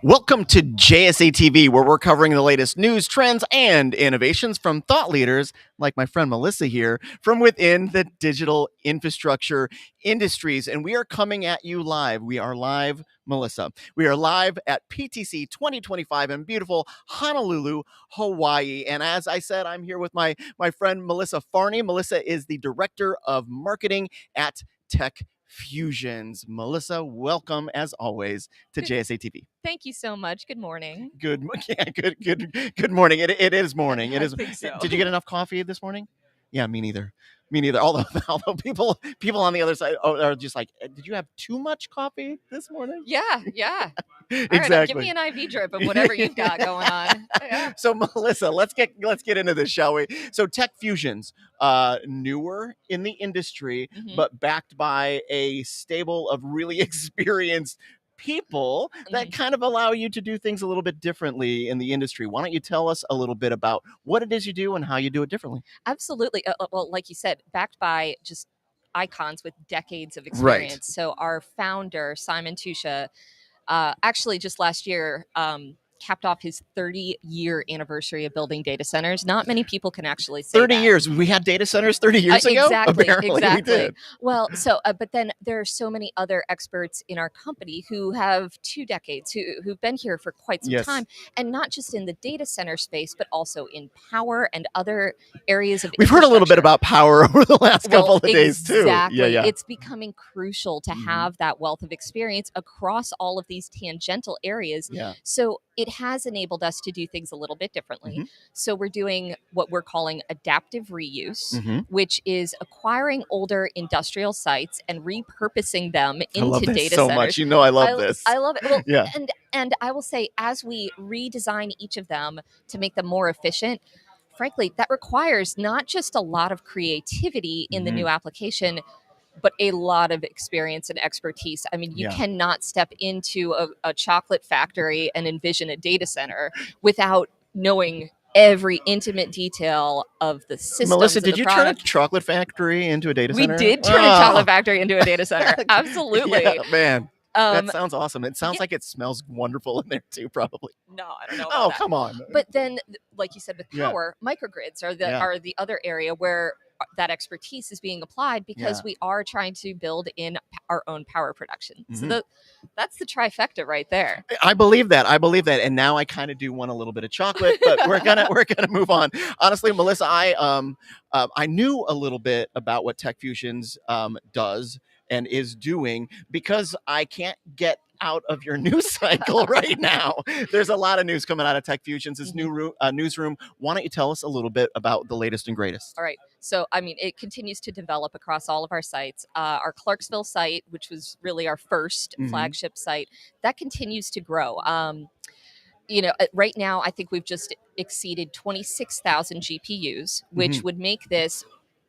Welcome to JSA TV, where we're covering the latest news, trends, and innovations from thought leaders like my friend Melissa here from within the digital infrastructure industries. And we are coming at you live. We are live, Melissa. We are live at PTC 2025 in beautiful Honolulu, Hawaii. And as I said, I'm here with my friend Melissa Farney. Melissa is the Director of Marketing at Tecfusions. Melissa, welcome as always to JSA TV. Thank you so much. Good morning. Good morning. It is morning. It I is. think so. Did you get enough coffee this morning? Yeah, me neither. Although people on the other side are just like, did you have too much coffee this morning? Yeah. Exactly. All right, give me an IV drip of whatever you've got going on. Yeah. So Melissa, let's get into this, shall we? So Tecfusions, newer in the industry, but backed by a stable of really experienced people that kind of allow you to do things a little bit differently in the industry. Why don't you tell us a little bit about what it is you do and how you do it differently? Absolutely. Well, like you said, backed by just icons with decades of experience. Right. So our founder, Simon Tusha, actually just last year capped off his 30-year anniversary of building data centers. Not many people can actually say 30 that. years. We had data centers 30 years ago? Apparently Exactly. we did. Well, so, but then there are so many other experts in our company who have 2 decades, who've been here for quite some time, and not just in the data center space, but also in power and other areas of We've heard a little bit about power over the last couple of days too. Exactly. Yeah. It's becoming crucial to have that wealth of experience across all of these tangential areas. Yeah. So it has enabled us to do things a little bit differently. So we're doing what we're calling adaptive reuse, which is acquiring older industrial sites and repurposing them into data centers. So much. You know, I love this. I love it. Well, yeah. And I will say, as we redesign each of them to make them more efficient, frankly, that requires not just a lot of creativity in the new application, but a lot of experience and expertise. I mean, you cannot step into a chocolate factory and envision a data center without knowing every intimate detail of the system. Melissa, did you turn a chocolate factory into a data center? We did turn a chocolate factory into a data center. Absolutely. Yeah, man. That sounds awesome. It sounds like it smells wonderful in there too, probably. No, I don't know about that. Come on. But then, like you said, with power, microgrids are the other area where that expertise is being applied, because we are trying to build in our own power production. So that's the trifecta right there. I believe that. And now I kind of do want a little bit of chocolate, but we're gonna move on. Honestly, Melissa, I knew a little bit about what Tecfusions does and is doing, because I can't get out of your news cycle right now. There's a lot of news coming out of Tecfusions, this new newsroom. Why don't you tell us a little bit about the latest and greatest? All right. So, I mean, it continues to develop across all of our sites. Our Clarksville site, which was really our first flagship site, that continues to grow. You know, right now, I think we've just exceeded 26,000 GPUs, which would make this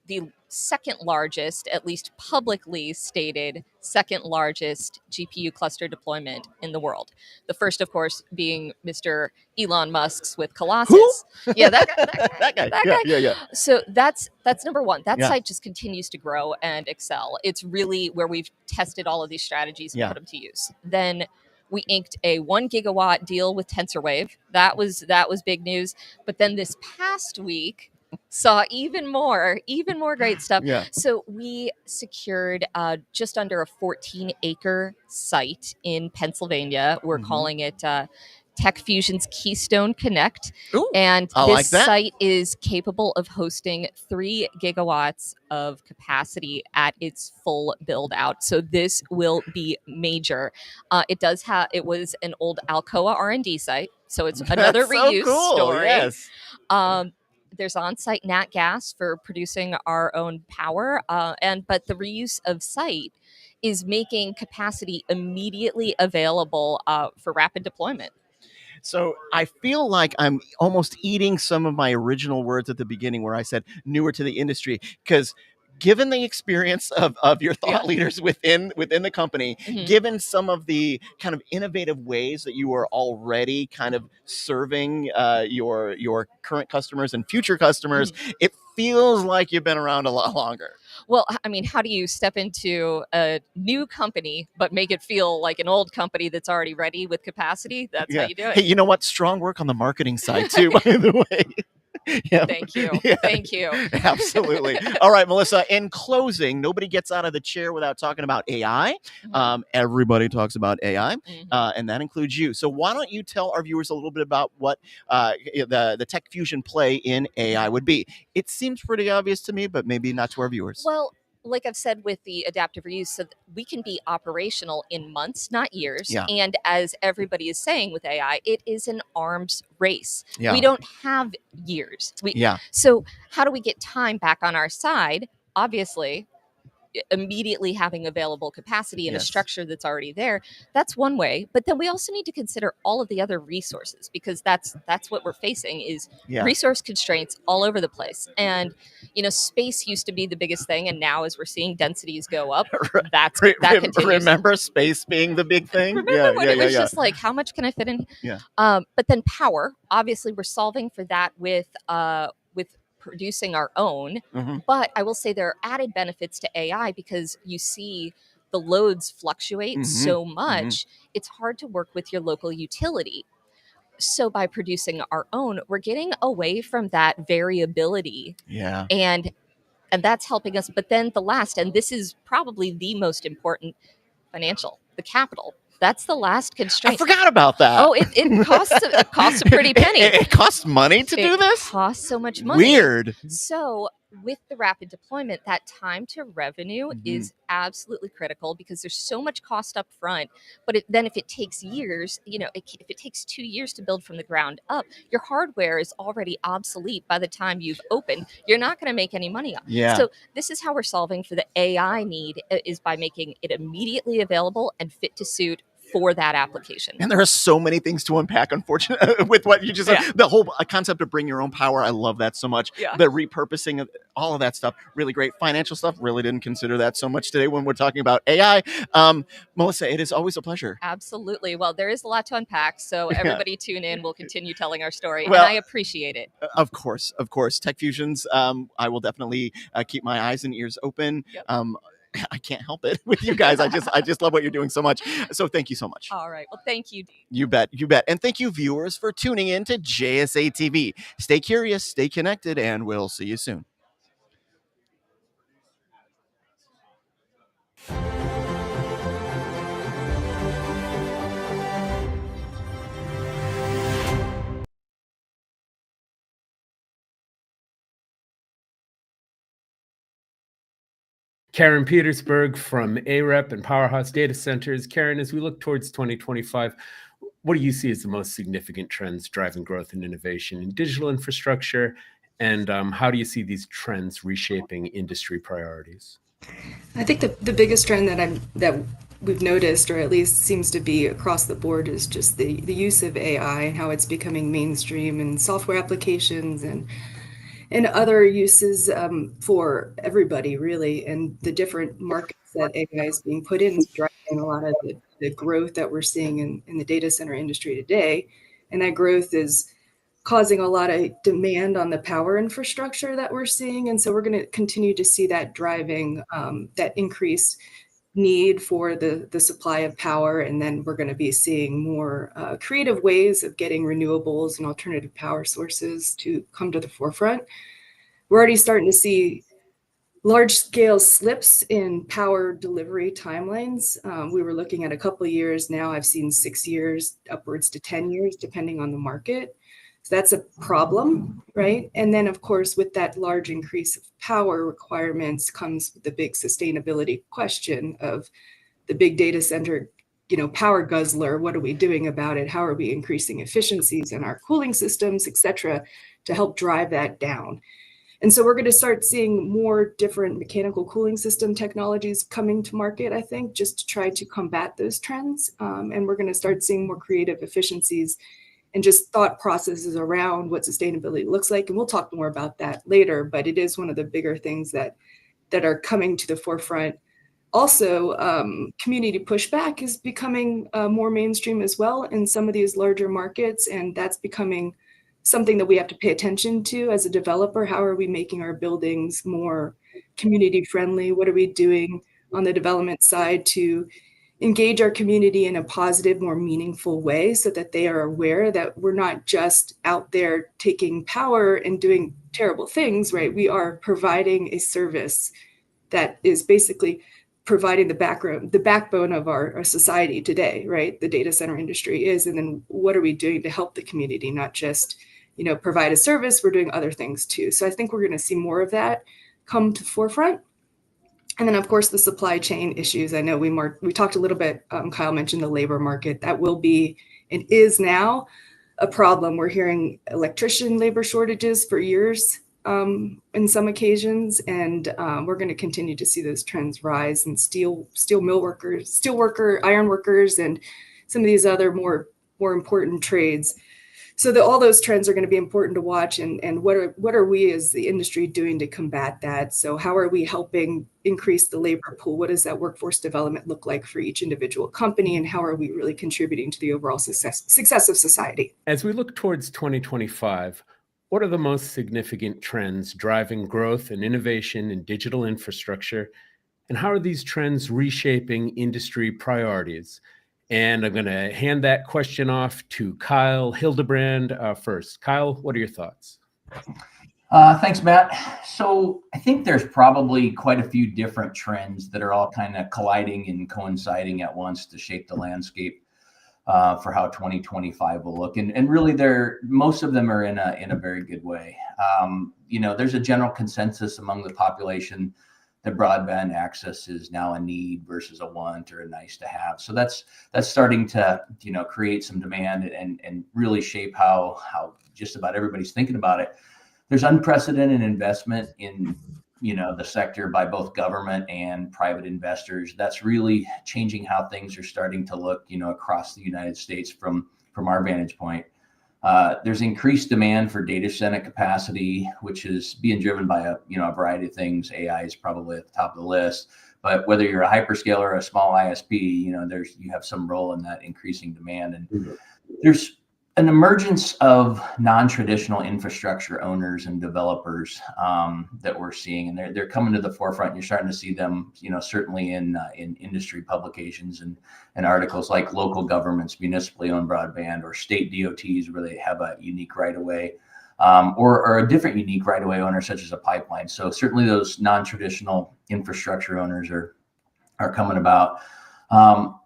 the second largest, at least publicly stated, second largest GPU cluster deployment in the world. The first, of course, being Mr. Elon Musk's with Colossus. Who? Yeah, that guy. Yeah. So that's number one. That site just continues to grow and excel. It's really where we've tested all of these strategies and put them to use. Then we inked a 1 gigawatt deal with TensorWave. That was big news. But then this past week saw even more great stuff. So we secured just under a 14-acre site in Pennsylvania. We're calling it Tecfusions Keystone Connect. Ooh, and I this like that. Site is capable of hosting 3 gigawatts of capacity at its full build out. So this will be major. It was an old Alcoa R&D site. So it's another reuse story. Yes. There's on-site nat gas for producing our own power, but the reuse of site is making capacity immediately available for rapid deployment. So I feel like I'm almost eating some of my original words at the beginning where I said newer to the industry, because given the experience of your thought leaders within the company, given some of the kind of innovative ways that you are already kind of serving your current customers and future customers, it feels like you've been around a lot longer. Well, I mean, how do you step into a new company but make it feel like an old company that's already ready with capacity? That's how you do it. Hey, you know what? Strong work on the marketing side too, by the way. Yeah. Thank you. Thank you. Absolutely. All right, Melissa, in closing, nobody gets out of the chair without talking about AI. Everybody talks about AI, and that includes you. So why don't you tell our viewers a little bit about what the Tecfusion play in AI would be? It seems pretty obvious to me, but maybe not to our viewers. Well, like I've said with the adaptive reuse, so we can be operational in months, not years. Yeah. And as everybody is saying with AI, it is an arms race. Yeah. We don't have years. So how do we get time back on our side? Obviously, immediately having available capacity in a structure that's already there, that's one way. But then we also need to consider all of the other resources, because that's what we're facing is resource constraints all over the place. And space used to be the biggest thing, and now as we're seeing densities go up, that continues. Remember space being the big thing? Remember when it was just like, how much can I fit in? Yeah. But then power, obviously we're solving for that with producing our own. But I will say there are added benefits to AI, because you see the loads fluctuate so much, it's hard to work with your local utility. So by producing our own, we're getting away from that variability. Yeah. And that's helping us. But then the last, and this is probably the most important, financial, the capital. That's the last constraint. I forgot about that. Oh, it costs a pretty penny. It costs money to do this? It costs so much money. Weird. So with the rapid deployment, that time to revenue is absolutely critical, because there's so much cost up front. But then if it takes years, if it takes 2 years to build from the ground up, your hardware is already obsolete by the time you've opened. You're not going to make any money on it. Yeah. So this is how we're solving for the AI need, is by making it immediately available and fit to suit for that application. And there are so many things to unpack, unfortunately, with what you just said. The whole concept of bring your own power, I love that so much. The repurposing of all of that stuff, really great. Financial stuff, really didn't consider that so much today when we're talking about AI. Melissa, it is always a pleasure. Absolutely. Well, there is a lot to unpack, so everybody tune in. We'll continue telling our story, and I appreciate it. Of course. Tecfusions, I will definitely keep my eyes and ears open. I can't help it with you guys. I just love what you're doing so much. So thank you so much. All right. Well, thank you. You bet. And thank you, viewers, for tuning in to JSA TV. Stay curious, stay connected, and we'll see you soon. Karen Petersburg from AREP and Powerhouse Data Centers. Karen, as we look towards 2025, what do you see as the most significant trends driving growth and innovation in digital infrastructure? And how do you see these trends reshaping industry priorities? I think the biggest trend that we've noticed, or at least seems to be across the board, is just the use of AI and how it's becoming mainstream in software applications and other uses for everybody, really, and the different markets that AI is being put in is driving a lot of the growth that we're seeing in the data center industry today. And that growth is causing a lot of demand on the power infrastructure that we're seeing. And so we're going to continue to see that driving that increased need for the supply of power. And then we're going to be seeing more creative ways of getting renewables and alternative power sources to come to the forefront. We're already starting to see large-scale slips in power delivery timelines. We were looking at a couple of years. Now I've seen 6 years, upwards to 10 years, depending on the market. So that's a problem, right? And then, of course, with that large increase of power requirements comes the big sustainability question of the big data center, power guzzler. What are we doing about it? How are we increasing efficiencies in our cooling systems, et cetera, to help drive that down? And so we're going to start seeing more different mechanical cooling system technologies coming to market, I think, just to try to combat those trends. And we're going to start seeing more creative efficiencies and just thought processes around what sustainability looks like. And we'll talk more about that later, but it is one of the bigger things that are coming to the forefront. Also, community pushback is becoming more mainstream as well in some of these larger markets, and that's becoming something that we have to pay attention to as a developer. How are we making our buildings more community friendly? What are we doing on the development side to engage our community in a positive, more meaningful way so that they are aware that we're not just out there taking power and doing terrible things, right? We are providing a service that is basically providing the backbone of our society today, right? The data center industry is, and then what are we doing to help the community, not just, provide a service, we're doing other things too. So I think we're going to see more of that come to the forefront. And then, of course, the supply chain issues. I know we talked a little bit, Kyle mentioned the labor market. That will be and is now a problem. We're hearing electrician labor shortages for years in some occasions, and we're going to continue to see those trends rise in steel mill workers, steel worker, iron workers, and some of these other more important trades. So all those trends are going to be important to watch, and what are we as the industry doing to combat that? So how are we helping increase the labor pool? What does that workforce development look like for each individual company, and how are we really contributing to the overall success of society? As we look towards 2025, what are the most significant trends driving growth and innovation in digital infrastructure, and how are these trends reshaping industry priorities? And I'm going to hand that question off to Kyle Hildebrand first. Kyle, what are your thoughts? Thanks, Matt. So I think there's probably quite a few different trends that are all kind of colliding and coinciding at once to shape the landscape for how 2025 will look. And really, most of them are in a very good way. There's a general consensus among the population that broadband access is now a need versus a want or a nice to have. So that's starting to create some demand and really shape how just about everybody's thinking about it. There's unprecedented investment in the sector by both government and private investors. That's really changing how things are starting to look across the United States from our vantage point. There's increased demand for data center capacity, which is being driven by a variety of things. AI is probably at the top of the list, but whether you're a hyperscaler or a small ISP, you have some role in that increasing demand. And there's an emergence of non-traditional infrastructure owners and developers that we're seeing, and they're coming to the forefront. You're starting to see them, certainly in industry publications and articles like local governments, municipally owned broadband, or state DOTs where they have a unique right of way, or a different unique right of way owner, such as a pipeline. So certainly those non-traditional infrastructure owners are coming about.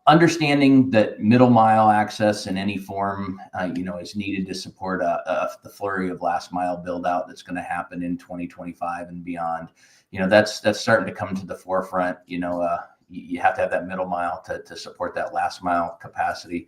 Understanding that middle mile access in any form, is needed to support the flurry of last mile build out that's going to happen in 2025 and beyond. That's starting to come to the forefront. You have to have that middle mile to support that last mile capacity.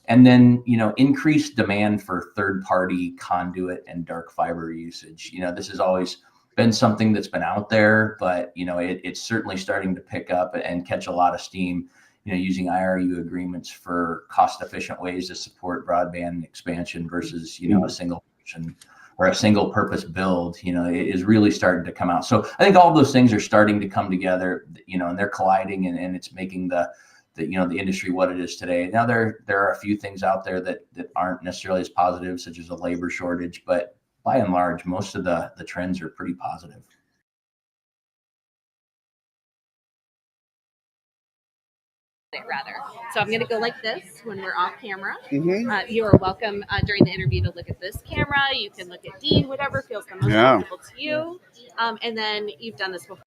And then, increased demand for third party conduit and dark fiber usage. This has always been something that's been out there, but, it's certainly starting to pick up and catch a lot of steam. Using IRU agreements for cost-efficient ways to support broadband expansion versus, a single person or a single purpose build, is really starting to come out. So I think all those things are starting to come together, and they're colliding, and it's making the industry what it is today. Now there are a few things out there that aren't necessarily as positive, such as a labor shortage, but by and large, most of the trends are pretty positive. So I'm going to go like this when we're off camera. You are welcome during the interview to look at this camera. You can look at Dean, whatever feels the most comfortable to you. And then you've done this before.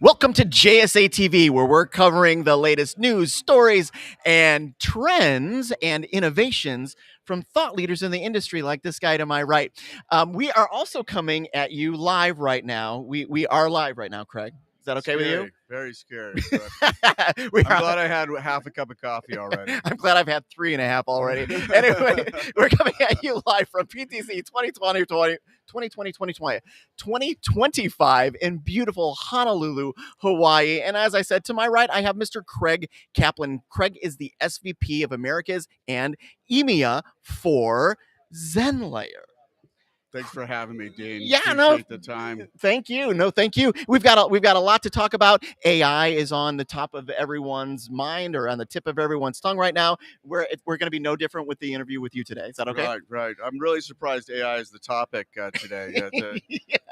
Welcome to JSA TV, where we're covering the latest news, stories, and trends and innovations from thought leaders in the industry, like this guy to my right. We are also coming at you live right now. We are live right now, Craig. Is that okay with you? Very scary. I'm glad I had half a cup of coffee already. I'm glad I've had 3.5 already. Anyway, we're coming at you live from PTC 2025 in beautiful Honolulu, Hawaii. And as I said, to my right, I have Mr. Craig Kaplan. Craig is the SVP of Americas and EMEA for Zenlayer. Thanks for having me, Dean. Yeah, Appreciate the time. Thank you. No, thank you. We've got a lot to talk about. AI is on the top of everyone's mind, or on the tip of everyone's tongue right now. We're going to be no different with the interview with you today. Is that okay? Right. I'm really surprised AI is the topic today.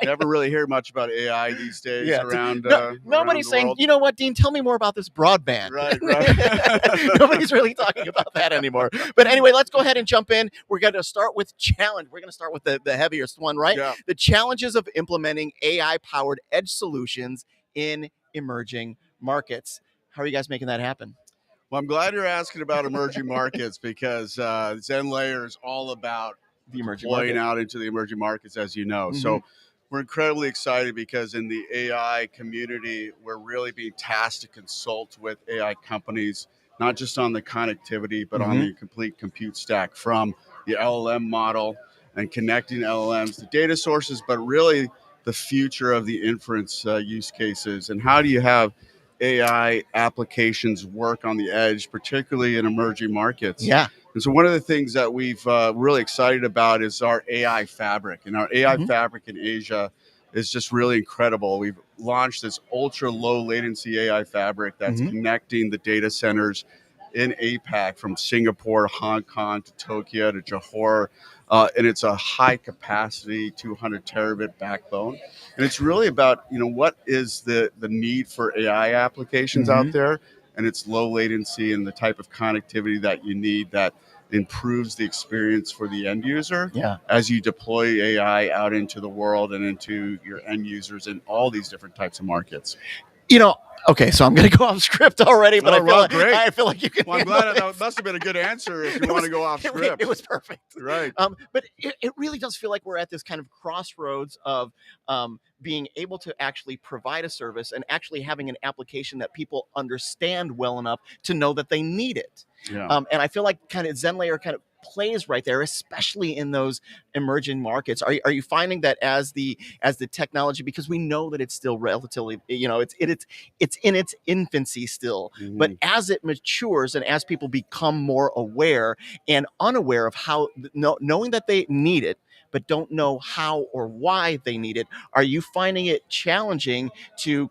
Never really hear much about AI these days around. Nobody's saying, world. You know what, Dean? Tell me more about this broadband. Right. Nobody's really talking about that anymore. But anyway, let's go ahead and jump in. We're going to start with challenge. We're going to start with the heaviest one, right? Yeah. The challenges of implementing AI-powered edge solutions in emerging markets. How are you guys making that happen? Well, I'm glad you're asking about emerging markets, because Zenlayer is all about The emerging deploying market. out into the emerging markets, as you know. So we're incredibly excited, because in the AI community, we're really being tasked to consult with AI companies, not just on the connectivity, but on the complete compute stack, from the LLM model and connecting LLMs to data sources, but really the future of the inference use cases. And how do you have AI applications work on the edge, particularly in emerging markets? Yeah. And so one of the things that we've really excited about is our AI fabric. And our AI fabric in Asia is just really incredible. We've launched this ultra low latency AI fabric that's connecting the data centers in APAC, from Singapore, Hong Kong, to Tokyo, to Johor. And it's a high capacity 200 terabit backbone. And it's really about, what is the need for AI applications out there, and it's low latency and the type of connectivity that you need that improves the experience for the end user as you deploy AI out into the world and into your end users in all these different types of markets. Okay, so I'm going to go off script already, but I feel like you can. Well, I'm glad that must have been a good answer if you want to go off script. It was perfect. Right. But it really does feel like we're at this kind of crossroads of being able to actually provide a service and actually having an application that people understand well enough to know that they need it. Yeah. And I feel like kind of Zenlayer kind of plays right there, especially in those emerging markets. Are you finding that as the technology, because we know that it's still relatively, it's in its infancy still, but as it matures and as people become more aware and unaware of how, knowing that they need it, but don't know how or why they need it, are you finding it challenging to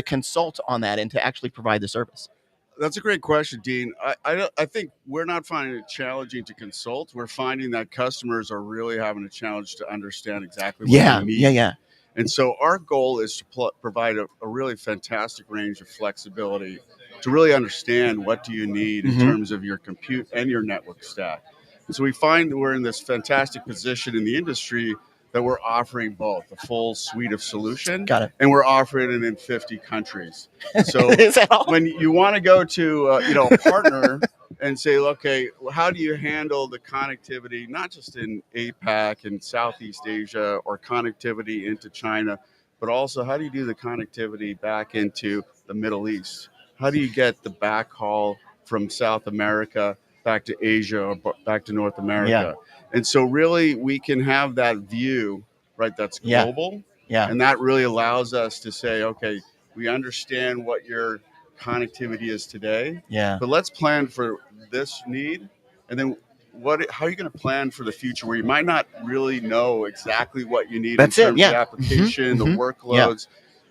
consult on that and to actually provide the service? That's a great question, Dean. I think we're not finding it challenging to consult. We're finding that customers are really having a challenge to understand exactly what they need. Yeah. And so our goal is to provide a really fantastic range of flexibility to really understand what do you need in terms of your compute and your network stack. And so we find that we're in this fantastic position in the industry that we're offering both a full suite of solution. Got it. And we're offering it in 50 countries. So Is that all? when you want to go to a partner and say, okay, how do you handle the connectivity, not just in APAC and Southeast Asia, or connectivity into China, but also how do you do the connectivity back into the Middle East? How do you get the backhaul from South America back to Asia or back to North America? And so really we can have that view, right, that's global. And that really allows us to say, okay, we understand what your connectivity is today, but let's plan for this need. And then how are you going to plan for the future, where you might not really know exactly what you need in terms of the application, the workloads.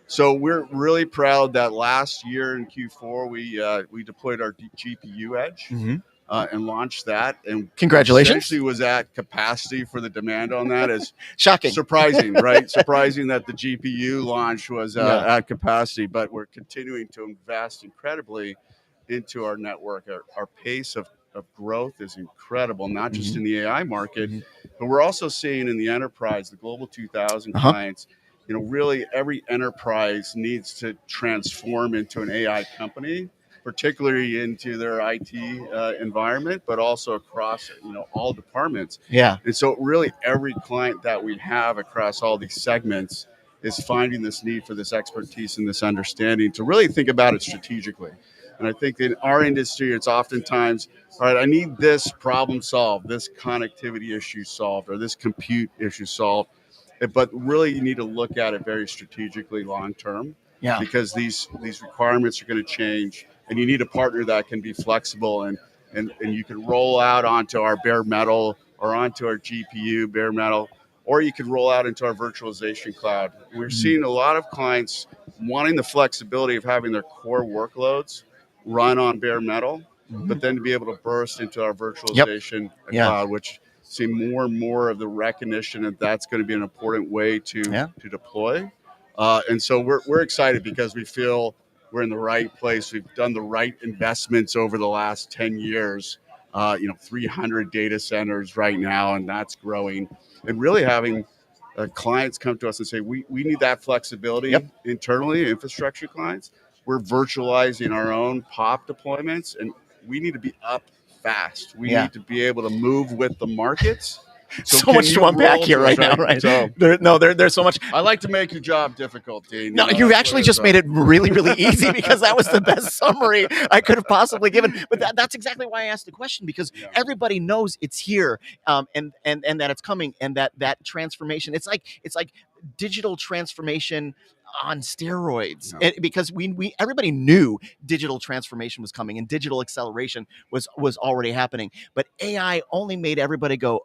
So we're really proud that last year in Q4, we deployed our GPU edge. And launched that, and congratulations. Essentially was at capacity for the demand on that. Is shocking, surprising, right? Surprising that the GPU launch was at capacity, but we're continuing to invest incredibly into our network. Our pace of growth is incredible, not just in the AI market, but we're also seeing in the enterprise, the global 2000 clients, really every enterprise needs to transform into an AI company, particularly into their IT environment, but also across all departments. Yeah. And so really every client that we have across all these segments is finding this need for this expertise and this understanding to really think about it strategically. And I think in our industry, it's oftentimes, all right, I need this problem solved, this connectivity issue solved, or this compute issue solved. But really, you need to look at it very strategically long term. Yeah. Because these requirements are going to change, and you need a partner that can be flexible and you can roll out onto our bare metal or onto our GPU bare metal, or you could roll out into our virtualization cloud. We're seeing a lot of clients wanting the flexibility of having their core workloads run on bare metal, but then to be able to burst into our virtualization cloud, which see more and more of the recognition that that's going to be an important way to deploy. And so we're excited because we feel we're in the right place. We've done the right investments over the last 10 years, 300 data centers right now, and that's growing. And really having clients come to us and say, we need that flexibility internally, infrastructure clients. We're virtualizing our own POP deployments, and we need to be up fast. We need to be able to move with the markets. So much to unpack here right now, right? So, there's so much. I like to make your job difficult, Dean. No, you actually just made it really, really easy because that was the best summary I could have possibly given. But that's exactly why I asked the question, because everybody knows it's here, and that it's coming, and that transformation. It's like digital transformation on steroids, because we everybody knew digital transformation was coming and digital acceleration was already happening, but AI only made everybody go,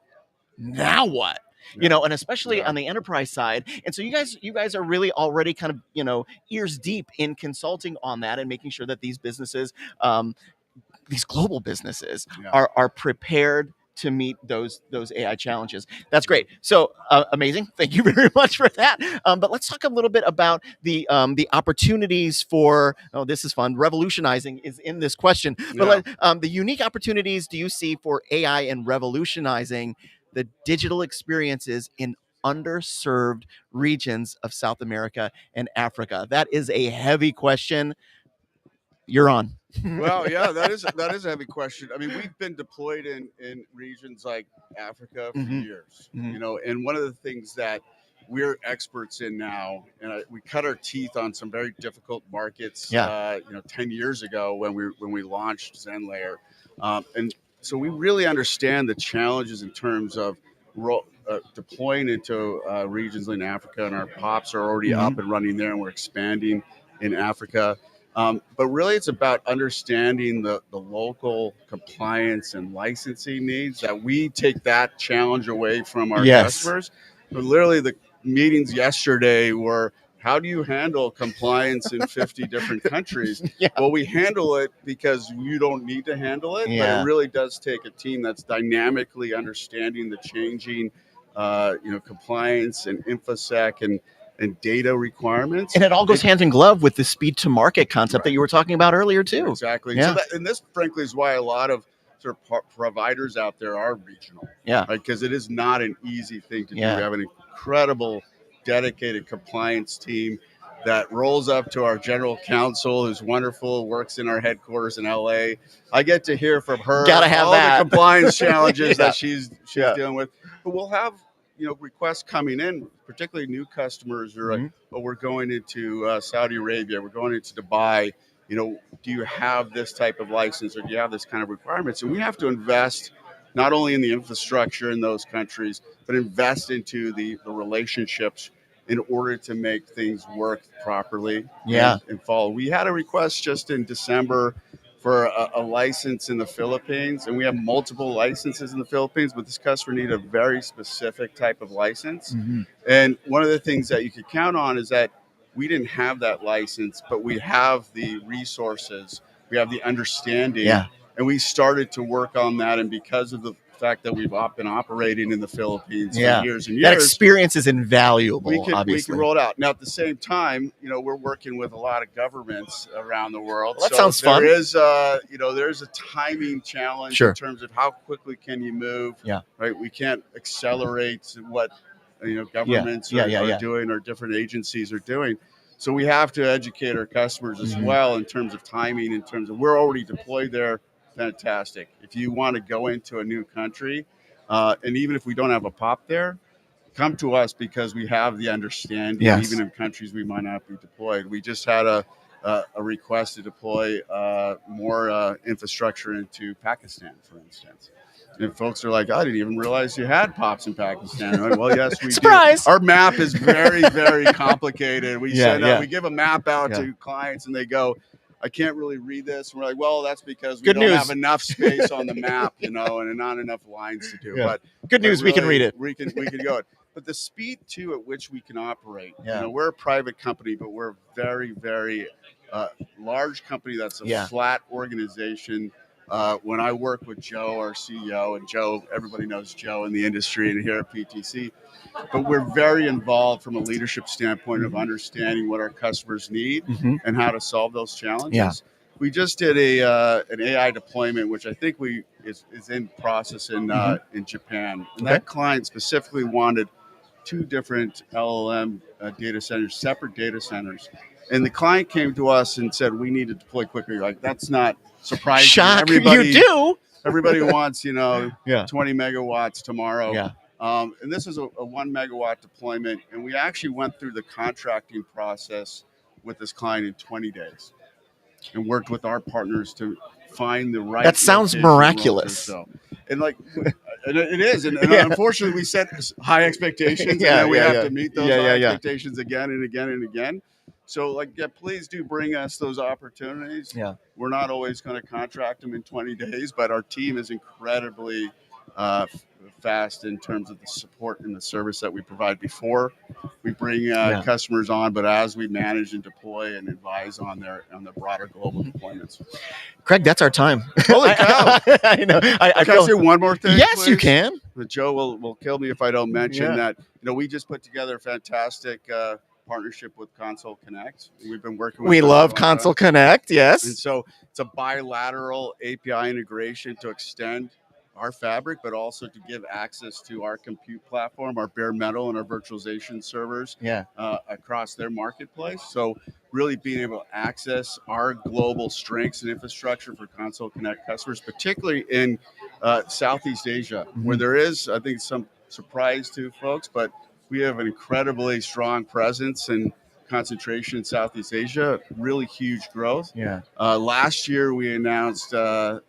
now what? And especially on the enterprise side. And so you guys are really already kind of, ears deep in consulting on that and making sure that these businesses, these global businesses are prepared to meet those AI challenges. That's great. So amazing. Thank you very much for that. But let's talk a little bit about the opportunities for, this is fun. Revolutionizing is in this question. But the unique opportunities do you see for AI and revolutionizing the digital experiences in underserved regions of South America and Africa? That is a heavy question. You're on. Well, yeah, that is a heavy question. I mean, we've been deployed in regions like Africa for years, and one of the things that we're experts in now, and we cut our teeth on some very difficult markets, 10 years ago when we launched Zenlayer, and so we really understand the challenges in terms of deploying into regions in Africa, and our POPs are already up and running there, and we're expanding in Africa. But really, it's about understanding the local compliance and licensing needs, that we take that challenge away from our customers. But literally, the meetings yesterday were, how do you handle compliance in 50 different countries? Well, we handle it because you don't need to handle it, but it really does take a team that's dynamically understanding the changing compliance and InfoSec and data requirements. And it all goes hand in glove with the speed to market concept that you were talking about earlier too. Exactly. Yeah. So and this, frankly, is why a lot of sort of providers out there are regional. Yeah. Right? Because it is not an easy thing to do. We have an incredible, dedicated compliance team that rolls up to our general counsel, who's wonderful, works in our headquarters in LA. I get to hear from her all the compliance challenges that she's dealing with. But we'll have requests coming in, particularly new customers who are like, oh, we're going into Saudi Arabia, we're going into Dubai. Do you have this type of license, or do you have this kind of requirements? And we have to invest not only in the infrastructure in those countries, but invest into the relationships in order to make things work properly and follow. We had a request just in December for a license in the Philippines, and we have multiple licenses in the Philippines, but this customer needed a very specific type of license. And one of the things that you could count on is that we didn't have that license, but we have the resources, we have the understanding, and we started to work on that. And because of the fact that we've been operating in the Philippines for years and years, that experience is invaluable. We obviously, can roll it out. Now, at the same time, we're working with a lot of governments around the world. Well, that sounds fun. There is, there's a timing challenge in terms of how quickly can you move. Yeah. Right. We can't accelerate what governments are doing, or different agencies are doing. So we have to educate our customers as well in terms of timing, in terms of we're already deployed there. Fantastic. If you want to go into a new country, and even if we don't have a POP there, come to us because we have the understanding, even in countries we might not be deployed. We just had a request to deploy more infrastructure into Pakistan, for instance. And folks are like, I didn't even realize you had POPs in Pakistan. I'm like, well, yes, we Surprise! do. Our map is very, very complicated. We we give a map out to clients and they go, I can't really read this. And we're like, well, that's because we don't have enough space on the map, and not enough lines to do. But good news, really, we can read it. We can go it. But the speed too at which we can operate. We're a private company, but we're a very, very large company that's a flat organization. When I work with Joe, our CEO, and Joe, everybody knows Joe in the industry and here at PTC, but we're very involved from a leadership standpoint of understanding what our customers need and how to solve those challenges. We just did an AI deployment, which I think is in process in Japan. And that client specifically wanted 2 different LLM data centers, separate data centers. And the client came to us and said, we need to deploy quickly. Like, that's not surprising. Shock, everybody, you do. Everybody wants, 20 megawatts tomorrow. And this is a 1 megawatt deployment. And we actually went through the contracting process with this client in 20 days and worked with our partners to find the right. That sounds miraculous. And it is. And unfortunately, we set high expectations and then we have to meet those high expectations again and again and again. So, please do bring us those opportunities. We're not always going to contract them in 20 days, but our team is incredibly fast in terms of the support and the service that we provide before we bring customers on, but as we manage and deploy and advise on the broader global deployments. Craig, that's our time. Holy cow! I know. Can I say one more thing? Yes, please? You can. Joe will kill me if I don't mention that. We just put together a fantastic partnership with Console Connect. We've been working with. We love Console Connect. Yes. And so it's a bilateral API integration to extend our fabric, but also to give access to our compute platform, our bare metal, and our virtualization servers across their marketplace. So really being able to access our global strengths and infrastructure for Console Connect customers, particularly in Southeast Asia, where there is, I think, some surprise to folks, but we have an incredibly strong presence and concentration in Southeast Asia, really huge growth. Last year, we announced a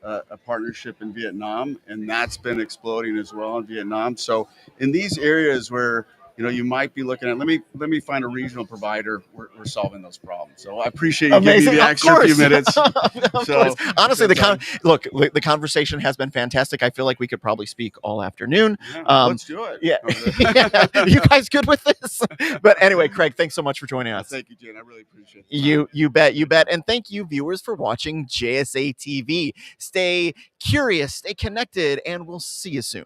partnership in Vietnam, and that's been exploding as well in Vietnam. So in these areas where you might be looking at, let me find a regional provider. We're solving those problems. So I appreciate you giving me the extra few minutes. Honestly, the conversation has been fantastic. I feel like we could probably speak all afternoon. Let's do it. You guys good with this? But anyway, Craig, thanks so much for joining us. Thank you, Jen. I really appreciate it. You bet. And thank you, viewers, for watching JSA TV. Stay curious, stay connected, and we'll see you soon.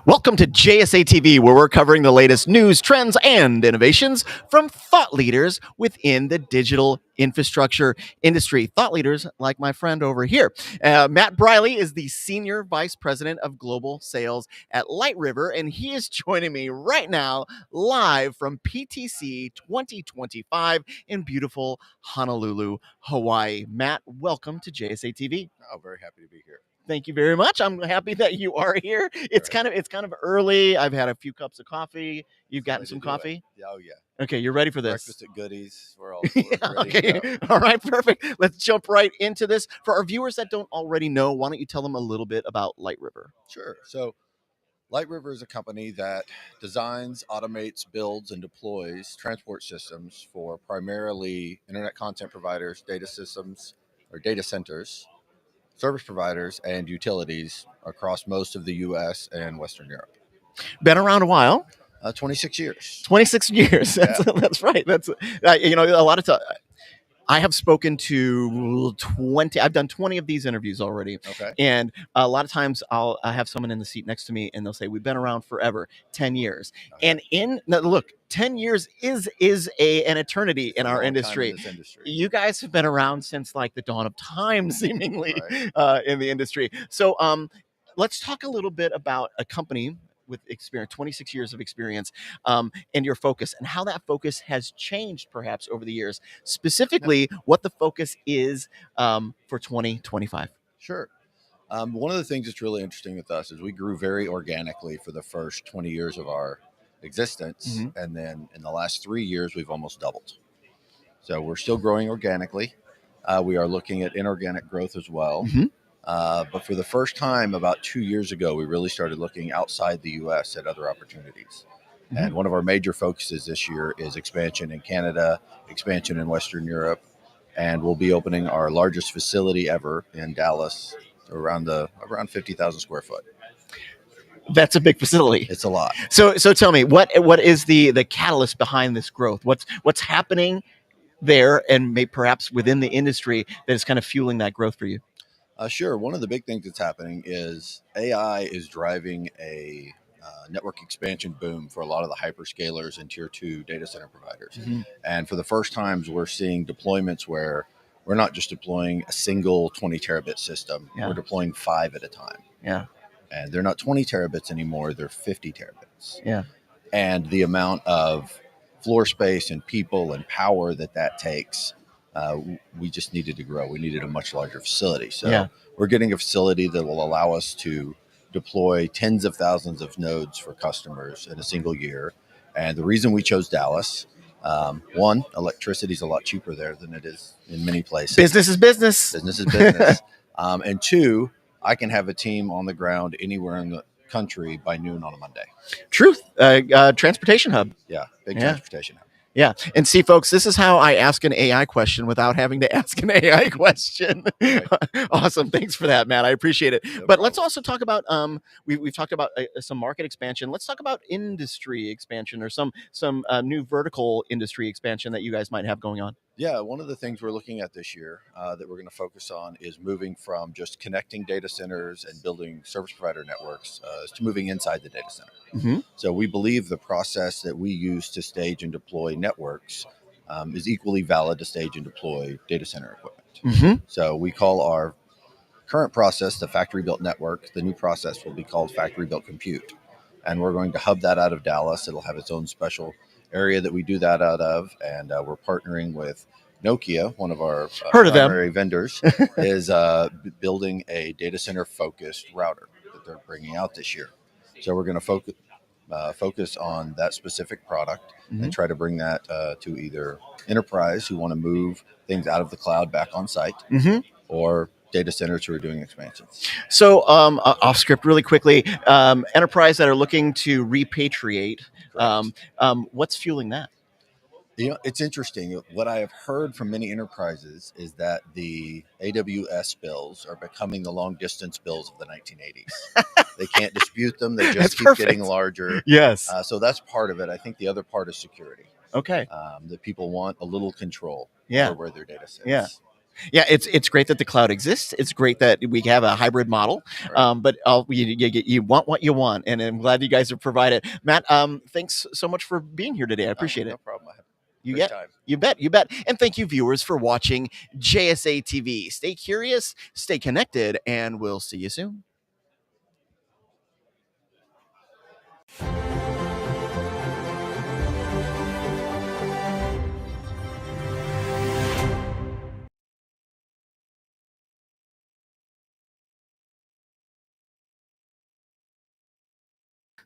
Welcome to JSA TV, where we're covering the latest news, trends, and innovations from thought leaders within the digital infrastructure industry. Thought leaders like my friend over here. Matt Briley is the Senior Vice President of Global Sales at LightRiver, and he is joining me right now live from PTC 2025 in beautiful Honolulu, Hawaii. Matt, welcome to JSA TV. Oh, very happy to be here. Thank you very much. I'm happy that you are here. It's kind of early. I've had a few cups of coffee. You've gotten some coffee? Oh, yeah. Okay, you're ready for this. Breakfast at Goodies. We're all Yeah, ready okay. to go. All right, perfect. Let's jump right into this. For our viewers that don't already know, why don't you tell them a little bit about LightRiver? Sure. So LightRiver is a company that designs, automates, builds, and deploys transport systems for primarily internet content providers, data systems, or data centers, service providers, and utilities across most of the U.S. and Western Europe. Been around a while. 26 years. 26 years. That's right. That's a lot of time. I have spoken to 20. I've done 20 of these interviews already. Okay. And a lot of times I have someone in the seat next to me and they'll say, we've been around forever, 10 years. Okay. And look, 10 years is an eternity in our industry. In this industry. You guys have been around since like the dawn of time, seemingly, right, in the industry. So let's talk a little bit about a company with experience, 26 years of experience, and your focus and how that focus has changed perhaps over the years, specifically what the focus is for 2025. Sure. One of the things that's really interesting with us is we grew very organically for the first 20 years of our existence. Mm-hmm. And then in the last 3 years, we've almost doubled. So we're still growing organically. We are looking at inorganic growth as well. Mm-hmm. But for the first time about 2 years ago, we really started looking outside the U.S. at other opportunities. Mm-hmm. And one of our major focuses this year is expansion in Canada, expansion in Western Europe, and we'll be opening our largest facility ever in Dallas, around 50,000 square foot. That's a big facility. It's a lot. So tell me, what is the catalyst behind this growth? What's happening there, and perhaps within the industry that is kind of fueling that growth for you? Sure. One of the big things that's happening is AI is driving a network expansion boom for a lot of the hyperscalers and tier 2 data center providers. Mm-hmm. And for the first times, we're seeing deployments where we're not just deploying a single 20 terabit system. Yeah. We're deploying 5 at a time. Yeah. And they're not 20 terabits anymore. They're 50 terabits. Yeah. And the amount of floor space and people and power that takes, we just needed to grow. We needed a much larger facility. So we're getting a facility that will allow us to deploy tens of thousands of nodes for customers in a single year. And the reason we chose Dallas, one, electricity is a lot cheaper there than it is in many places. Business is business. Business is business. And two, I can have a team on the ground anywhere in the country by noon on a Monday. Truth. Transportation hub. Yeah, big transportation hub. Yeah. And see, folks, this is how I ask an AI question without having to ask an AI question. Right. Awesome. Thanks for that, Matt. I appreciate it. No problem. Let's also talk about, we've talked about some market expansion. Let's talk about industry expansion or some new vertical industry expansion that you guys might have going on. Yeah, one of the things we're looking at this year that we're going to focus on is moving from just connecting data centers and building service provider networks to moving inside the data center. Mm-hmm. So we believe the process that we use to stage and deploy networks is equally valid to stage and deploy data center equipment. Mm-hmm. So we call our current process the factory-built network. The new process will be called factory-built compute. And we're going to hub that out of Dallas. It'll have its own special area that we do that out of, and we're partnering with Nokia, one of our primary vendors, is building a data center focused router that they're bringing out this year. So we're going to focus on that specific product. Mm-hmm. And try to bring that to either enterprise who want to move things out of the cloud back on site, mm-hmm. or data centers who are doing expansions. So off script really quickly, enterprise that are looking to repatriate, what's fueling that? You know, it's interesting. What I have heard from many enterprises is that the AWS bills are becoming the long distance bills of the 1980s. They can't dispute them. They just keep getting larger. Yes. So that's part of it. I think the other part is security. Okay. That people want a little control over where their data sits. Yeah. Yeah, it's great that the cloud exists. It's great that we have a hybrid model. Right. But you want what you want, and I'm glad you guys have provided. Matt, thanks so much for being here today. I appreciate No it. problem. I have You great get time. you bet. And thank you, viewers, for watching JSA TV. Stay curious, stay connected, and we'll see you soon.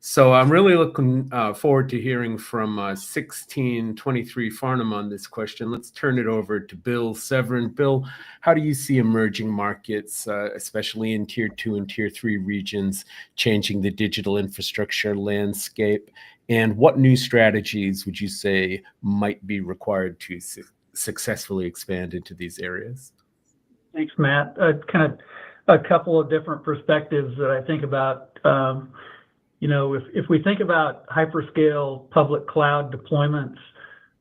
So I'm really looking forward to hearing from 1623 Farnham on this question. Let's turn it over to Bill Severin. Bill, how do you see emerging markets, especially in Tier 2 and Tier 3 regions, changing the digital infrastructure landscape? And what new strategies would you say might be required to successfully expand into these areas? Thanks, Matt. Kind of a couple of different perspectives that I think about. If we think about hyperscale public cloud deployments,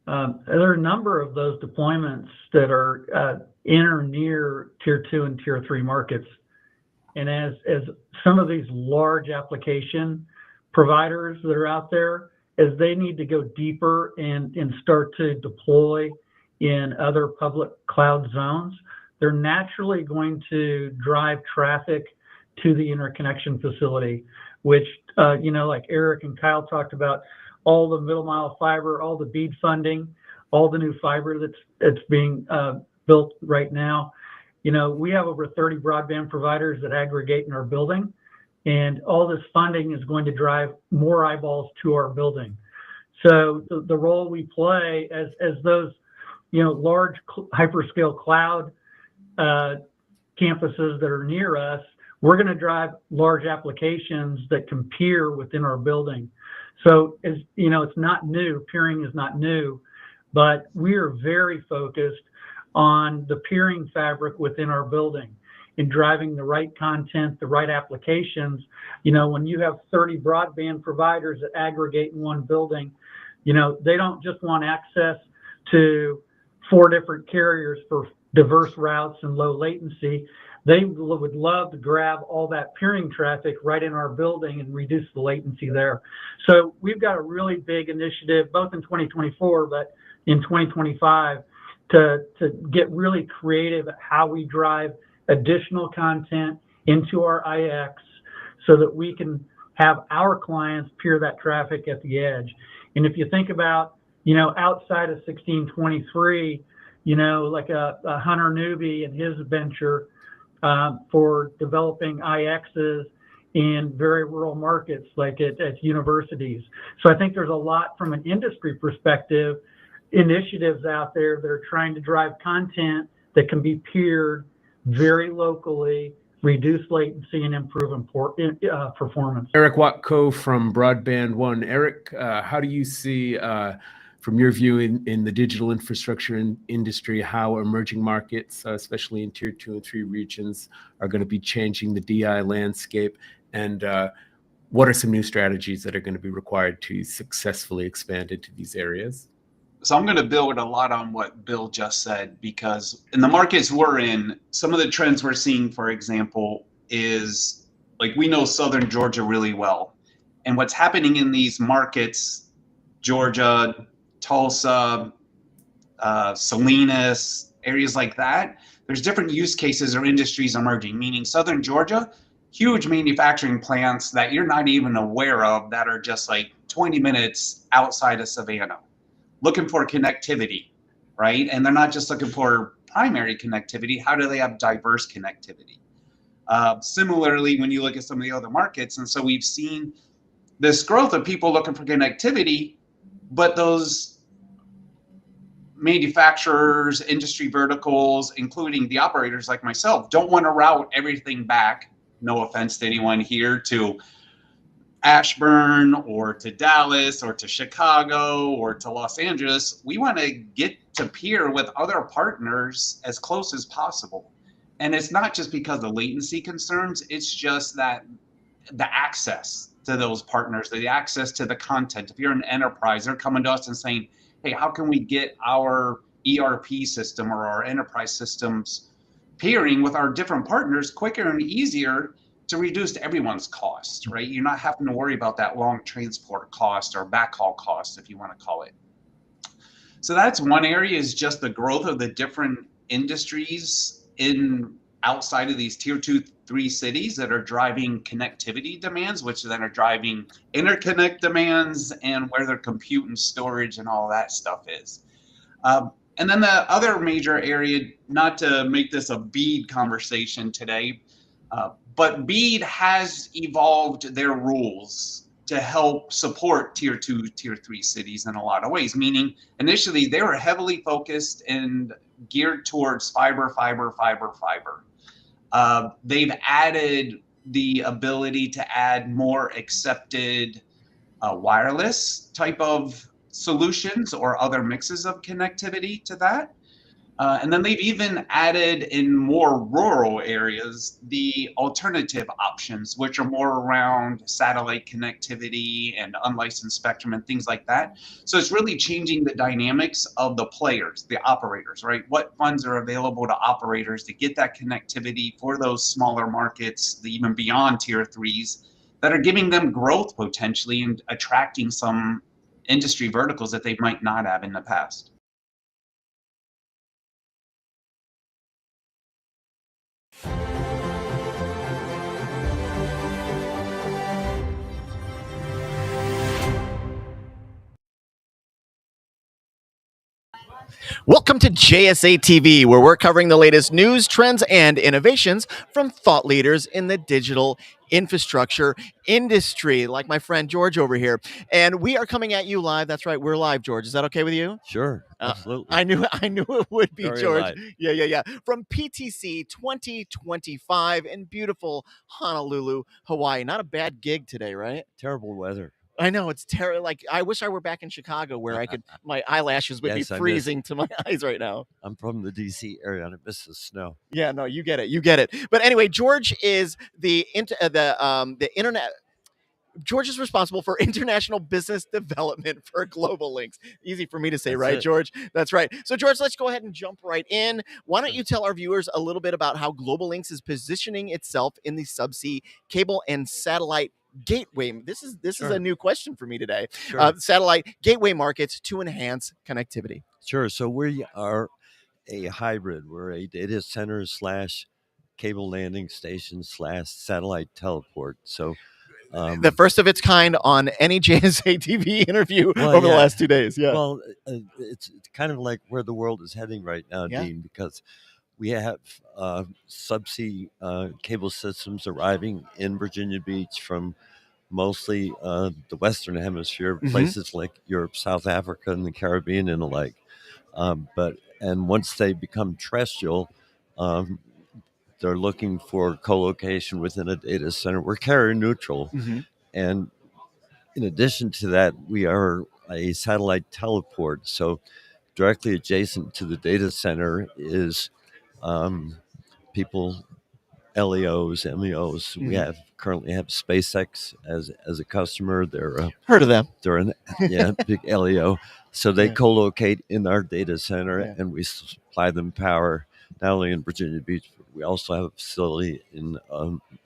there are a number of those deployments that are in or near Tier 2 and Tier 3 markets. And as some of these large application providers that are out there, as they need to go deeper and start to deploy in other public cloud zones, they're naturally going to drive traffic to the interconnection facility, which, like Eric and Kyle talked about, all the middle mile fiber, all the BEAD funding, all the new fiber that's being built right now. We have over 30 broadband providers that aggregate in our building, and all this funding is going to drive more eyeballs to our building. So the role we play as those, large hyperscale cloud campuses that are near us, we're going to drive large applications that can peer within our building. So, it's not new. Peering is not new, but we are very focused on the peering fabric within our building and driving the right content, the right applications. When you have 30 broadband providers that aggregate in one building, they don't just want access to 4 different carriers for diverse routes and low latency. They would love to grab all that peering traffic right in our building and reduce the latency there. So we've got a really big initiative, both in 2024, but in 2025, to get really creative at how we drive additional content into our IX so that we can have our clients peer that traffic at the edge. And if you think about, outside of 1623, like a Hunter Newby and his venture, for developing IXs in very rural markets like at universities. So I think there's a lot from an industry perspective, initiatives out there that are trying to drive content that can be peered very locally, reduce latency, and improve performance. Eric Watko from Broadband One. Eric, how do you see, from your view in the digital infrastructure industry, how emerging markets, especially in Tier 2 and 3 regions, are going to be changing the DI landscape? And what are some new strategies that are going to be required to successfully expand into these areas? So I'm going to build a lot on what Bill just said, because in the markets we're in, some of the trends we're seeing, for example, is like we know Southern Georgia really well. And what's happening in these markets, Georgia, Tulsa, Salinas, areas like that, there's different use cases or industries emerging, meaning Southern Georgia, huge manufacturing plants that you're not even aware of that are just like 20 minutes outside of Savannah, looking for connectivity, right? And they're not just looking for primary connectivity. How do they have diverse connectivity? Similarly, when you look at some of the other markets, and so we've seen this growth of people looking for connectivity, but those manufacturers, industry verticals, including the operators like myself, don't want to route everything back, no offense to anyone here, to Ashburn or to Dallas or to Chicago or to Los Angeles. We want to get to peer with other partners as close as possible. And it's not just because of latency concerns, it's just that the access to those partners, the access to the content. If you're an enterprise, they're coming to us and saying, hey, how can we get our ERP system or our enterprise systems peering with our different partners quicker and easier to reduce everyone's cost, right? You're not having to worry about that long transport cost or backhaul cost, if you want to call it. So that's one area, is just the growth of the different industries in outside of these tier 2, 3 cities that are driving connectivity demands, which then are driving interconnect demands and where their compute and storage and all that stuff is. And then the other major area, not to make this a BEAD conversation today, but BEAD has evolved their rules to help support tier 2, tier 3 cities in a lot of ways, meaning initially they were heavily focused and geared towards fiber. They've added the ability to add more accepted wireless type of solutions or other mixes of connectivity to that. And then they've even added in more rural areas the alternative options, which are more around satellite connectivity and unlicensed spectrum and things like that. So it's really changing the dynamics of the players, the operators, right? What funds are available to operators to get that connectivity for those smaller markets, even beyond tier 3s, that are giving them growth potentially and attracting some industry verticals that they might not have in the past. Welcome to JSA TV, where we're covering the latest news, trends, and innovations from thought leaders in the digital infrastructure industry, like my friend George over here. And we are coming at you live. That's right, we're live, George. Is that okay with you? Sure, absolutely. I knew it would be, Very George. live. Yeah. From PTC 2025 in beautiful Honolulu, Hawaii. Not a bad gig today, right? Terrible weather. I know, it's terrible. Like, I wish I were back in Chicago where my eyelashes would be freezing to my eyes right now. I'm from the DC area and I miss the snow. Yeah, no, you get it. But anyway, George is the internet. George is responsible for international business development for Global Links. Easy for me to say, right, George? That's right. So, George, let's go ahead and jump right in. Why don't you tell our viewers a little bit about how Global Links is positioning itself in the subsea cable and satellite gateway? This is a new question for me today. Satellite gateway markets to enhance connectivity. Sure. So we are a hybrid. We're a data center / cable landing station / satellite teleport. So the first of its kind on any JSA TV interview over the last 2 days. Yeah. Well, it's kind of like where the world is heading right now, Dean, because we have subsea cable systems arriving in Virginia Beach from mostly the Western Hemisphere, places like Europe, South Africa, and the Caribbean and the like. And once they become terrestrial, they're looking for co-location within a data center. We're carrier neutral. And in addition to that, we are a satellite teleport. So directly adjacent to the data center is people, LEOs, MEOs. We currently have SpaceX as a customer. They're heard of them. They're an big LEO. So they co-locate in our data center and we supply them power not only in Virginia Beach, but we also have a facility in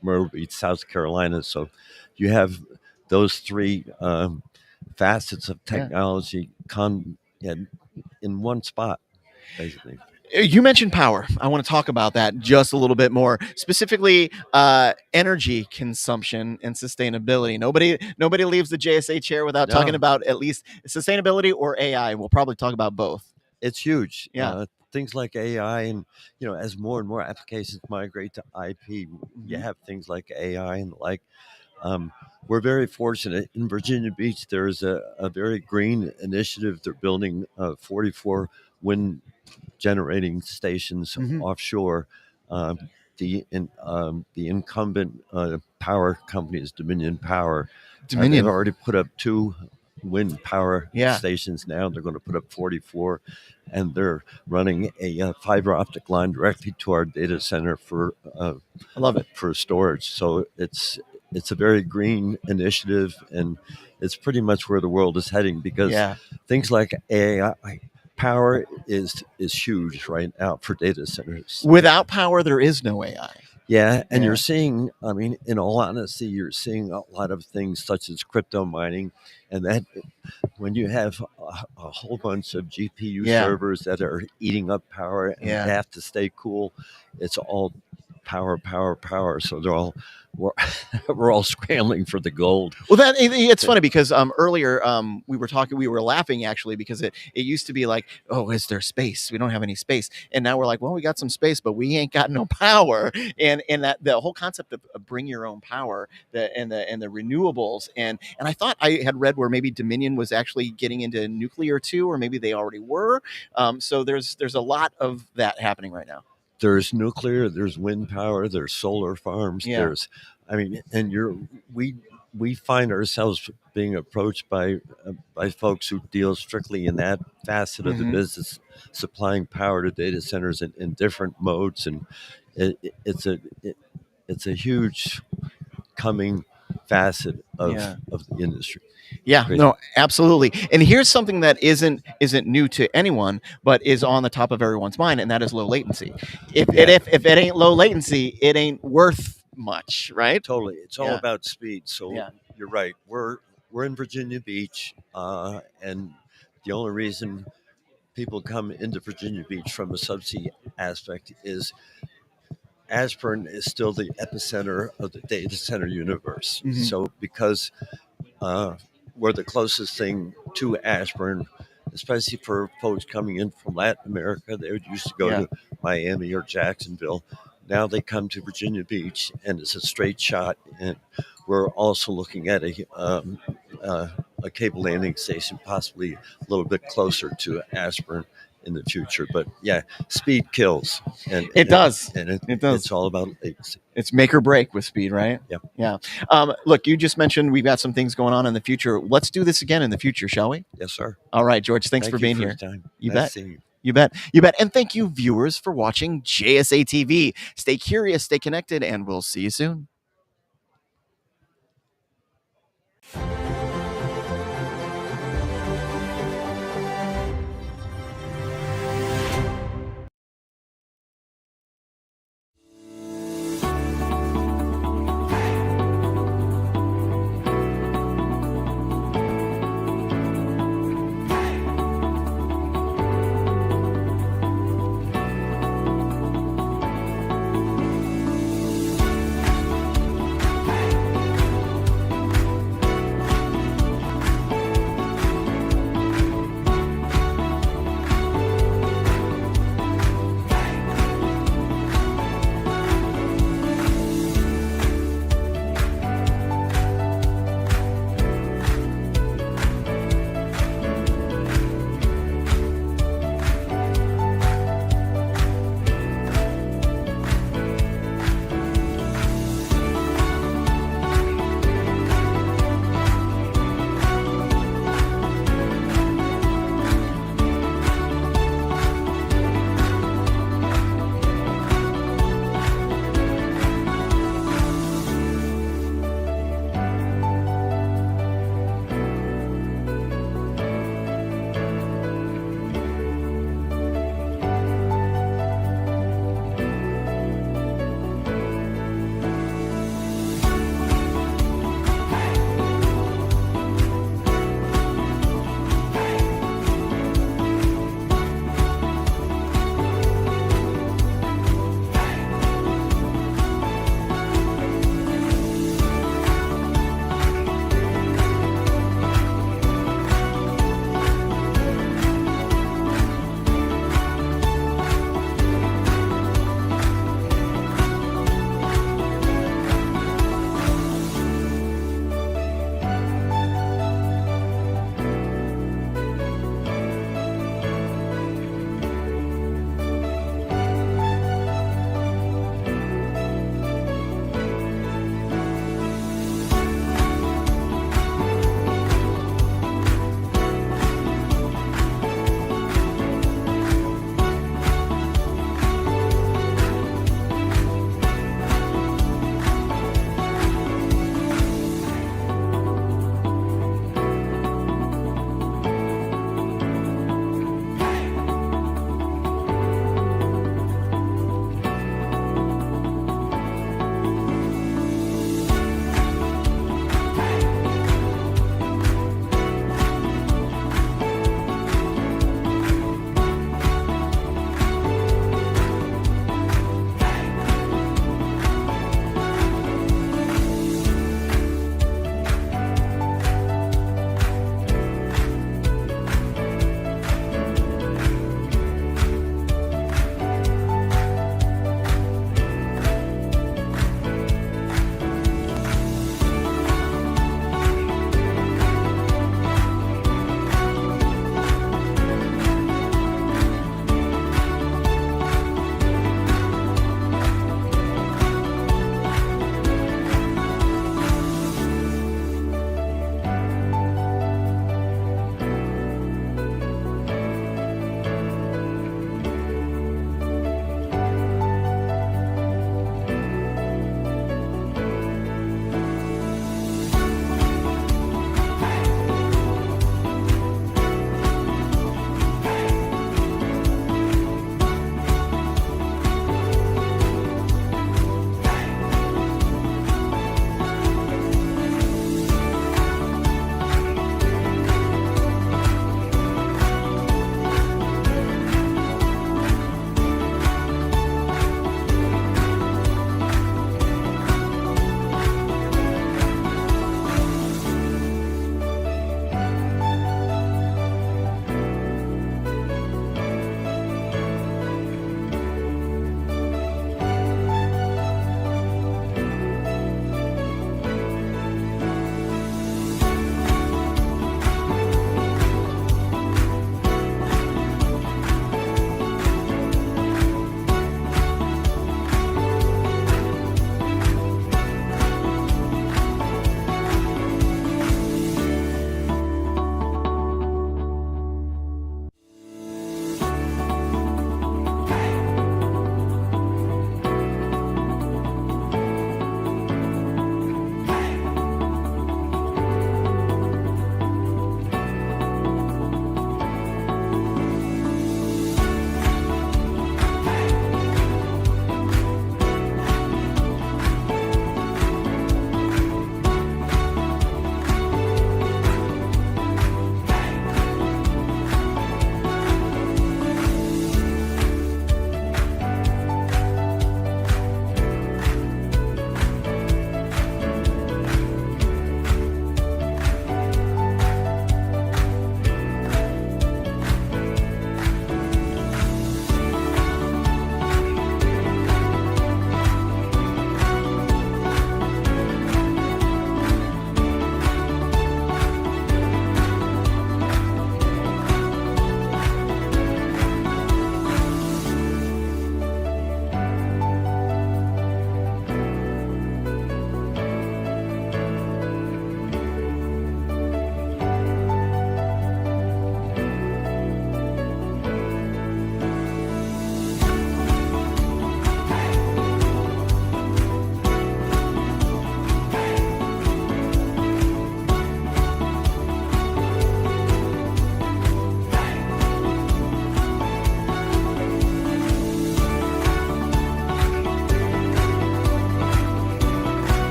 Myrtle Beach, South Carolina. So you have those three facets of technology in one spot, basically. You mentioned power. I want to talk about that just a little bit more, specifically energy consumption and sustainability. Nobody leaves the JSA chair without talking about at least sustainability or AI. We'll probably talk about both. It's huge. Yeah. Things like AI and, as more and more applications migrate to IP, you have things like AI and the like. We're very fortunate. In Virginia Beach, there's a very green initiative. They're building 44 wind generating stations offshore. The incumbent power company is Dominion Power. They've already put up 2 wind power stations now. They're going to put up 44, and they're running a fiber optic line directly to our data center for I love it, for storage. So it's a very green initiative, and it's pretty much where the world is heading, because things like AI power is huge right now for data centers. Without power, there is no AI. Yeah, and you're seeing, I mean, in all honesty, you're seeing a lot of things such as crypto mining, and that when you have a whole bunch of GPU servers that are eating up power and they have to stay cool, it's all power. So they're all we're all scrambling for the gold. Well, it's funny because earlier we were laughing actually because it used to be like, oh, is there space? We don't have any space, and now we're like, well, we got some space, but we ain't got no power. And that the whole concept of bring your own power, and the renewables, and I thought I had read where maybe Dominion was actually getting into nuclear too, or maybe they already were. So there's a lot of that happening right now. There's nuclear, there's wind power, there's solar farms, there's, I mean, and we find ourselves being approached by folks who deal strictly in that facet of the business, supplying power to data centers in different modes, and it's a huge coming facet of the industry. Yeah, Crazy. No, absolutely. And here's something that isn't new to anyone, but is on the top of everyone's mind, and that is low latency. If it ain't low latency, it ain't worth much, right? Totally. It's all about speed. So you're right. We're in Virginia Beach, and the only reason people come into Virginia Beach from a subsea aspect is Ashburn is still the epicenter of the data center universe. So because we're the closest thing to Ashburn, especially for folks coming in from Latin America. They would used to go to Miami or Jacksonville. Now they come to Virginia Beach, and it's a straight shot. And we're also looking at a cable landing station, possibly a little bit closer to Ashburn in the future. But yeah, speed kills. And it does. And it does. It's all about latency. It's make or break with speed, right? Yeah. Look, you just mentioned we've got some things going on in the future. Let's do this again in the future, shall we? Yes, sir. All right, George. Thanks for being here. You bet. You bet. And thank you, viewers, for watching JSA TV. Stay curious, stay connected, and we'll see you soon.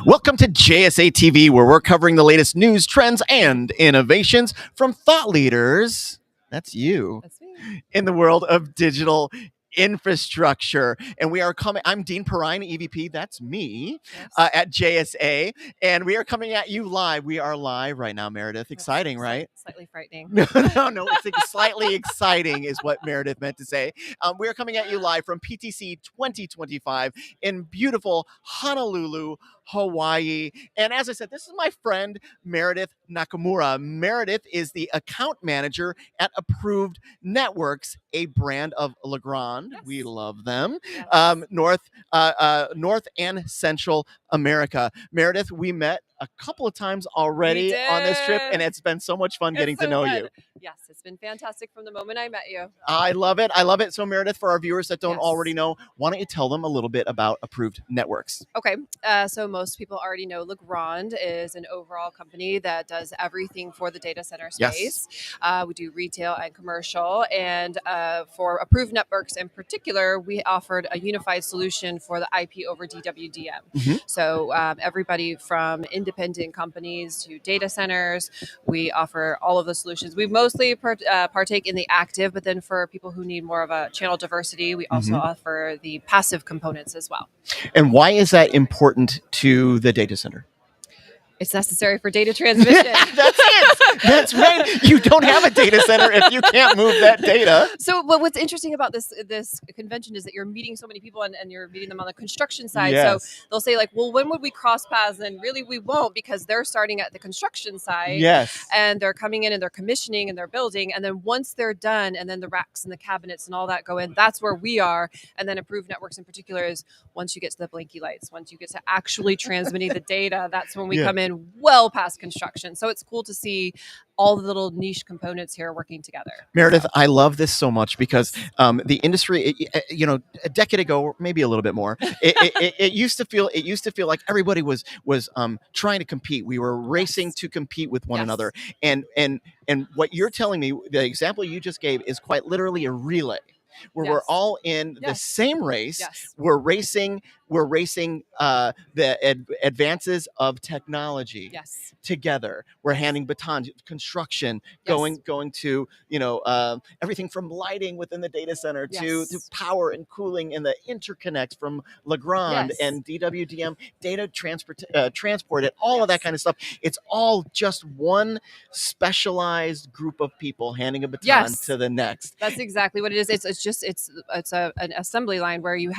Welcome to JSA TV, where we're covering the latest news, trends, and innovations from thought leaders. That's you. That's me. In the world of digital infrastructure. And we are coming, I'm Dean Perrine, EVP, that's me, Yes. at JSA. And we are coming at you live. We are live right now, Meredith. Exciting, right? Slightly frightening. No, it's slightly exciting is what Meredith meant to say. We are coming at you live from PTC 2025 in beautiful Honolulu, Hawaii. And as I said, this is my friend Meredith Nakamura. Meredith is the account manager at Approved Networks, a brand of Legrand. Yes. We love them. Yes. North and Central America. Meredith, we met a couple of times already on this trip, and it's been so much fun getting to know you. Yes, it's been fantastic from the moment I met you. I love it. I love it. So Meredith, for our viewers that don't already know, why don't you tell them a little bit about Approved Networks? Okay, so most people already know Legrand is an overall company that does everything for the data center space. Yes. We do retail and commercial, and for Approved Networks in particular, we offered a unified solution for the IP over DWDM. Mm-hmm. So everybody from independent companies to data centers, we offer all of the solutions. We mostly partake in the active, but then for people who need more of a channel diversity, we also offer the passive components as well. And why is that important to the data center? It's necessary for data transmission. That's it. That's right. You don't have a data center if you can't move that data. So, but what's interesting about this convention is that you're meeting so many people, and you're meeting them on the construction side. Yes. So they'll say like, well, when would we cross paths? And really we won't, because they're starting at the construction side. Yes. And they're coming in and they're commissioning and they're building. And then once they're done, and then the racks and the cabinets and all that go in, that's where we are. And then Approved Networks in particular is once you get to the blinky lights, once you get to actually transmitting the data, that's when we come in well past construction. So it's cool to see all the little niche components here working together. Meredith, I love this so much because the industry, a decade ago, or maybe a little bit more, it used to feel like everybody was trying to compete. We were racing to compete with one another. And what you're telling me, the example you just gave, is quite literally a relay, where we're all in the same race. Yes. We're racing the advances of technology together. We're handing batons, construction, going to everything from lighting within the data center to power and cooling in the interconnect from Legrand and DWDM, data transport and all of that kind of stuff. It's all just one specialized group of people handing a baton to the next. That's exactly what it is. It's an assembly line where you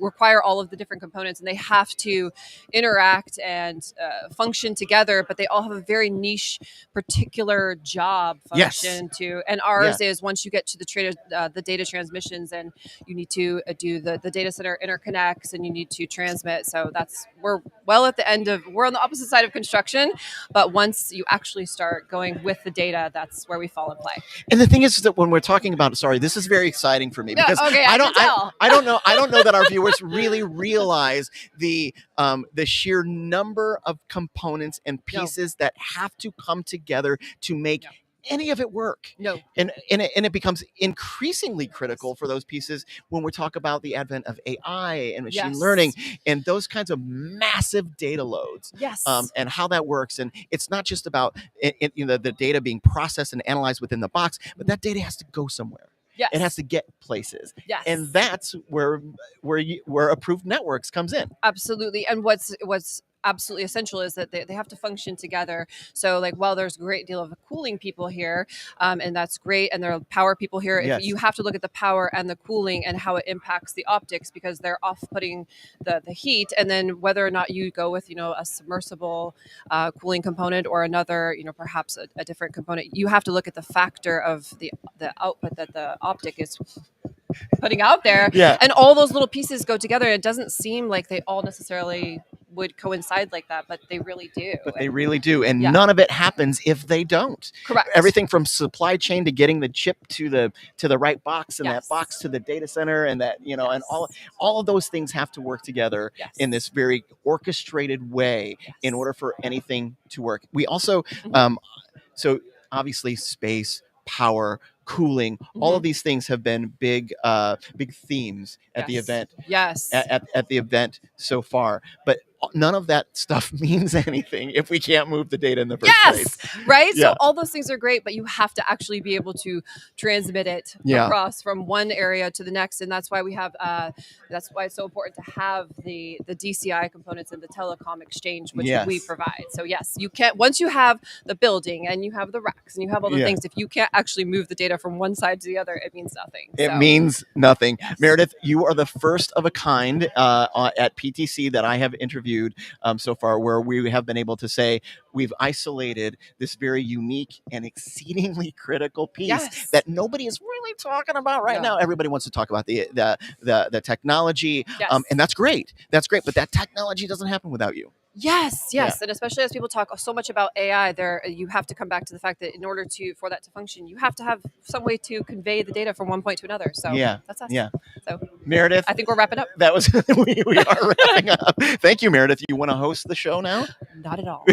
require all of the different components, and they have to interact and function together, but they all have a very niche particular job function to. And ours is once you get to the data transmissions, and you need to do the data center interconnects, and you need to transmit. So we're on the opposite side of construction, but once you actually start going with the data, that's where we fall in play. And the thing is that when we're talking about, this is very exciting for me, because I don't know that our viewers really realize the sheer number of components and pieces that have to come together to make any of it work. And it becomes increasingly critical for those pieces when we talk about the advent of AI and machine learning and those kinds of massive data loads. And how that works. And it's not just about the data being processed and analyzed within the box, but that data has to go somewhere. It has to get places. And that's where Approved Networks comes in. Absolutely. And what's absolutely essential is that they have to function together. So while there's a great deal of cooling people here, and that's great, and there are power people here, you have to look at the power and the cooling and how it impacts the optics, because they're off-putting the heat. And then whether or not you go with a submersible cooling component or another, perhaps a different component, you have to look at the factor of the output that the optic is putting out there. And all those little pieces go together. It doesn't seem like they all necessarily would coincide like that, but they really do. They really do. And none of it happens if they don't. Correct. Everything from supply chain to getting the chip to the right box, and that box to the data center, and that, and all of those things have to work together in this very orchestrated way in order for anything to work. We also, so obviously space, power, cooling. All of these things have been big themes at the event. Yes. At the event so far, but none of that stuff means anything if we can't move the data in the first place. Right? Yeah. So all those things are great, but you have to actually be able to transmit it across from one area to the next. And that's why we have, that's why it's so important to have the DCI components and the telecom exchange, which we provide. So yes, you can't, once you have the building and you have the racks and you have all the things, if you can't actually move the data from one side to the other, it means nothing. It means nothing. Meredith, you are the first of a kind at PTC that I have interviewed so far, where we have been able to say we've isolated this very unique and exceedingly critical piece that nobody is really talking about right now. Everybody wants to talk about the technology, and that's great. That's great, but that technology doesn't happen without you. Yes. And especially as people talk so much about AI, you have to come back to the fact that in order for that to function, you have to have some way to convey the data from one point to another. So that's us. So Meredith, I think we're wrapping up. That was we are wrapping up. Thank you, Meredith. You want to host the show now? Not at all.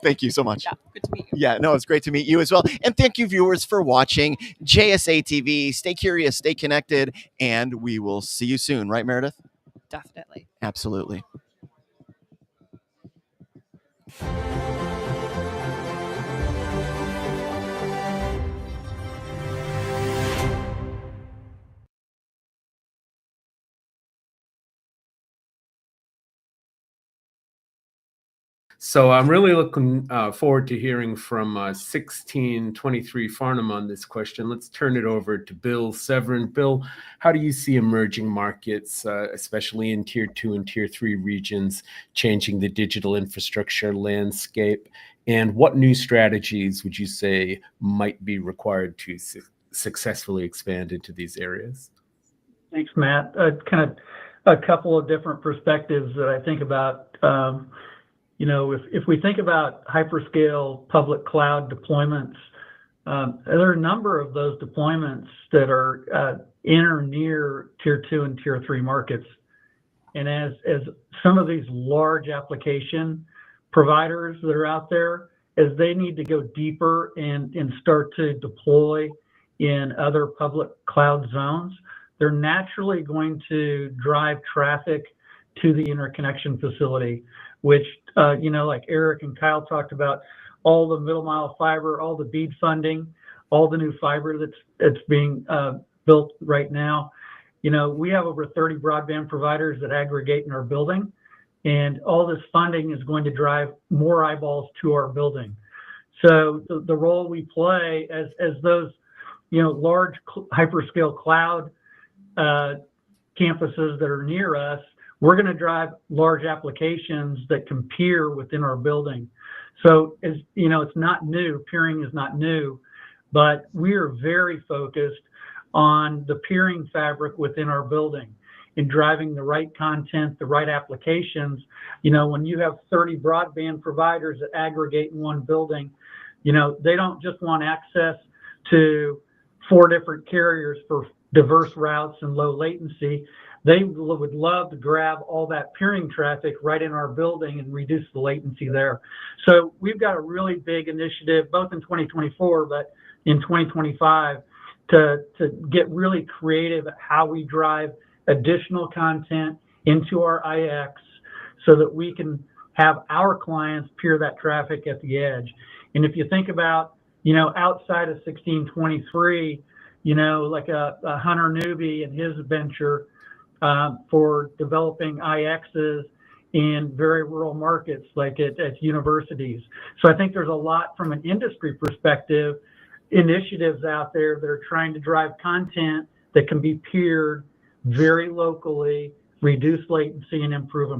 Thank you so much. Yeah, good to meet you. Yeah, no, it's great to meet you as well. And thank you, viewers, for watching JSA TV. Stay curious, stay connected, and we will see you soon. Right, Meredith? Definitely. Absolutely. So I'm really looking forward to hearing from 1623 Farnham on this question. Let's turn it over to Bill Severin. Bill, how do you see emerging markets, especially in Tier 2 and Tier 3 regions, changing the digital infrastructure landscape? And what new strategies would you say might be required to successfully expand into these areas? Thanks, Matt. Kind of a couple of different perspectives that I think about. If we think about hyperscale public cloud deployments, there are a number of those deployments that are in or near Tier 2 and Tier 3 markets. And as some of these large application providers that are out there, as they need to go deeper and start to deploy in other public cloud zones, they're naturally going to drive traffic to the interconnection facility, which, like Eric and Kyle talked about, all the middle mile fiber, all the BEAD funding, all the new fiber that's being built right now. We have over 30 broadband providers that aggregate in our building, and all this funding is going to drive more eyeballs to our building. So the role we play as those, large hyperscale cloud campuses that are near us, we're going to drive large applications that can peer within our building. So, it's not new. Peering is not new, but we are very focused on the peering fabric within our building and driving the right content, the right applications. When you have 30 broadband providers that aggregate in one building, they don't just want access to 4 different carriers for diverse routes and low latency. They would love to grab all that peering traffic right in our building and reduce the latency there. So we've got a really big initiative, both in 2024, but in 2025, to get really creative at how we drive additional content into our IX so that we can have our clients peer that traffic at the edge. And if you think about, outside of 1623, like a Hunter Newby and his venture, for developing IXs in very rural markets like at universities. So I think there's a lot from an industry perspective, initiatives out there that are trying to drive content that can be peered very locally, reduce latency, and improve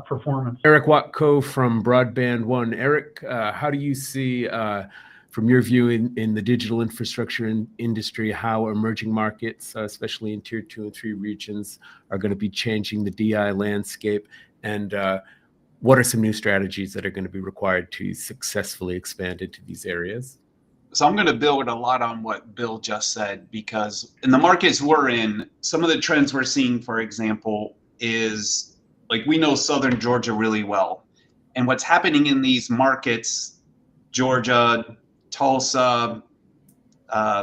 performance. Eric Watko from Broadband One. Eric, how do you see, from your view in the digital infrastructure industry, how emerging markets, especially in Tier 2 and 3 regions, are going to be changing the DI landscape? And what are some new strategies that are going to be required to successfully expand into these areas? So I'm going to build a lot on what Bill just said, because in the markets we're in, some of the trends we're seeing, for example, is like we know Southern Georgia really well. And what's happening in these markets, Georgia, Tulsa,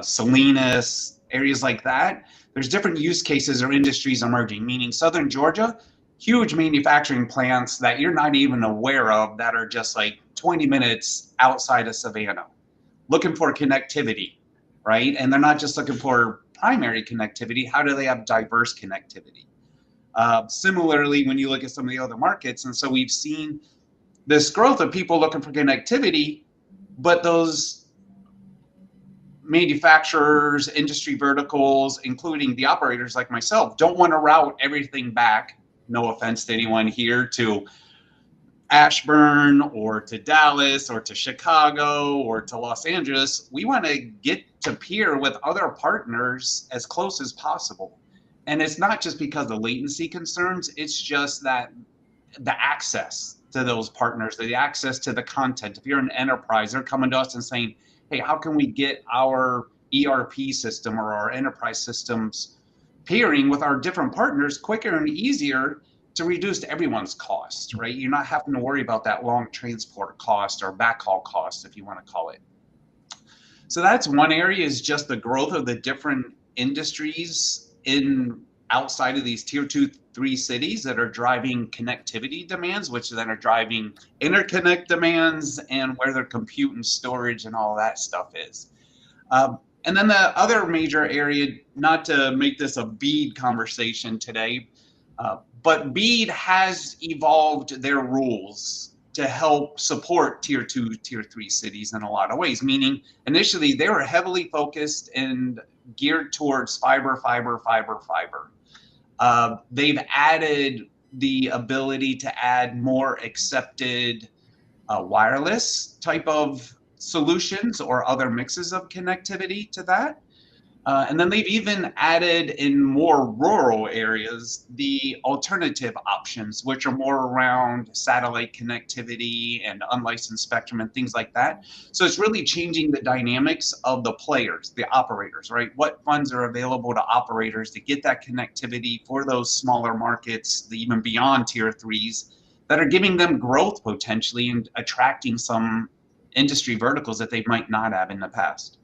Salinas, areas like that. There's different use cases or industries emerging, meaning Southern Georgia, huge manufacturing plants that you're not even aware of that are just like 20 minutes outside of Savannah, looking for connectivity, right? And they're not just looking for primary connectivity. How do they have diverse connectivity? Similarly, when you look at some of the other markets, and so we've seen this growth of people looking for connectivity, but those manufacturers, industry verticals, including the operators like myself, don't want to route everything back, no offense to anyone here, to Ashburn or to Dallas or to Chicago or to Los Angeles. We want to get to peer with other partners as close as possible. And it's not just because of latency concerns, it's just that the access to those partners, the access to the content. If you're an enterprise, they're coming to us and saying, hey, how can we get our ERP system or our enterprise systems peering with our different partners quicker and easier to reduce everyone's cost, right? You're not having to worry about that long transport cost or backhaul cost, if you want to call it. So that's one area, is just the growth of the different industries in outside of these tier 2, 3 cities that are driving connectivity demands, which then are driving interconnect demands and where their compute and storage and all that stuff is. And then the other major area, not to make this a BEAD conversation today, but BEAD has evolved their rules to help support tier 2, tier 3 cities in a lot of ways, meaning initially they were heavily focused and geared towards fiber. They've added the ability to add more accepted wireless type of solutions or other mixes of connectivity to that. And then they've even added in more rural areas the alternative options, which are more around satellite connectivity and unlicensed spectrum and things like that. So it's really changing the dynamics of the players, the operators, right? What funds are available to operators to get that connectivity for those smaller markets, even beyond tier 3s, that are giving them growth potentially and attracting some industry verticals that they might not have in the past.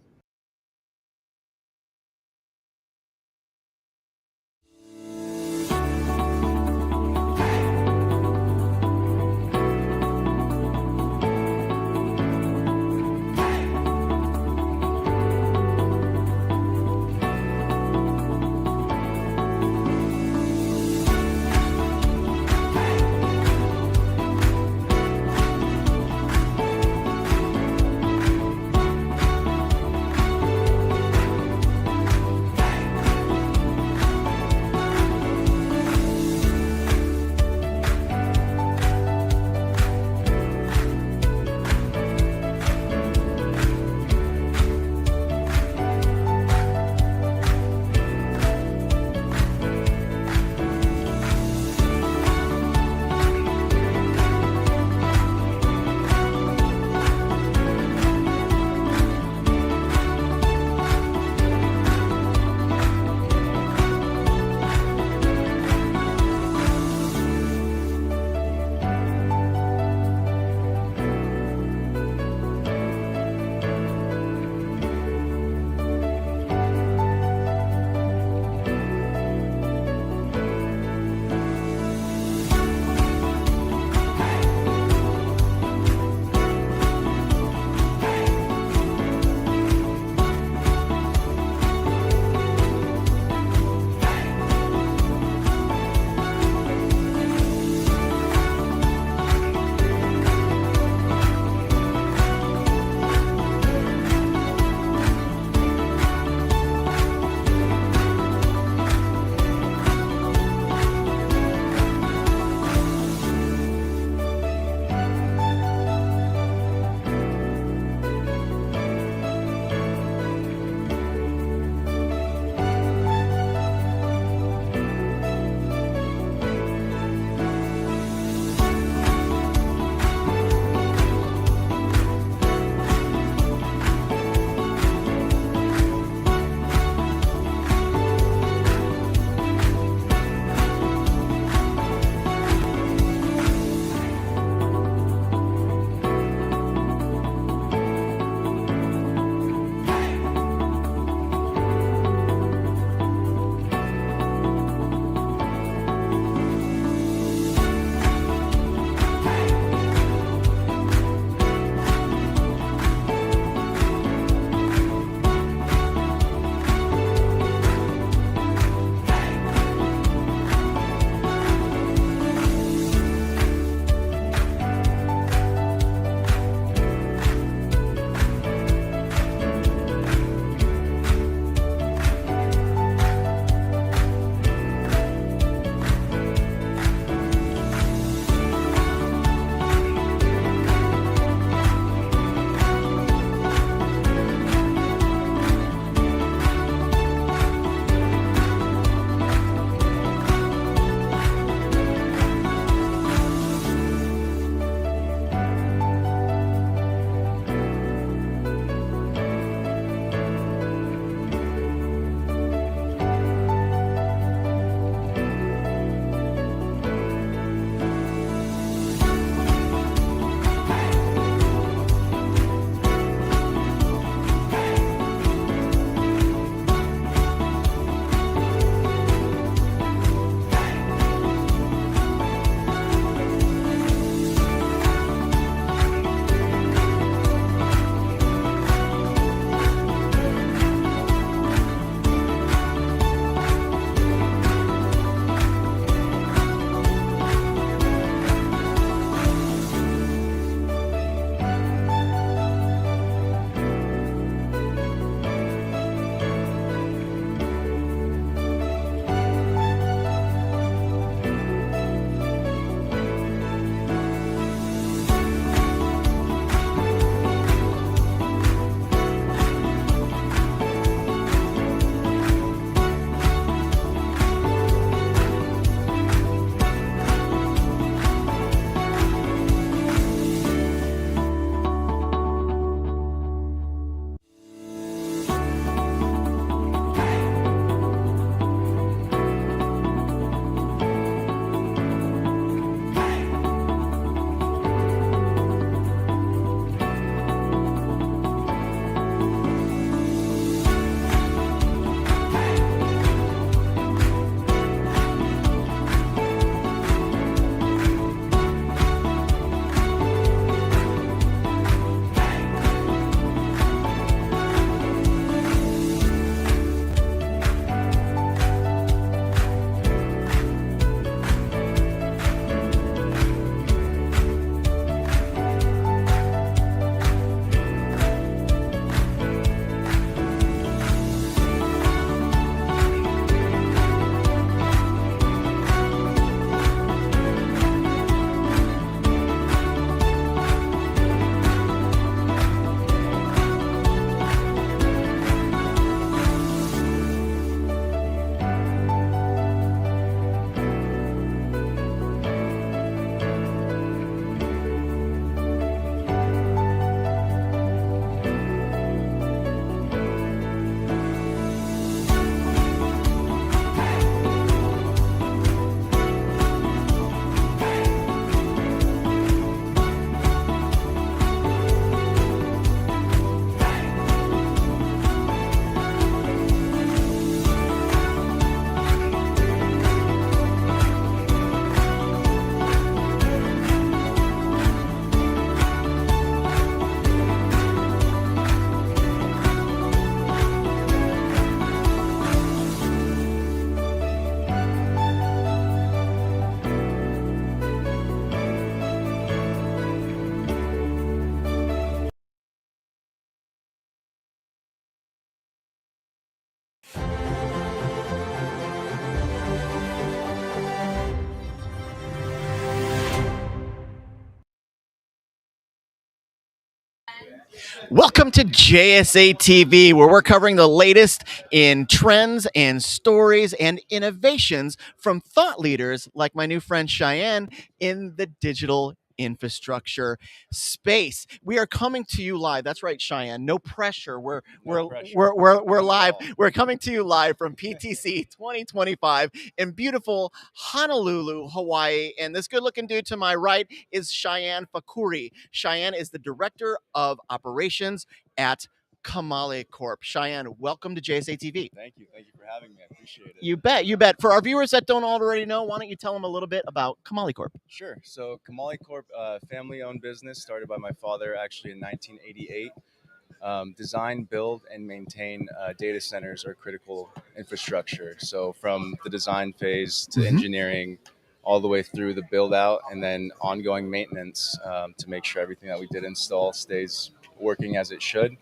Welcome to JSA TV, where we're covering the latest in trends and stories and innovations from thought leaders like my new friend Cheyenne in the digital infrastructure space. We are coming to you live. That's right, Cheyenne. No pressure. We're live. We're coming to you live from PTC 2025 in beautiful Honolulu, Hawaii. And this good-looking dude to my right is Cheyenne Fakuri. Cheyenne is the director of operations at Kamale Corp. Cheyenne, welcome to JSA TV. Thank you for having me. I appreciate it. You bet. For our viewers that don't already know, why don't you tell them a little bit about Kamale Corp? Sure. So Kamale Corp, family-owned business started by my father actually in 1988. Design, build, and maintain data centers or critical infrastructure. So from the design phase to engineering, all the way through the build out, and then ongoing maintenance to make sure everything that we did install stays working as it should.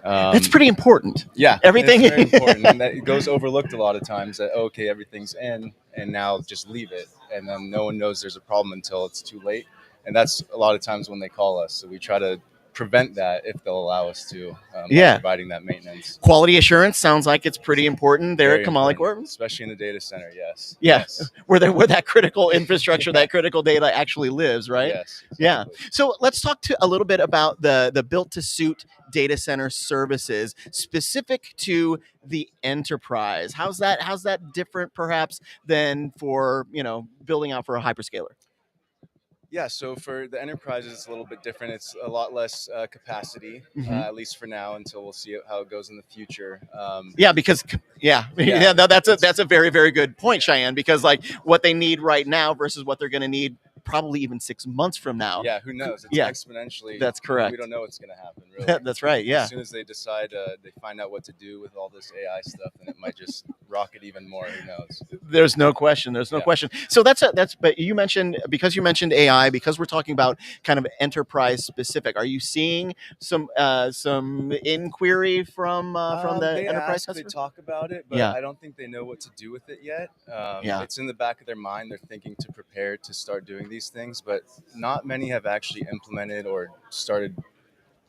That's pretty important. Yeah, everything is very important, and that it goes overlooked a lot of times. That okay, everything's in, and now just leave it, and then no one knows there's a problem until it's too late, and that's a lot of times when they call us. So we try to prevent that if they'll allow us to, by providing that maintenance. Quality assurance sounds like it's pretty important there at Kamale Corp, especially in the data center. Yes. Yes. Where that critical infrastructure, that critical data actually lives, right? Yes. Exactly. Yeah. So let's talk a little bit about the built to suit data center services specific to the enterprise. How's that different perhaps than for building out for a hyperscaler? Yeah, so for the enterprises, it's a little bit different. It's a lot less capacity, at least for now, until we'll see how it goes in the future. That's a very, very good point, Cheyenne, because like what they need right now versus what they're going to need probably even 6 months from now. Yeah, who knows? It's exponentially. That's correct. We don't know what's going to happen, really. That's right, yeah. As soon as they decide, they find out what to do with all this AI stuff, then it might just rocket even more. Who knows? There's no question. Question. So but you mentioned AI, because we're talking about kind of enterprise specific. Are you seeing some inquiry from the enterprise customers? They talk about it, but I don't think they know what to do with it yet. It's in the back of their mind. They're thinking to prepare to start doing these things, but not many have actually implemented or started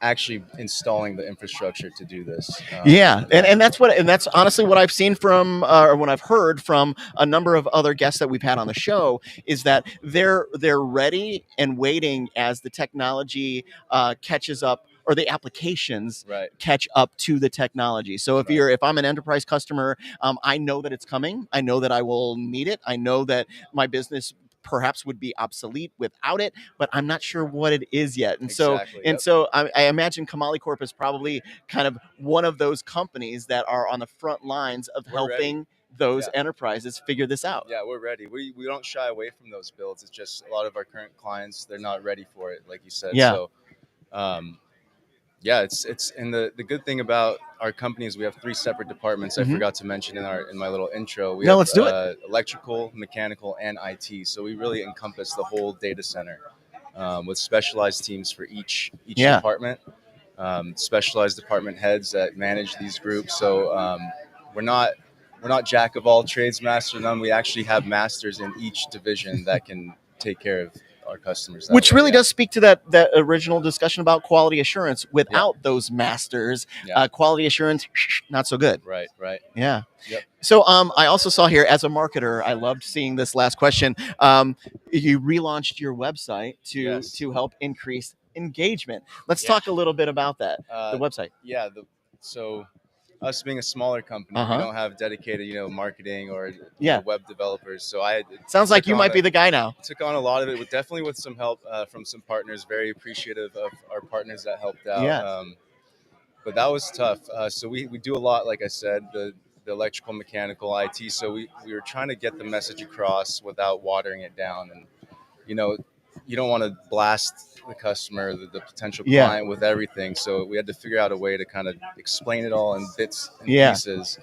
actually installing the infrastructure to do this. And that's honestly what I've seen from or what I've heard from a number of other guests that we've had on the show is that they're ready and waiting as the technology catches up, or the applications catch up to the technology. So if I'm an enterprise customer, I know that it's coming. I know that I will need it. I know that my business perhaps would be obsolete without it, but I'm not sure what it is yet. And so I imagine Kamale Corp is probably kind of one of those companies that are on the front lines of helping those enterprises figure this out. Yeah, we're ready. We don't shy away from those builds. It's just a lot of our current clients, they're not ready for it, like you said. So it's and the good thing about our company is we have 3 separate departments. I forgot to mention in my little intro. We have let's do it. Electrical, mechanical, and IT. So we really encompass the whole data center with specialized teams for each department. Specialized department heads that manage these groups. So we're not jack of all trades, master of none. We actually have masters in each division that can take care of our customers. Which really does speak to that original discussion about quality assurance. Without those masters, quality assurance, not so good. Right. Yeah. Yep. So I also saw here, as a marketer, I loved seeing this last question. You relaunched your website to help increase engagement. Let's talk a little bit about that, the website. Yeah. So us being a smaller company, we don't have dedicated, marketing or web developers. So sounds like you might be the guy now. Took on a lot of it, definitely with some help from some partners. Very appreciative of our partners that helped out. Yeah. But that was tough. So we do a lot, like I said, the electrical, mechanical, IT. So we were trying to get the message across without watering it down. And you don't want to blast the customer, the potential client with everything. So we had to figure out a way to kind of explain it all in bits and pieces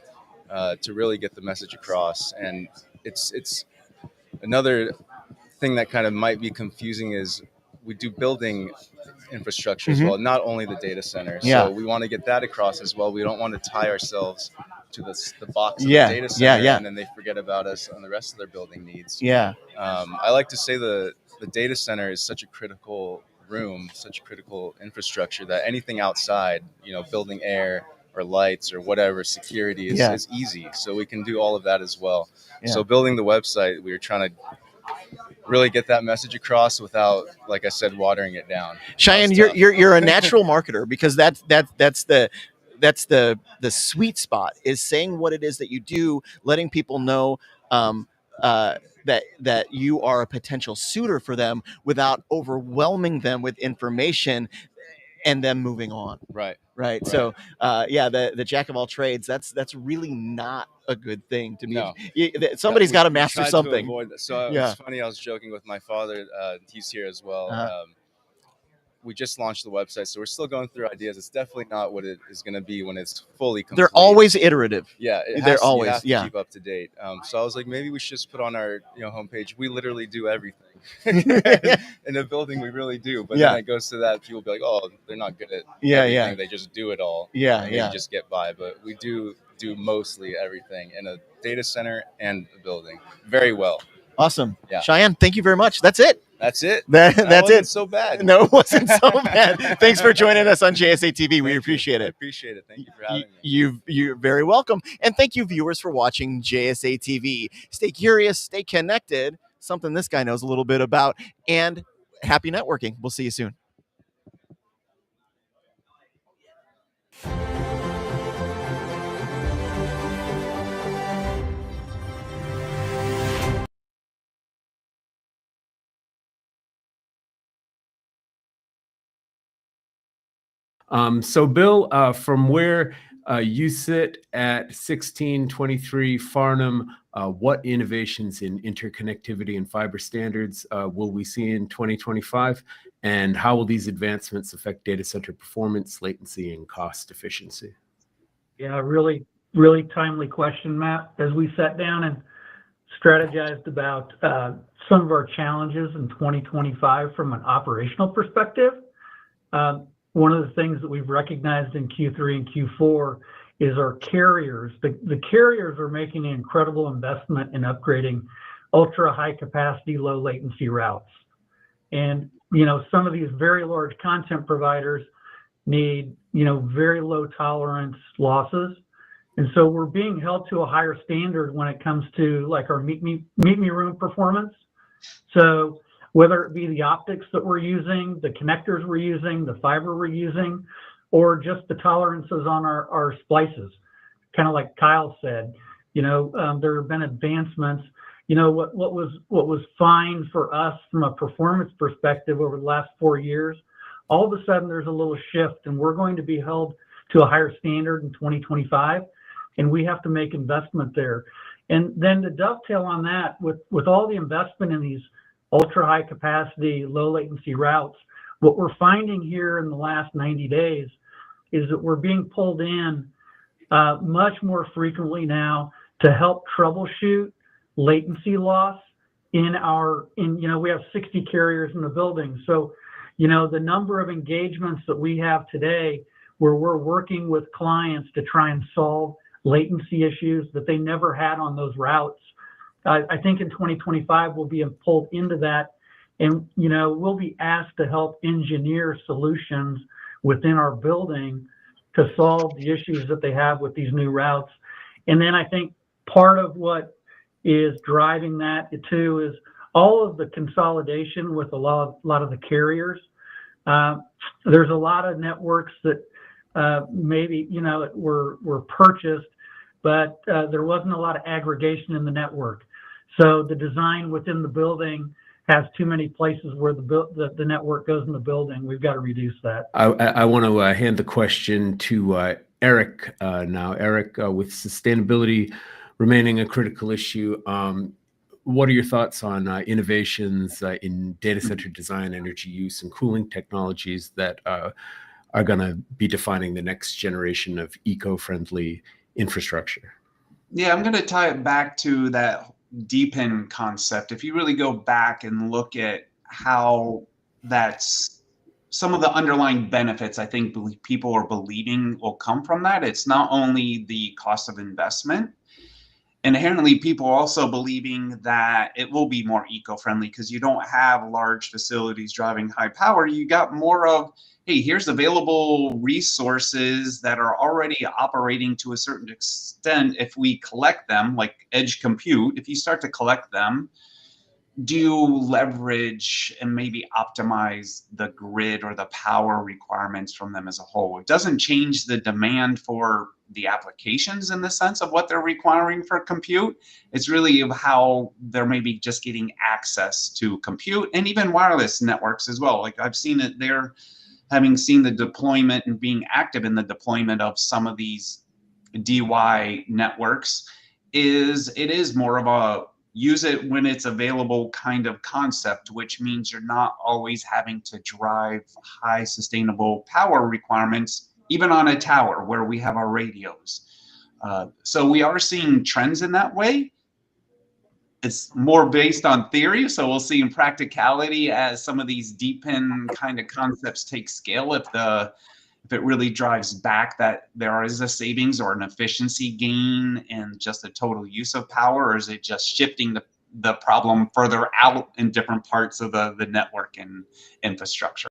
to really get the message across. And it's another thing that kind of might be confusing is we do building infrastructure as well, not only the data center. So we want to get that across as well. We don't want to tie ourselves to the box of the data center and then they forget about us on the rest of their building needs. Yeah. I like to say the data center is such a critical room, such critical infrastructure, that anything outside, building air or lights or whatever, security is easy. So we can do all of that as well. Yeah. So building the website, we were trying to really get that message across without, like I said, watering it down. Cheyenne, you're a natural marketer, because that's the sweet spot, is saying what it is that you do, letting people know that you are a potential suitor for them without overwhelming them with information and then moving on. Right. So the jack of all trades, that's really not a good thing to be. No. Somebody's got to master something. So it's funny, I was joking with my father, he's here as well. We just launched the website, so we're still going through ideas. It's definitely not what it is going to be when it's fully complete. They're always iterative. Yeah, you have to keep up to date. So I was like, maybe we should just put on our homepage. We literally do everything in a building. We really do. But then it goes to that, people be like, oh, they're not good at everything. They just do it all. And they just get by. But we do mostly everything in a data center and a building very well. Awesome. Yeah. Cheyenne, thank you very much. That's it. That's it. That's it. So bad. No, it wasn't so bad. Thanks for joining us on JSA TV. We appreciate it. I appreciate it. Thank you for having me. You're very welcome. And thank you, viewers, for watching JSA TV. Stay curious, stay connected, something this guy knows a little bit about, and happy networking. We'll see you soon. So Bill, from where you sit at 1623 Farnham, what innovations in interconnectivity and fiber standards will we see in 2025? And how will these advancements affect data center performance, latency, and cost efficiency? Yeah, really, really timely question, Matt. As we sat down and strategized about some of our challenges in 2025 from an operational perspective, one of the things that we've recognized in Q3 and Q4 is our carriers. The carriers are making an incredible investment in upgrading ultra high capacity, low latency routes. And, some of these very large content providers need, very low tolerance losses. And so we're being held to a higher standard when it comes to like our meet me room performance. So whether it be the optics that we're using, the connectors we're using, the fiber we're using, or just the tolerances on our splices. Kind of like Kyle said, there have been advancements. What was fine for us from a performance perspective over the last 4 years, all of a sudden there's a little shift, and we're going to be held to a higher standard in 2025, and we have to make investment there. And then to dovetail on that, with all the investment in these ultra high capacity, low latency routes, what we're finding here in the last 90 days is that we're being pulled in much more frequently now to help troubleshoot latency loss we have 60 carriers in the building. So, the number of engagements that we have today where we're working with clients to try and solve latency issues that they never had on those routes. I think in 2025, we'll be pulled into that, and, we'll be asked to help engineer solutions within our building to solve the issues that they have with these new routes. And then I think part of what is driving that too is all of the consolidation with a lot of the carriers. There's a lot of networks that maybe, were purchased, but there wasn't a lot of aggregation in the network. So the design within the building has too many places where the network goes in the building. We've got to reduce that. I want to hand the question to Eric now. Eric, with sustainability remaining a critical issue, what are your thoughts on innovations in data center design, energy use, and cooling technologies that are going to be defining the next generation of eco-friendly infrastructure? Yeah, I'm going to tie it back to that deepen concept. If you really go back and look at how that's some of the underlying benefits I think people are believing will come from that, it's not only the cost of investment, inherently people also believing that it will be more eco-friendly because you don't have large facilities driving high power. You got more of, hey, here's available resources that are already operating to a certain extent. If we collect them, like edge compute, if you start to collect them, do you leverage and maybe optimize the grid or the power requirements from them as a whole? It doesn't change the demand for the applications in the sense of what they're requiring for compute. It's really of how they're maybe just getting access to compute and even wireless networks as well. Like I've seen it there, having seen the deployment and being active in the deployment of some of these DY networks, it is more of a use it when it's available kind of concept, which means you're not always having to drive high sustainable power requirements, even on a tower where we have our radios. So we are seeing trends in that way. It's more based on theory, so we'll see in practicality as some of these deep in kind of concepts take scale, if it really drives back that there is a savings or an efficiency gain in just the total use of power, or is it just shifting the problem further out in different parts of the network and infrastructure?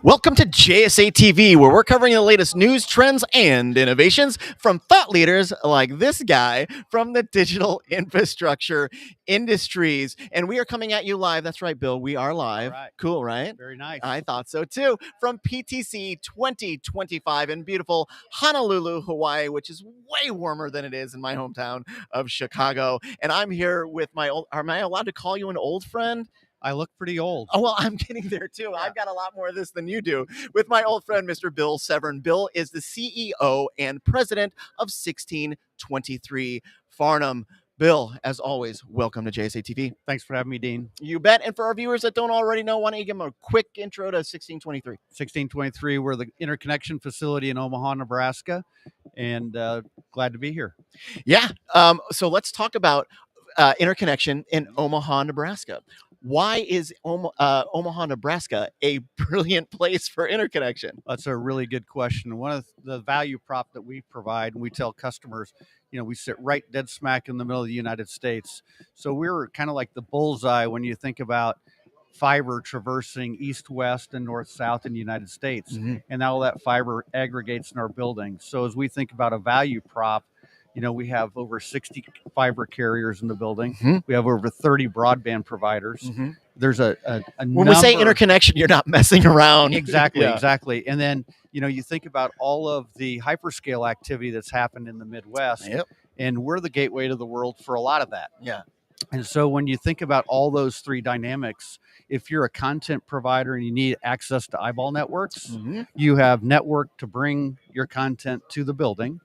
Welcome to JSA TV, where we're covering the latest news, trends, and innovations from thought leaders like this guy from the digital infrastructure industries. And we are coming at you live. That's right, Bill. We are live. Right. Cool, right? Very nice. I thought so too. From PTC 2025 in beautiful Honolulu, Hawaii, which is way warmer than it is in my hometown of Chicago. And I'm here with my old, am I allowed to call you an old friend? I look pretty old. Oh, well, I'm getting there too. Yeah. I've got a lot more of this than you do. With my old friend, Mr. Bill Severn. Bill is the CEO and president of 1623 Farnham. Bill, as always, welcome to JSA TV. Thanks for having me, Dean. You bet. And for our viewers that don't already know, why don't you give them a quick intro to 1623? 1623, we're the Interconnection facility in Omaha, Nebraska, and glad to be here. Yeah. So let's talk about Interconnection in Omaha, Nebraska. Why is Omaha, Nebraska a brilliant place for interconnection? That's a really good question. One of the value prop that we provide, and we tell customers, we sit right dead smack in the middle of the United States. So we're kind of like the bullseye when you think about fiber traversing east, west, and north, south in the United States. Mm-hmm. And all that fiber aggregates in our buildings. So as we think about a value prop, we have over 60 fiber carriers in the building. Mm-hmm. We have over 30 broadband providers. Mm-hmm. There's a when we say interconnection, you're not messing around. Exactly, yeah. Exactly. And then, you think about all of the hyperscale activity that's happened in the Midwest. Yep. And we're the gateway to the world for a lot of that. Yeah. And so when you think about all those three dynamics, if you're a content provider and you need access to eyeball networks, mm-hmm. you have network to bring your content to the building.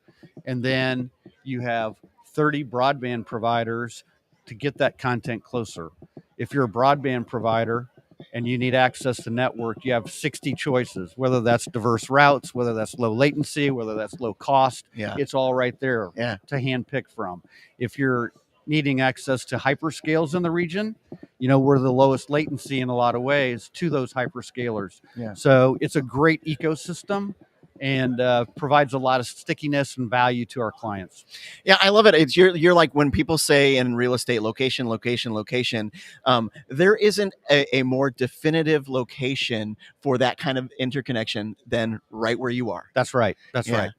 And then you have 30 broadband providers to get that content closer. If you're a broadband provider and you need access to network, you have 60 choices, whether that's diverse routes, whether that's low latency, whether that's low cost. Yeah. It's all right there to hand pick from. If you're needing access to hyperscales in the region, we're the lowest latency in a lot of ways to those hyperscalers. Yeah. So it's a great ecosystem and provides a lot of stickiness and value to our clients. Yeah, I love it. It's you're like when people say in real estate, location. There isn't a more definitive location for that kind of interconnection than right where you are. That's right. That's right.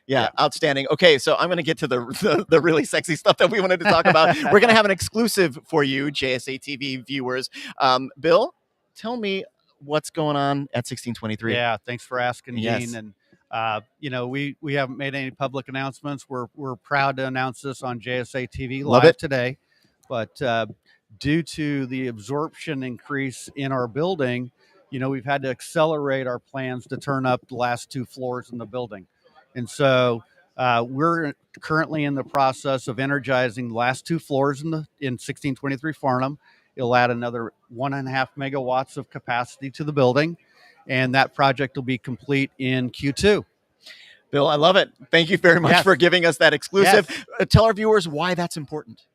Yeah. Outstanding. Okay, so I'm going to get to the really sexy stuff that we wanted to talk about. We're going to have an exclusive for you, JSA TV viewers. Bill, tell me what's going on at 1623. Yeah, thanks for asking, Dean. And We haven't made any public announcements. We're proud to announce this on JSA TV Love live it. today, but due to the absorption increase in our building, we've had to accelerate our plans to turn up the last 2 floors in the building, and so we're currently in the process of energizing the last 2 floors in 1623 Farnham. It'll add another 1.5 megawatts of capacity to the building, and that project will be complete in Q2. Bill, I love it. Thank you very much for giving us that exclusive. Yes. Tell our viewers why that's important.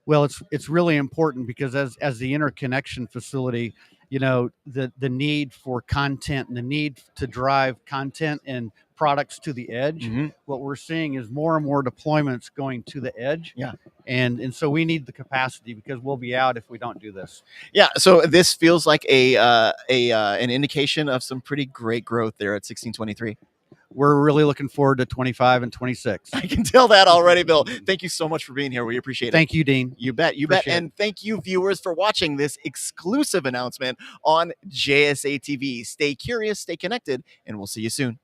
Well, it's really important because as the interconnection facility, the need for content and the need to drive content and products to the edge, what we're seeing is more and more deployments going to the edge. Yeah. And so we need the capacity because we'll be out if we don't do this. Yeah. So this feels like an indication of some pretty great growth there at 1623. We're really looking forward to 25 and 26. I can tell that already, Bill. Thank you so much for being here. We appreciate it. Thank you, Dean. You bet. You Appreciate bet. And thank you, viewers, for watching this exclusive announcement on JSA TV. Stay curious, stay connected, and we'll see you soon.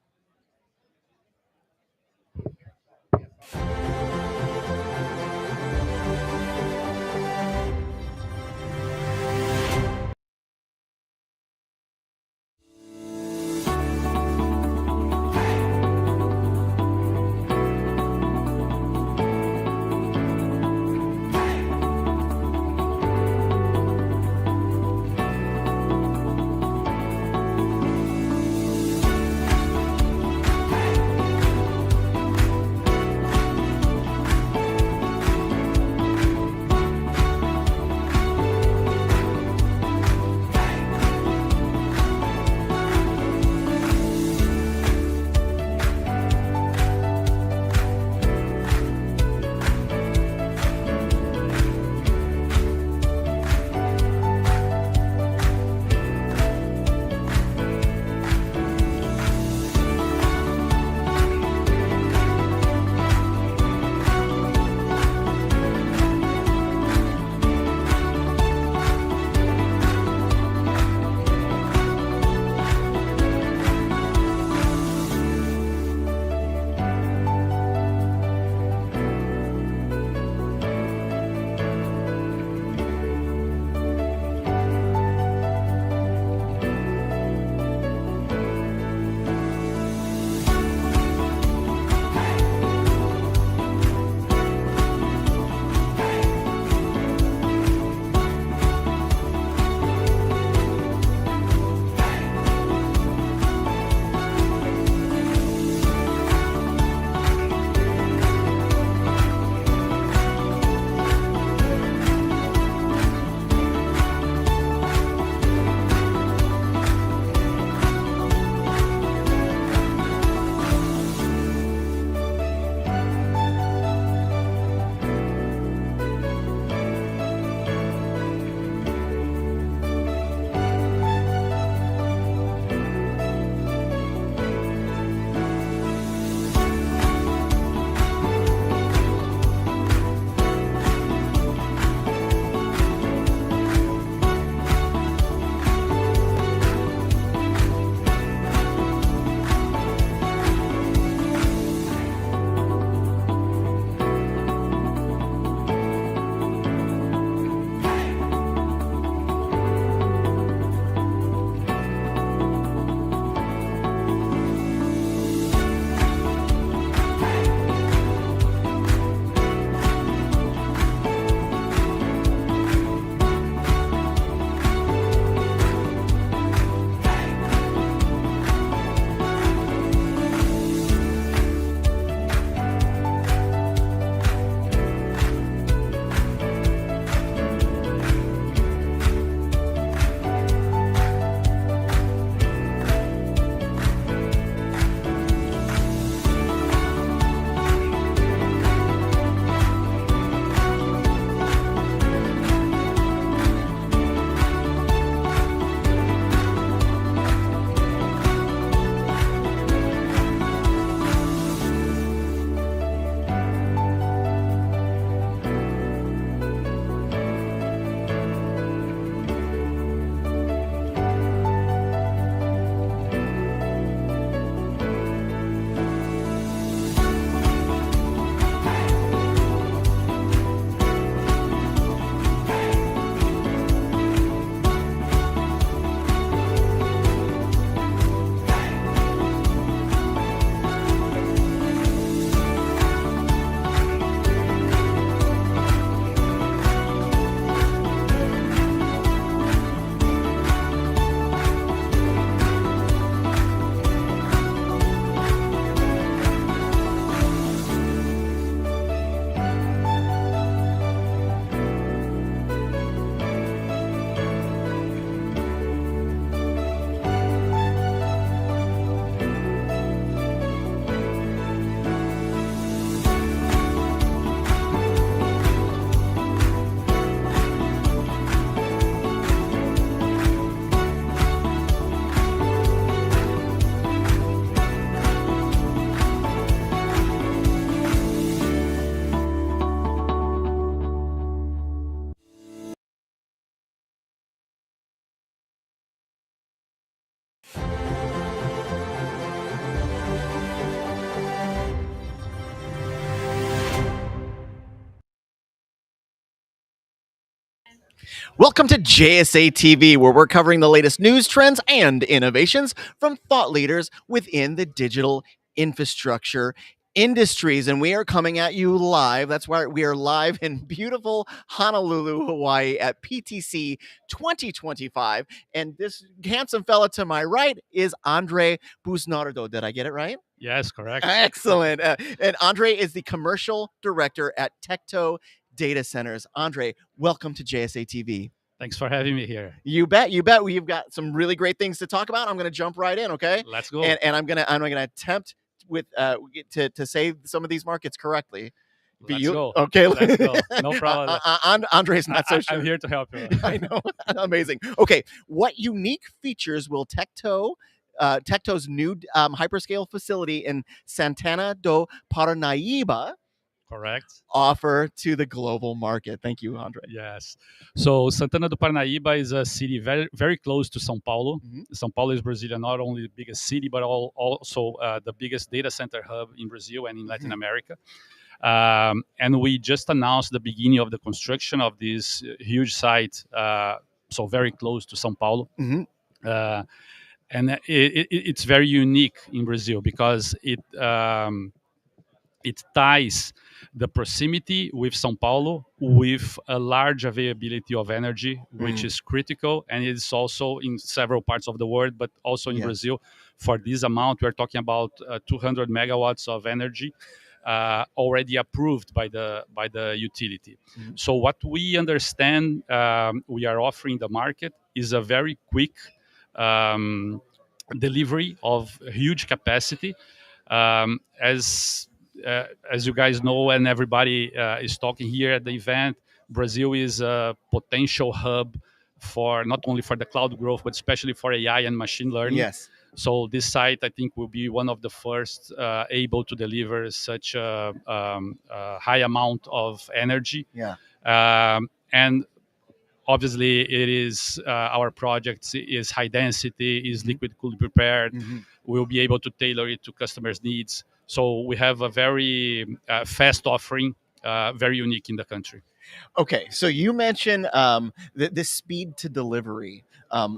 Welcome to JSA TV, where we're covering the latest news, trends, and innovations from thought leaders within the digital infrastructure industries. And we are coming at you live. That's why we are live in beautiful Honolulu, Hawaii at PTC 2025. And this handsome fella to my right is Andre Busnardo. Did I get it right? Yes, correct. Excellent. And Andre is the commercial director at Tecto Data Centers. Andre, welcome to JSA TV. Thanks for having me here. You bet. You bet. We've got some really great things to talk about. I'm going to jump right in. Okay. Let's go. And I'm gonna attempt with to say some of these markets correctly. Let's go. Okay. Let's go. No problem. Andre's not so sure. I'm here to help you. I know. Amazing. Okay. What unique features will Tecto's new hyperscale facility in Santana do Parnaíba offer to the global market? Thank you, Andre. Yes. So Santana do Parnaíba is a city very, very close to São Paulo. São Paulo is Brazil, not only the biggest city, but also the biggest data center hub in Brazil and in Latin America. And we just announced the beginning of the construction of this huge site, so very close to São Paulo. And it's very unique in Brazil because it ties the proximity with São Paulo with a large availability of energy, which is critical, and it's also in several parts of the world, but also in Brazil. For this amount, we're talking about 200 megawatts of energy already approved by the utility. So what we understand we are offering the market is a very quick delivery of huge capacity. As you guys know, and everybody is talking here at the event, Brazil is a potential hub for not only for the cloud growth, but especially for AI and machine learning. Yes. So this site, I think, will be one of the first able to deliver such a high amount of energy. Yeah. And obviously, it is our project is high density, is liquid cooled prepared. We'll be able to tailor it to customers' needs. So we have a very fast offering, very unique in the country. Okay, so you mentioned the speed to delivery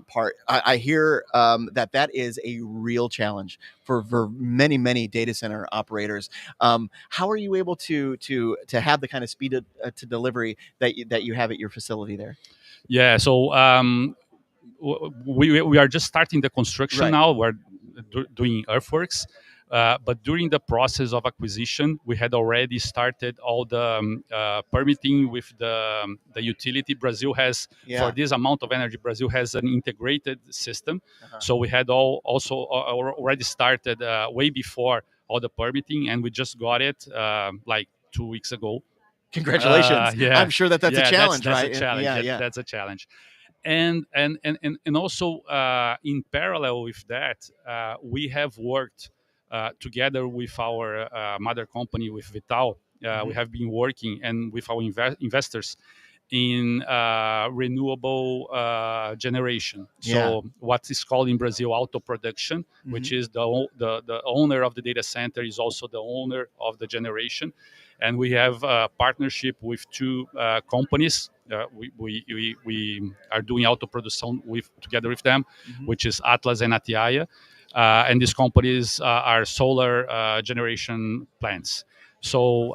part. I hear that is a real challenge for many data center operators. How are you able to have the kind of speed to delivery that you have at your facility there? Yeah, so we are just starting the construction now. We're doing earthworks. But during the process of acquisition, we had already started all the permitting with the utility. Brazil has, for this amount of energy, Brazil has an integrated system. So we had already started way before all the permitting, and we just got it like 2 weeks ago. Congratulations. Yeah. I'm sure that's a challenge, that's right? A challenge. That's a challenge. And also in parallel with that, we have worked together with our mother company, with Vital. We have been working and with our investors in renewable generation. So what is called in Brazil auto production, which is the owner of the data center is also the owner of the generation. And we have a partnership with two companies. We are doing auto production together with them, which is Atlas and Atiaia. And these companies are solar generation plants. So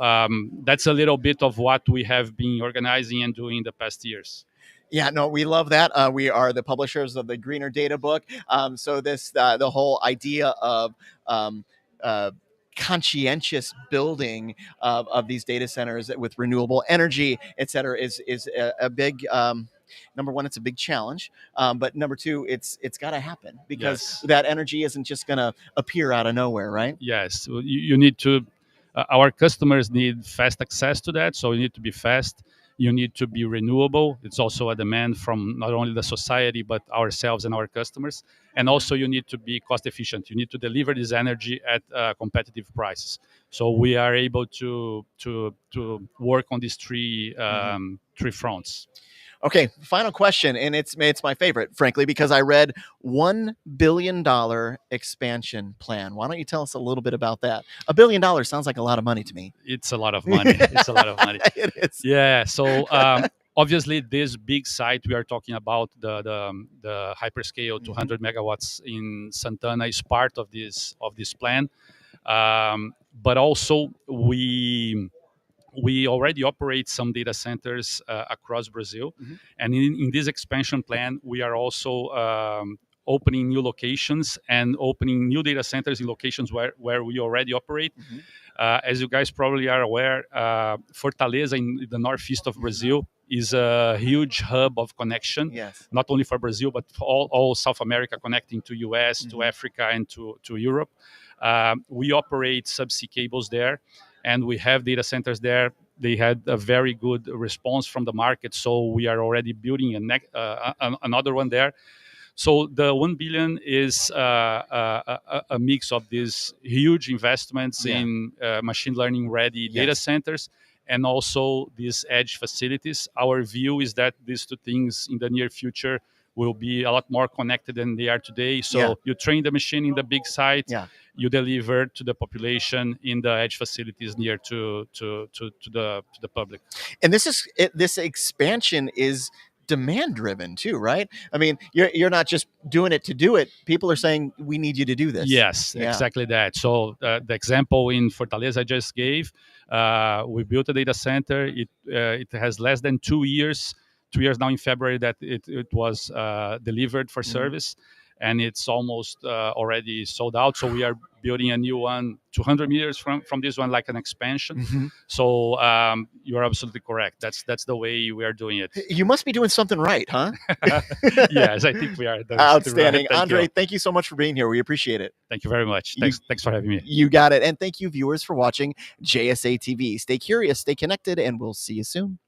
that's a little bit of what we have been organizing and doing in the past years. Yeah, no, we love that. We are the publishers of the Greener Data book. So this the whole idea of conscientious building of these data centers with renewable energy, et cetera, is a big number one. It's a big challenge, but number two, it's got to happen because that energy isn't just going to appear out of nowhere, right? Yes, you need to. Our customers need fast access to that, so you need to be fast. You need to be renewable. It's also a demand from not only the society, but ourselves and our customers. And also you need to be cost efficient. You need to deliver this energy at competitive prices. So we are able to work on these three fronts. Okay, final question, and it's my favorite, frankly, because I read $1 billion expansion plan. Why don't you tell us a little bit about that? $1 billion sounds like a lot of money to me. It's a lot of money. It's a lot of money. It is. Yeah. So Obviously, this big site we are talking about, the hyperscale 200 megawatts in Santana, is part of this plan. But also we already operate some data centers across Brazil, and in this expansion plan, we are also opening new locations and opening new data centers in locations where we already operate. As you guys probably are aware, Fortaleza in the northeast of Brazil is a huge hub of connection, not only for Brazil, but for all South America, connecting to US, to Africa, and to Europe. We operate subsea cables there, and we have data centers there. They had a very good response from the market, so we are already building another one there. So the 1 billion is a mix of these huge investments in machine learning ready data centers and also these edge facilities. Our view is that these two things in the near future will be a lot more connected than they are today. So you train the machine in the big site, you deliver to the population in the edge facilities near to the public. And this expansion is demand driven too, right? I mean, you're not just doing it to do it. People are saying we need you to do this. Yes, exactly that. So the example in Fortaleza I just gave, we built a data center. It has less than 2 years. 2 years now in February that it was delivered for service, and it's almost already sold out. So we are building a new one 200 meters from this one, like an expansion. So you are absolutely correct. That's the way we are doing it. You must be doing something right, huh? Yes, I think we are. Outstanding. Right. Andre, thank you so much for being here. We appreciate it. Thank you very much. Thanks for having me. You got it. And thank you, viewers, for watching JSA TV. Stay curious, stay connected, and we'll see you soon.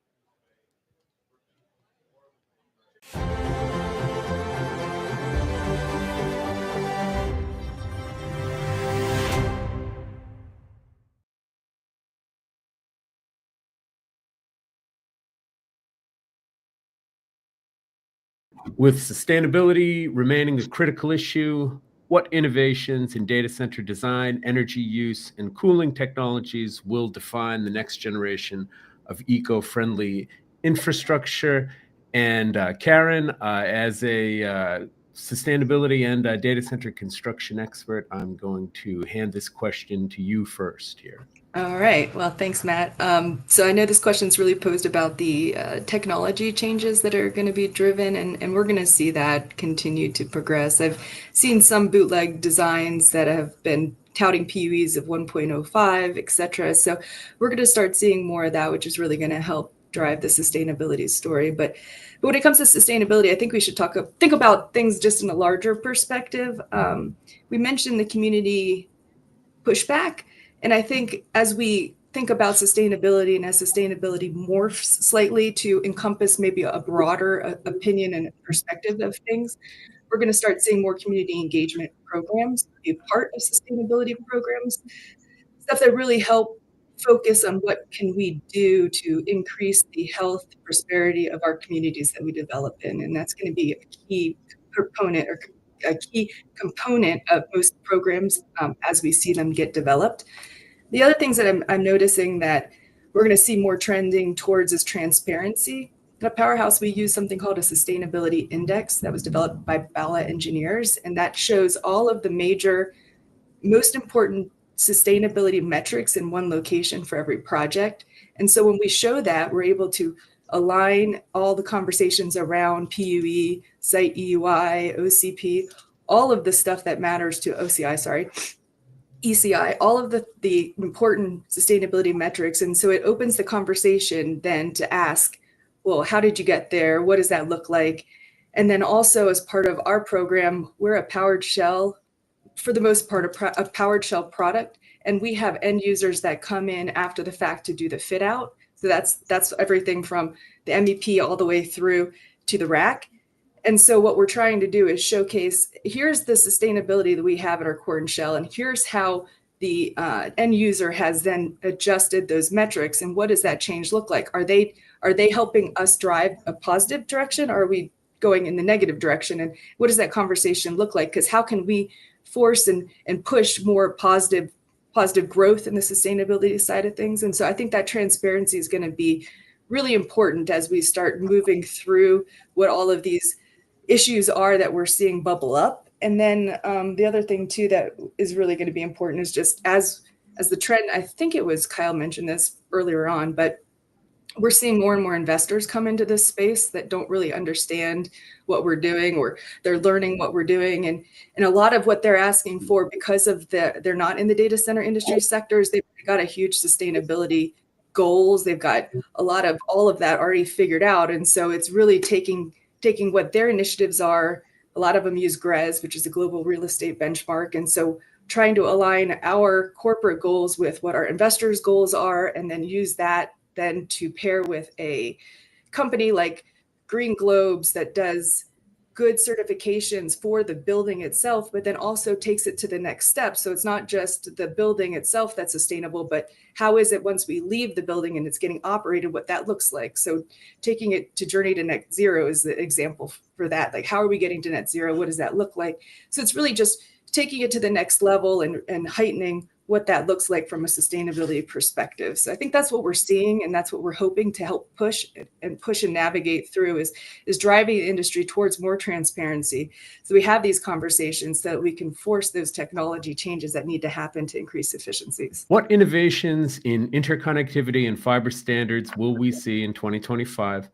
With sustainability remaining a critical issue, what innovations in data center design, energy use, and cooling technologies will define the next generation of eco-friendly infrastructure? And Karen, as a sustainability and data center construction expert, I'm going to hand this question to you first here. All right. Well, thanks, Matt. So I know this question is really posed about the technology changes that are going to be driven, and we're going to see that continue to progress. I've seen some bootleg designs that have been touting PUEs of 1.05, et cetera. So we're going to start seeing more of that, which is really going to help drive the sustainability story. But when it comes to sustainability, I think we should think about things just in a larger perspective. We mentioned the community pushback. And I think as we think about sustainability and as sustainability morphs slightly to encompass maybe a broader opinion and perspective of things, we're going to start seeing more community engagement programs be a part of sustainability programs, stuff that really help focus on what can we do to increase the health, prosperity of our communities that we develop in. And that's going to be a key component of most programs as we see them get developed. The other things that I'm noticing that we're going to see more trending towards is transparency. At Powerhouse, we use something called a sustainability index that was developed by Bala engineers, and that shows all of the major, most important sustainability metrics in one location for every project. And so when we show that, we're able to align all the conversations around PUE, site EUI, OCP, all of the stuff that matters to ECI, all of the important sustainability metrics. And so it opens the conversation then to ask, well, how did you get there? What does that look like? And then also as part of our program, we're a powered shell, for the most part, a powered shell product. And we have end users that come in after the fact to do the fit out. So that's everything from the MEP all the way through to the rack. And so what we're trying to do is showcase, here's the sustainability that we have at our core and shell, and here's how the end user has then adjusted those metrics. And what does that change look like? Are they helping us drive a positive direction, or are we going in the negative direction? And what does that conversation look like? Because how can we force and push more positive growth in the sustainability side of things? And so I think that transparency is going to be really important as we start moving through what all of these issues are that we're seeing bubble up. And then the other thing too that is really going to be important is just as the trend, I think it was Kyle mentioned this earlier on, but we're seeing more and more investors come into this space that don't really understand what we're doing, or they're learning what we're doing. And a lot of what they're asking for, because of they're not in the data center industry sectors, they've got a huge sustainability goals. They've got a lot of all of that already figured out. And so it's really taking what their initiatives are. A lot of them use GRES, which is a global real estate benchmark. And so trying to align our corporate goals with what our investors' goals are, and then use that then to pair with a company like Green Globes that does good certifications for the building itself, but then also takes it to the next step. So it's not just the building itself that's sustainable, but how is it once we leave the building and it's getting operated, what that looks like. So taking it to Journey to Net Zero is the example for that. Like, how are we getting to net zero? What does that look like? So it's really just taking it to the next level and heightening what that looks like from a sustainability perspective. So I think that's what we're seeing, and that's what we're hoping to help push and navigate through is driving the industry towards more transparency. So we have these conversations so that we can force those technology changes that need to happen to increase efficiencies. What innovations in interconnectivity and fiber standards will we see in 2025?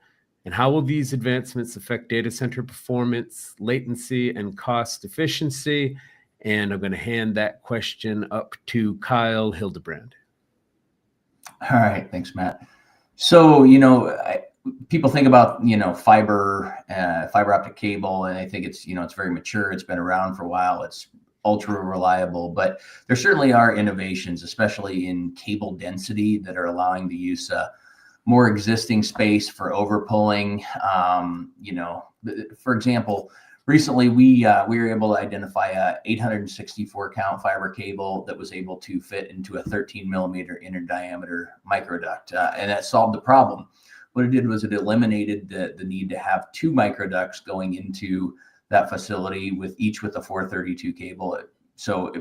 And how will these advancements affect data center performance, latency, and cost efficiency? And I'm going to hand that question up to Kyle Hildebrand. All right. Thanks, Matt. So, people think about, fiber optic cable, and I think it's, it's very mature. It's been around for a while. It's ultra reliable, but there certainly are innovations, especially in cable density, that are allowing the use of more existing space for overpulling. For example, recently, we were able to identify a 864 count fiber cable that was able to fit into a 13 millimeter inner diameter microduct, and that solved the problem. What it did was it eliminated the need to have two microducts going into that facility, with a 432 cable. So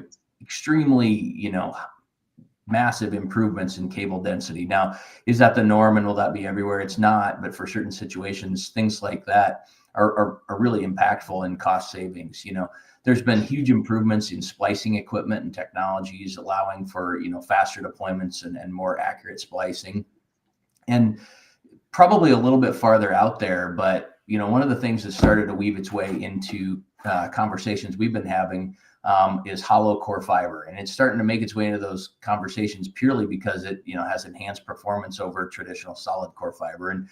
extremely, massive improvements in cable density. Now, is that the norm, and will that be everywhere? It's not, but for certain situations, things like that are really impactful in cost savings. There's been huge improvements in splicing equipment and technologies, allowing for, faster deployments and more accurate splicing. And probably a little bit farther out there, but, one of the things that started to weave its way into conversations we've been having is hollow core fiber. And it's starting to make its way into those conversations purely because it, has enhanced performance over traditional solid core fiber. And,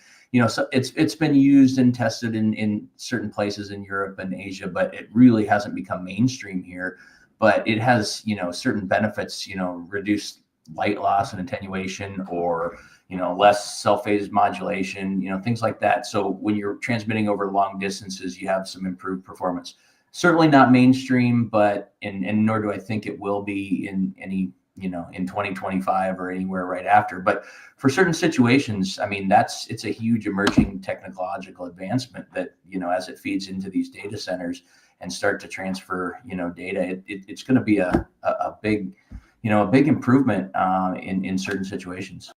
so it's been used and tested in certain places in Europe and Asia, but it really hasn't become mainstream here. But it has, certain benefits, reduced light loss and attenuation, or, less cell-phase modulation, things like that. So when you're transmitting over long distances, you have some improved performance. Certainly not mainstream, but and nor do I think it will be in any, in 2025 or anywhere right after. But for certain situations, I mean, it's a huge emerging technological advancement that, as it feeds into these data centers and start to transfer, data, it's going to be a big, a big improvement in certain situations.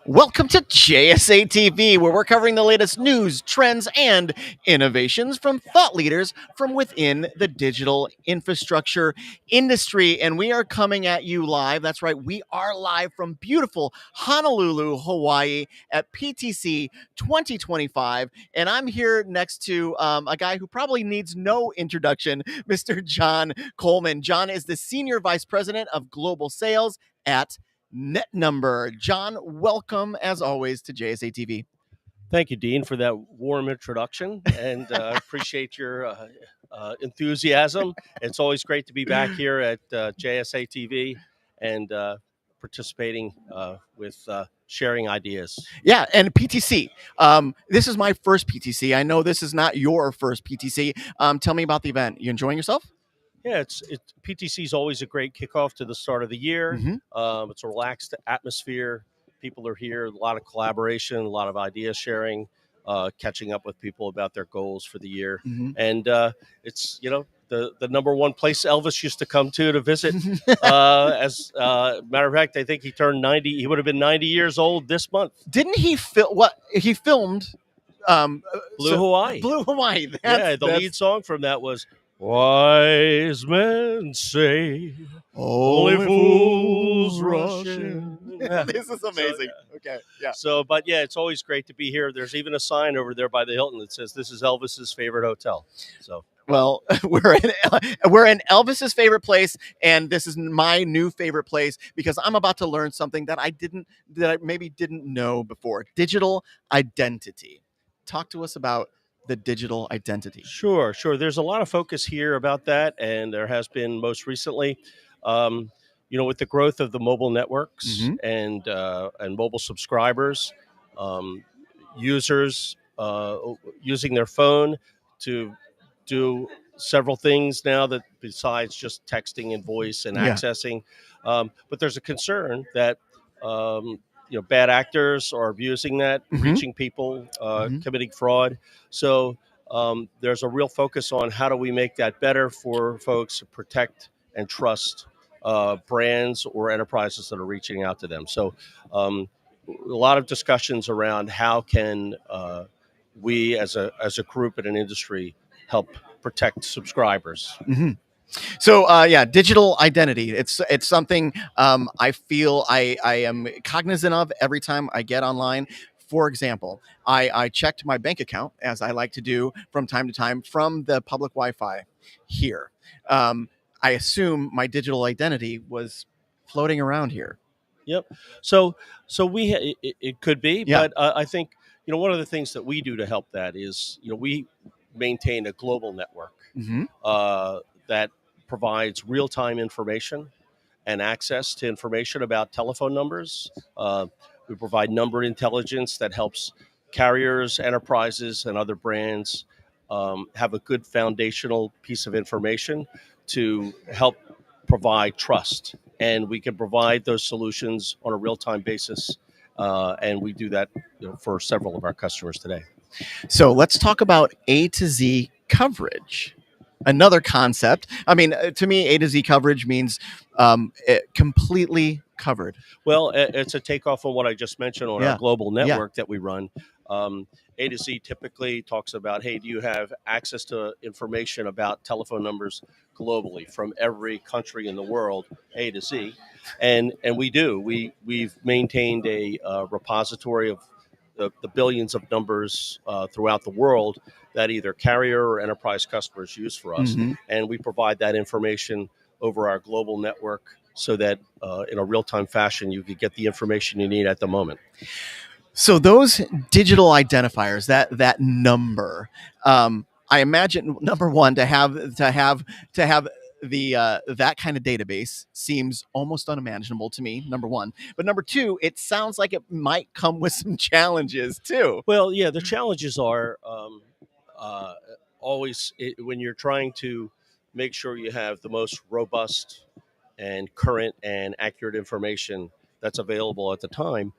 Welcome to JSA TV, where we're covering the latest news, trends, and innovations from thought leaders from within the digital infrastructure industry. And we are coming at you live. That's right, we are live from beautiful Honolulu, Hawaii at PTC 2025. And I'm here next to a guy who probably needs no introduction, Mr. John Coleman. John is the Senior Vice President of Global Sales at Net Number. John, welcome as always to JSA TV. Thank you, Dean, for that warm introduction, and appreciate your enthusiasm. It's always great to be back here at JSA TV and participating with sharing ideas. Yeah, and PTC. This is my first PTC. I know this is not your first PTC. Tell me about the event. You enjoying yourself? Yeah, PTC is always a great kickoff to the start of the year. It's a relaxed atmosphere. People are here, a lot of collaboration, a lot of idea sharing, catching up with people about their goals for the year. And it's, the number one place Elvis used to come to visit. As a matter of fact, I think he turned 90. He would have been 90 years old this month. Didn't he he filmed Blue Hawaii. Blue Hawaii. The lead song from that was "Wise Men Say Only Fools Rush In." This is amazing. Okay, yeah. So, but yeah, it's always great to be here. There's even a sign over there by the Hilton that says this is Elvis's favorite hotel. So, well, we're in Elvis's favorite place, and this is my new favorite place because I'm about to learn something that I maybe didn't know before: digital identity. Talk to us about the digital identity. Sure. There's a lot of focus here about that, and there has been most recently. With the growth of the mobile networks and mobile subscribers, users using their phone to do several things now that besides just texting and voice and accessing. But there's a concern that bad actors are abusing that, reaching people, committing fraud. So there's a real focus on how do we make that better for folks to protect and trust brands or enterprises that are reaching out to them. So a lot of discussions around how can we as a group in an industry help protect subscribers. So digital identity. It's something I feel I am cognizant of every time I get online. For example, I checked my bank account, as I like to do from time to time, from the public Wi-Fi here. I assume my digital identity was floating around here. Yep. So it could be, but I think one of the things that we do to help that is we maintain a global network that provides real-time information and access to information about telephone numbers. We provide number intelligence that helps carriers, enterprises, and other brands have a good foundational piece of information to help provide trust. And we can provide those solutions on a real-time basis. And we do that for several of our customers today. So let's talk about A to Z coverage. Another concept. I mean, to me, A to Z coverage means completely covered. Well, it's a takeoff on what I just mentioned on our global network that we run. A to Z typically talks about, hey, do you have access to information about telephone numbers globally from every country in the world, A to Z? And we do. We've maintained a repository of the billions of numbers throughout the world that either carrier or enterprise customers use for us. And we provide that information over our global network so that in a real-time fashion, you could get the information you need at the moment. So those digital identifiers, that number, I imagine number one, to have the that kind of database seems almost unimaginable to me, number one. But number two, it sounds like it might come with some challenges too. Well, yeah, the challenges are always when you're trying to make sure you have the most robust and current and accurate information that's available at the time.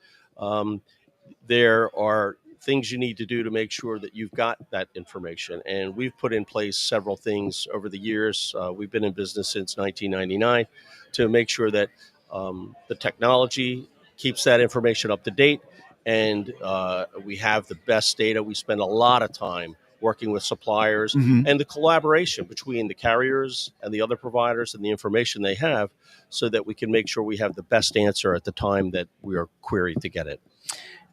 There are things you need to do to make sure that you've got that information. And we've put in place several things over the years. We've been in business since 1999 to make sure that the technology keeps that information up to date, and we have the best data. We spend a lot of time working with suppliers, and the collaboration between the carriers and the other providers and the information they have, so that we can make sure we have the best answer at the time that we are queried to get it.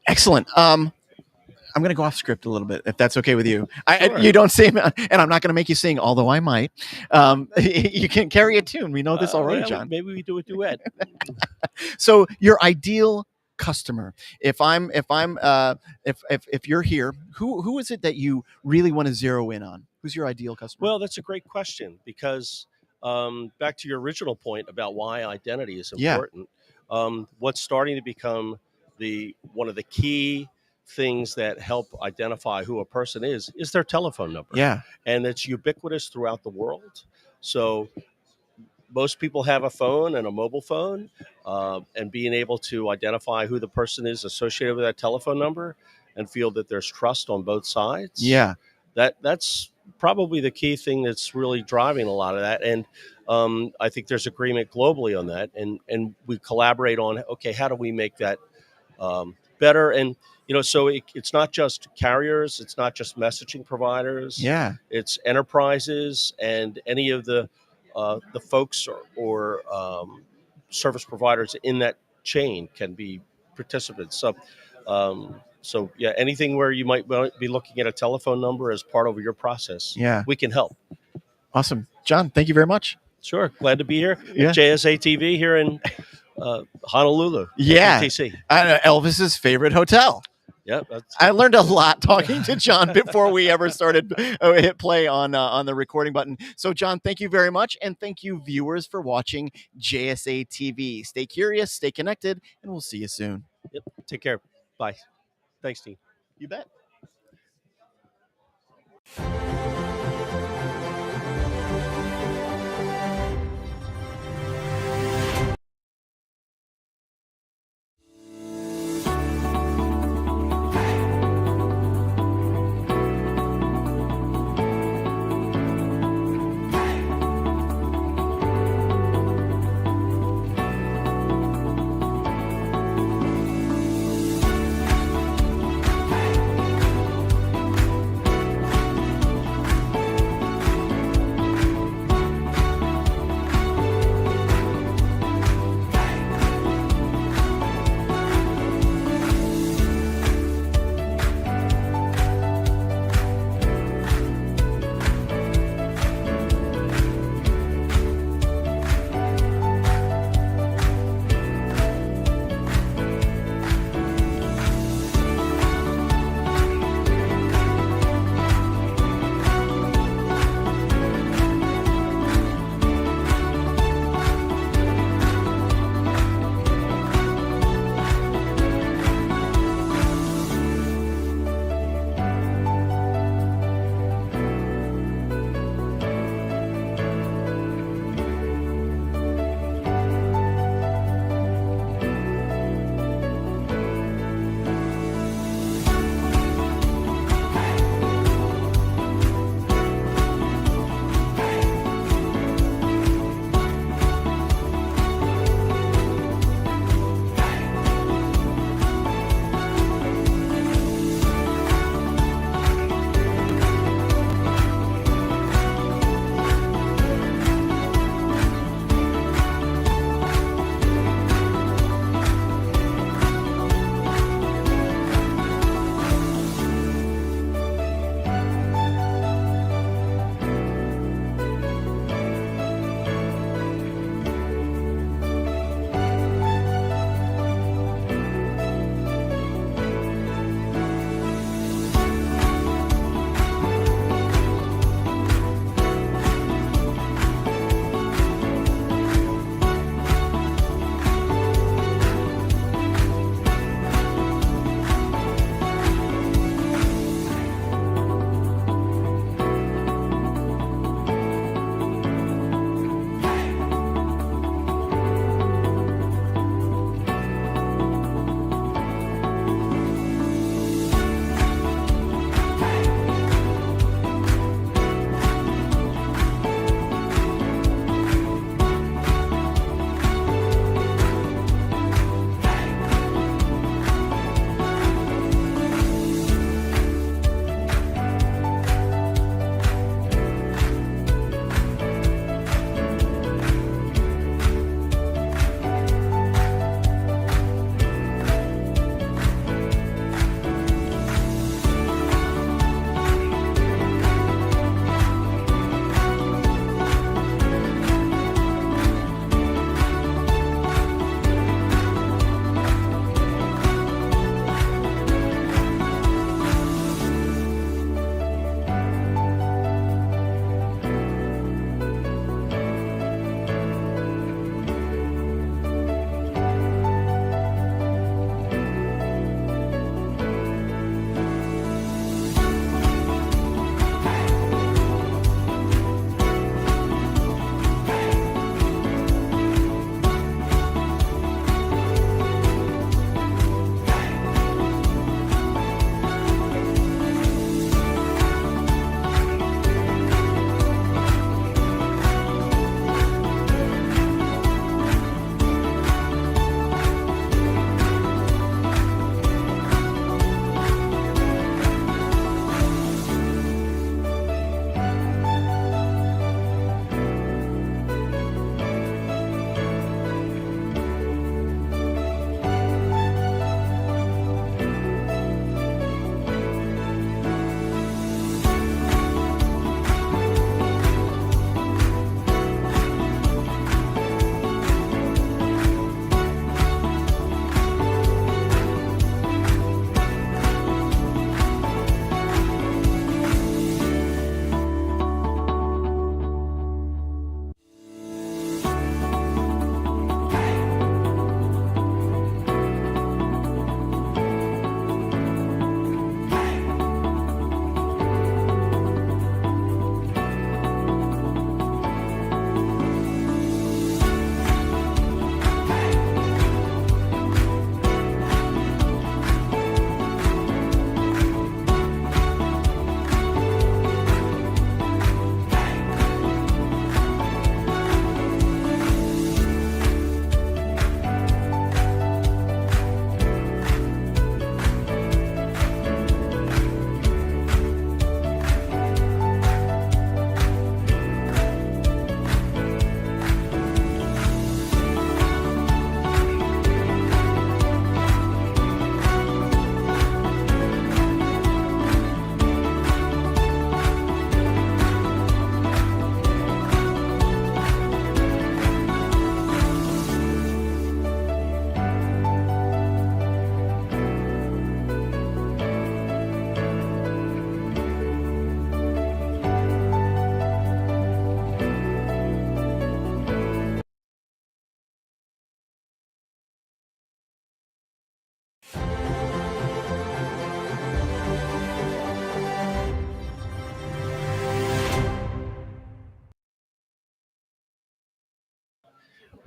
Excellent. I'm going to go off script a little bit, if that's okay with you. Sure. You don't sing, and I'm not going to make you sing, although I might. You can carry a tune. We know this already, Yeah, John. Maybe we do a duet. So your ideal customer, if you're here, who is it that you really want to zero in on? Who's your ideal customer? Well, that's a great question, because back to your original point about why identity is important. What's starting to become one of the key things that help identify who a person is their telephone number. Yeah. And it's ubiquitous throughout the world. So most people have a phone and a mobile phone, and being able to identify who the person is associated with that telephone number and feel that there's trust on both sides. Yeah. That's probably the key thing that's really driving a lot of that. And I think there's agreement globally on that. And we collaborate on, okay, how do we make that better? And, so it's not just carriers, it's not just messaging providers. Yeah. It's enterprises and any of the folks or service providers in that chain can be participants. So yeah, anything where you might be looking at a telephone number as part of your process, we can help. Awesome. John, thank you very much. Sure. Glad to be here. Yeah. JSA TV here in Honolulu. Yeah. PTC. Elvis's favorite hotel. Yeah, I learned a lot talking to John before we ever started hit play on the recording button. So, John, thank you very much, and thank you, viewers, for watching JSA TV. Stay curious, stay connected, and we'll see you soon. Yep. Take care. Bye. Thanks, Dean. You bet.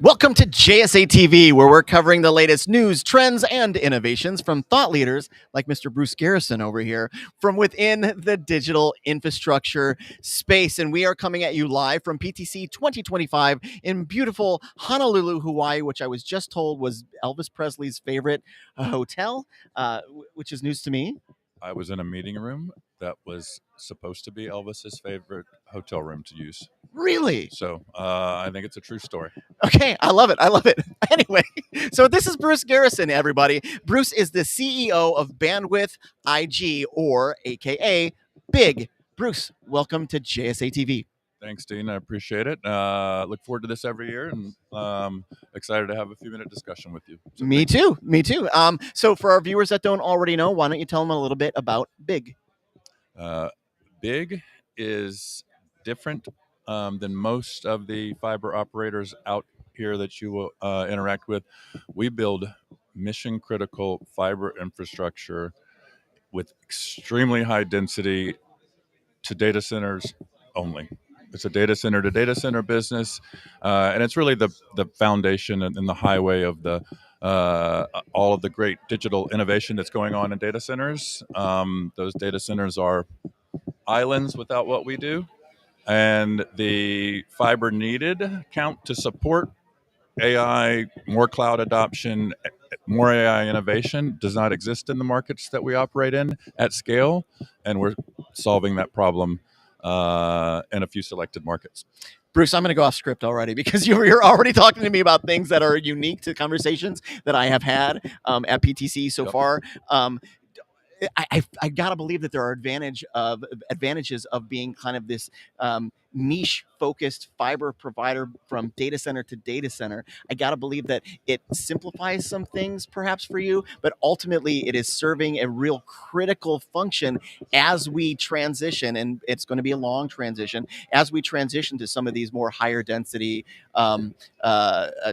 Welcome to JSA TV, where we're covering the latest news, trends, and innovations from thought leaders like Mr. Bruce Garrison over here from within the digital infrastructure space. And we are coming at you live from PTC 2025 in beautiful Honolulu, Hawaii, which I was just told was Elvis Presley's favorite hotel, which is news to me. I was in a meeting room that was supposed to be Elvis's favorite hotel room to use. Really? So I think it's a true story. Okay, I love it. I love it. Anyway, so this is Bruce Garrison, everybody. Bruce is the CEO of Bandwidth IG, or AKA Big. Bruce, welcome to JSA TV. Thanks, Dean. I appreciate it. Look forward to this every year, and excited to have a few-minute discussion with you. So Me too. So for our viewers that don't already know, why don't you tell them a little bit about Big? Big is different than most of the fiber operators out here that you will interact with. We build mission-critical fiber infrastructure with extremely high density to data centers only. It's a data center to data center business, and it's really the foundation and the highway of the all of the great digital innovation that's going on in data centers. Those data centers are islands without what we do, and the fiber needed count to support AI, more cloud adoption, more AI innovation does not exist in the markets that we operate in at scale, and we're solving that problem in a few selected markets. Bruce, I'm going to go off script already because you're already talking to me about things that are unique to conversations that I have had at PTC so far. I gotta believe that there are advantages of being kind of this niche focused fiber provider from data center to data center. I gotta believe that it simplifies some things perhaps for you, but ultimately it is serving a real critical function as we transition, and it's going to be a long transition as we transition to some of these more higher density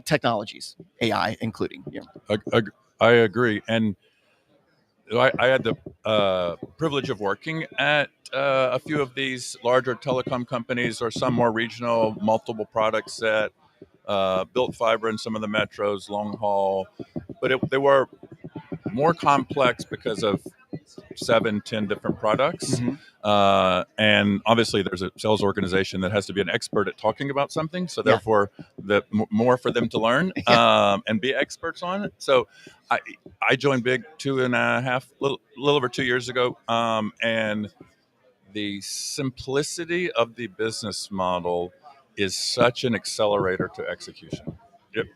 technologies, AI including. I agree, and I had the privilege of working at a few of these larger telecom companies, or some more regional, multiple products that built fiber in some of the metros, long haul, but they were more complex because of 7-10 different products. And obviously there's a sales organization that has to be an expert at talking about something, so therefore the more for them to learn and be experts on it. So I joined Big 2.5, little over 2 years ago, and the simplicity of the business model is such an accelerator to execution.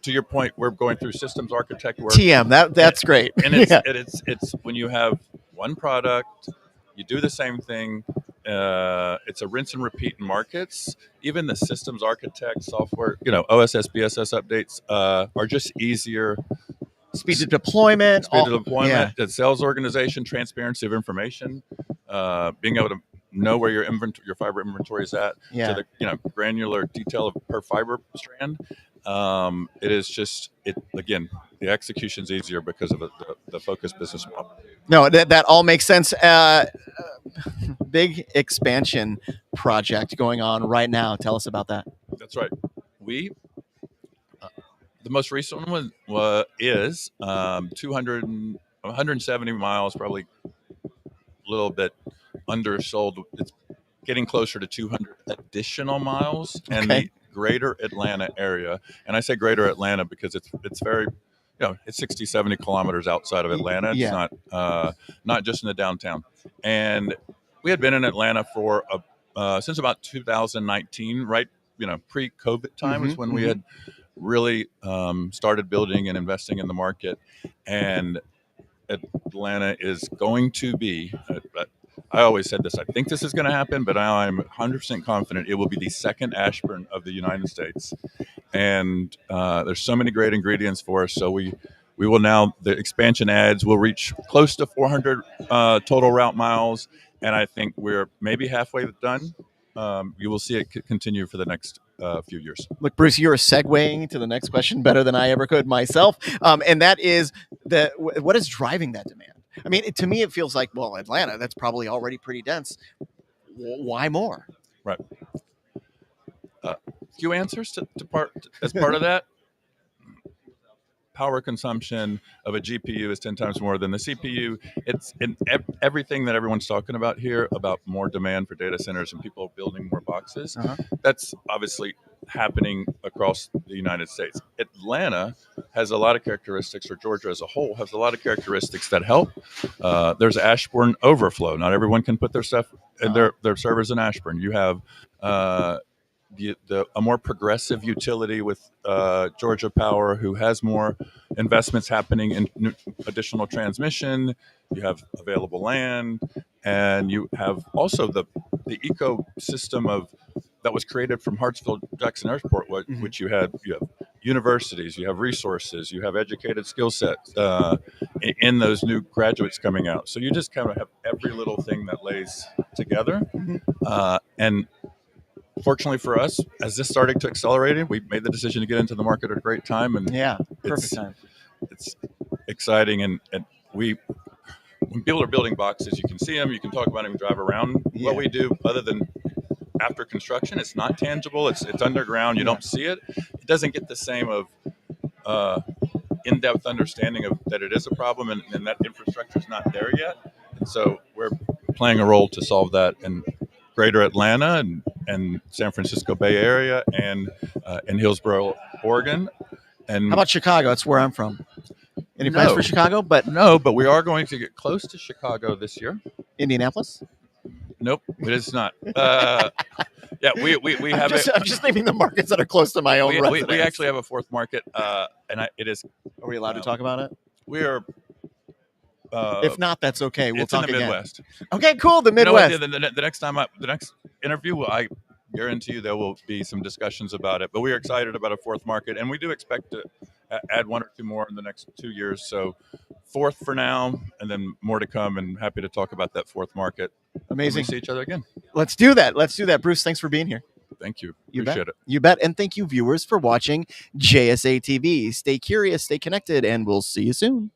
To your point, we're going through systems architect work. That's great. And it's when you have one product, you do the same thing. It's a rinse and repeat in markets. Even the systems architect software, OSS, BSS updates are just easier. Speed of deployment. The sales organization, transparency of information, being able to know where your fiber inventory is at, to the granular detail of per fiber strand. It is just again, the execution's easier because of the focused business model. No, that all makes sense. Big expansion project going on right now. Tell us about that. That's right. The most recent one is 170 miles, probably a little bit undersold. It's getting closer to 200 additional miles, and the greater Atlanta area. And I say greater Atlanta because it's very, it's 60, 70 kilometers outside of Atlanta. It's not just in the downtown. And we had been in Atlanta for since about 2019, right? Pre-COVID time is when we had really started building and investing in the market. And Atlanta is going to be, I always said this, I think this is going to happen, but I'm 100% confident it will be the second Ashburn of the United States. And there's so many great ingredients for us. So we will now, the expansion adds will reach close to 400 total route miles. And I think we're maybe halfway done. You will see it continue for the next few years. Look, Bruce, you're segueing to the next question better than I ever could myself. And that is what is driving that demand? I mean, to me, it feels like, well, Atlanta, that's probably already pretty dense. Why more? Right. Few answers as part of that. power consumption of a GPU is 10 times more than the CPU. It's in everything that everyone's talking about here about more demand for data centers and people building more boxes. That's obviously happening across the United States. Atlanta has a lot of characteristics, or Georgia as a whole has a lot of characteristics that help. There's Ashburn overflow. Not everyone can put their stuff in their servers in Ashburn. You have a more progressive utility with Georgia Power, who has more investments happening in additional transmission. You have available land, and you have also the ecosystem that was created from Hartsfield-Jackson Airport, which you have universities, you have resources, you have educated skill sets in those new graduates coming out. So you just kind of have every little thing that lays together. And fortunately for us, as this started to accelerate, we made the decision to get into the market at a great time. And perfect time. It's exciting, and when people are building boxes, you can see them, you can talk about them, drive around. What we do, other than after construction, it's not tangible. It's underground. You don't see it. It doesn't get the same of in-depth understanding of that it is a problem, and that infrastructure is not there yet. And so we're playing a role to solve that in Greater Atlanta and San Francisco Bay Area and in Hillsboro, Oregon. And how about Chicago? That's where I'm from. Any plans for Chicago? But we are going to get close to Chicago this year. Indianapolis? Nope, it is not. Yeah, we have. I'm just naming the markets that are close to my own residence. We actually have a fourth market, and it is. Are we allowed to talk about it? We are. If not, that's okay. We'll talk in the again. Midwest. Okay, cool. The Midwest. You know what, the next interview, I guarantee you there will be some discussions about it. But we are excited about a fourth market, and we do expect to add one or two more in the next 2 years. So, fourth for now, and then more to come. And happy to talk about that fourth market. Amazing. When we see each other again. Let's do that. Bruce, thanks for being here. Thank you. Appreciate it. You bet. And thank you, viewers, for watching JSA TV. Stay curious, stay connected, and we'll see you soon.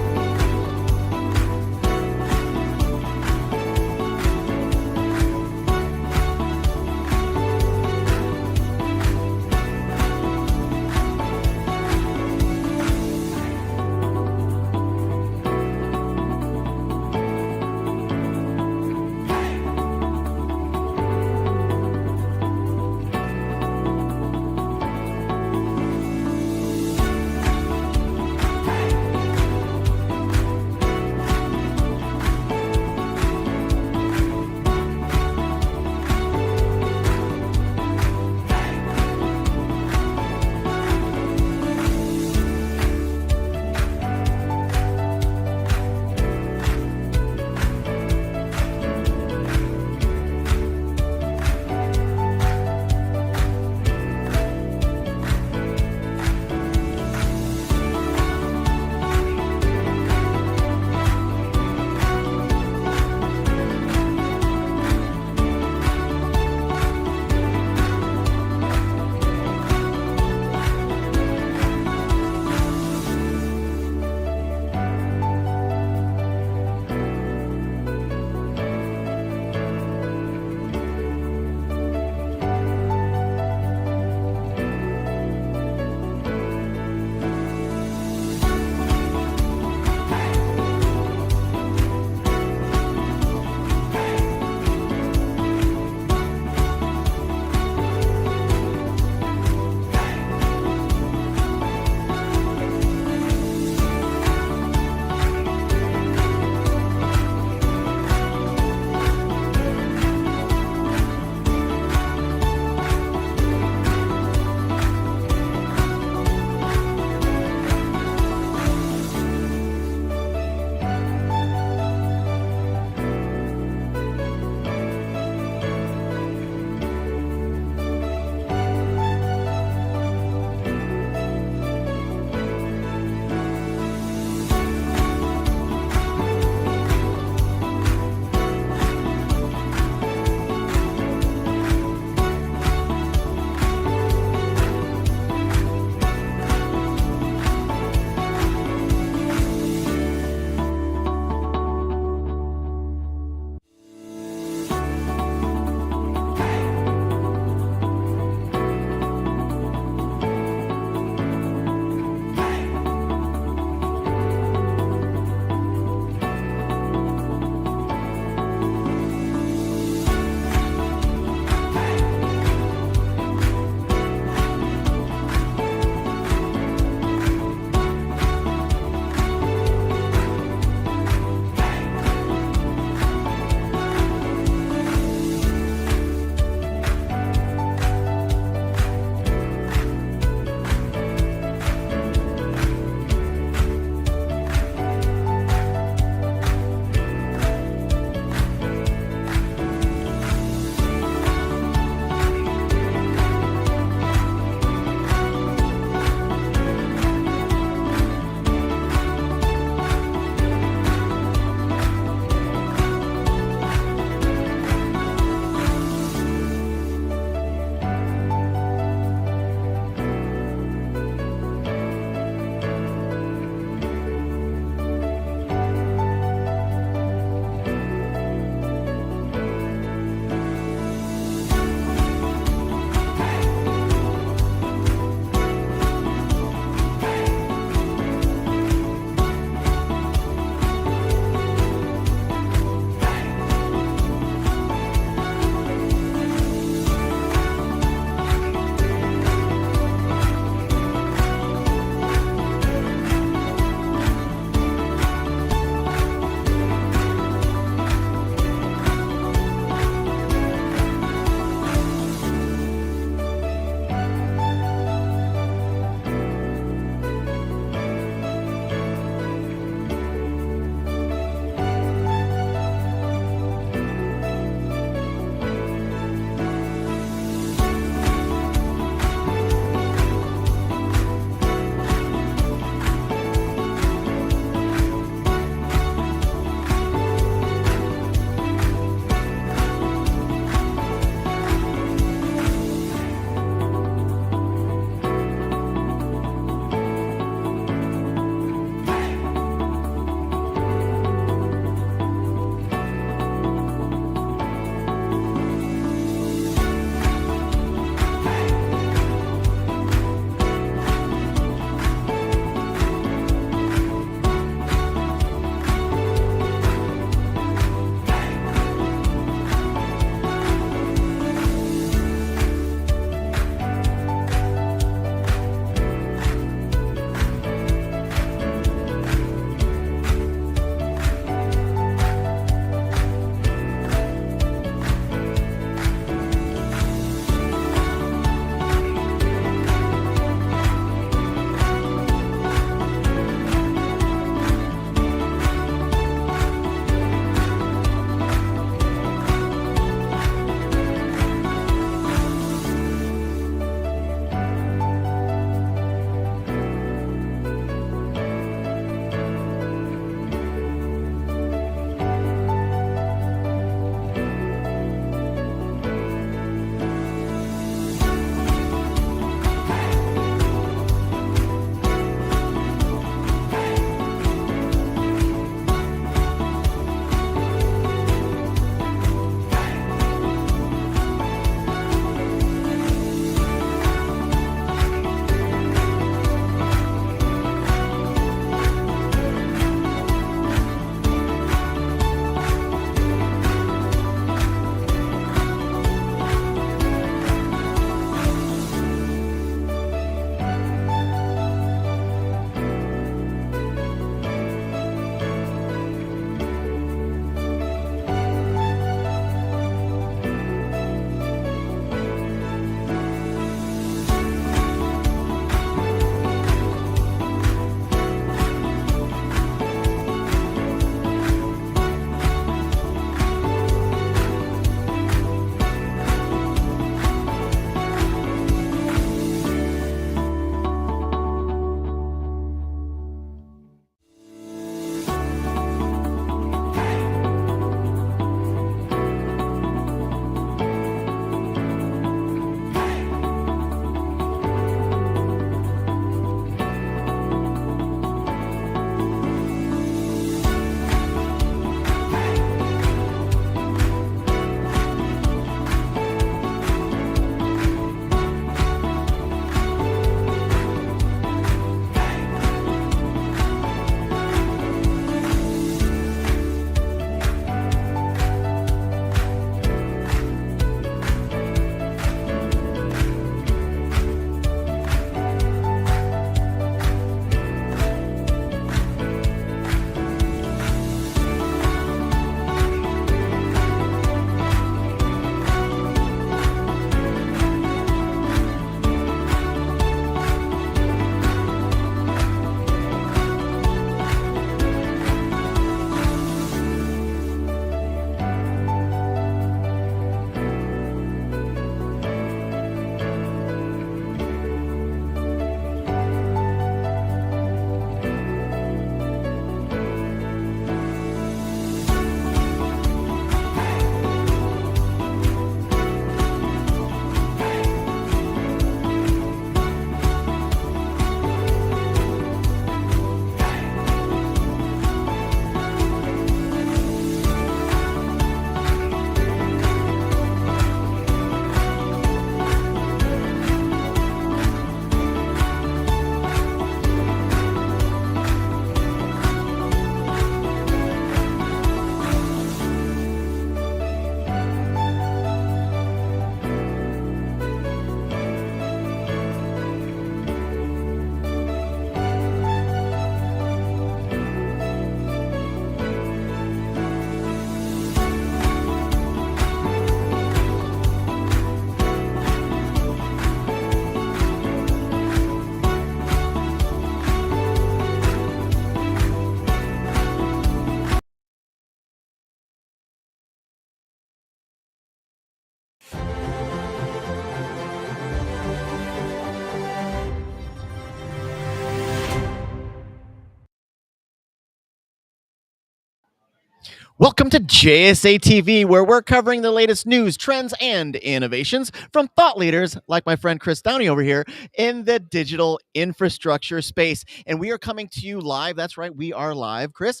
Welcome to JSA TV, where we're covering the latest news, trends, and innovations from thought leaders like my friend Chris Downey over here in the digital infrastructure space. And we are coming to you live. That's right, we are live, Chris,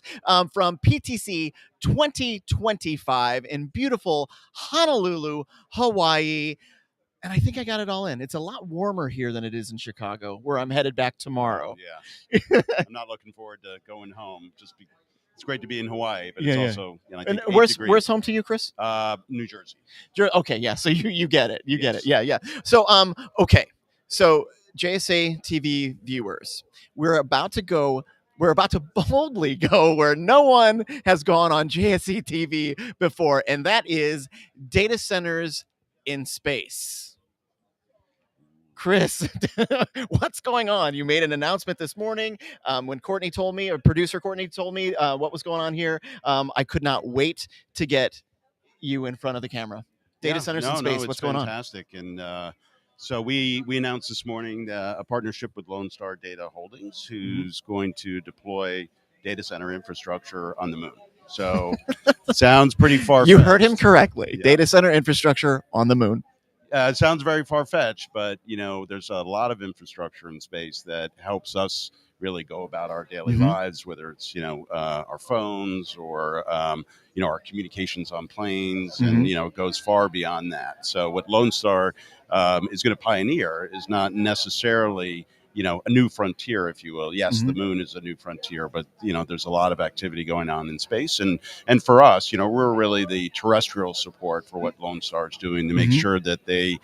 from PTC 2025 in beautiful Honolulu, Hawaii. And I think I got it all in. It's a lot warmer here than it is in Chicago, where I'm headed back tomorrow. Oh, yeah. I'm not looking forward to going home. It's great to be in Hawaii, but it's also, I think, and where's home to you, Chris? New Jersey. Okay, yeah. So you get it. You get it. Yeah. So okay. So JSA TV viewers, we're about to boldly go where no one has gone on JSA TV before, and that is data centers in space. Chris, what's going on? You made an announcement this morning. When Courtney told me, or producer Courtney told me what was going on here, I could not wait to get you in front of the camera. Data centers in space. What's going on? Fantastic. And so we announced this morning a partnership with Lone Star Data Holdings, who's going to deploy data center infrastructure on the moon. So sounds pretty far-fetched. You heard him correctly. Yeah. Data center infrastructure on the moon. It sounds very far-fetched, but there's a lot of infrastructure in space that helps us really go about our daily lives, whether it's our phones or our communications on planes, and it goes far beyond that. So what Lone Star is going to pioneer is not necessarily a new frontier, if you will. Yes, the moon is a new frontier, but there's a lot of activity going on in space, and for us, we're really the terrestrial support for what Lone Star is doing to make sure that they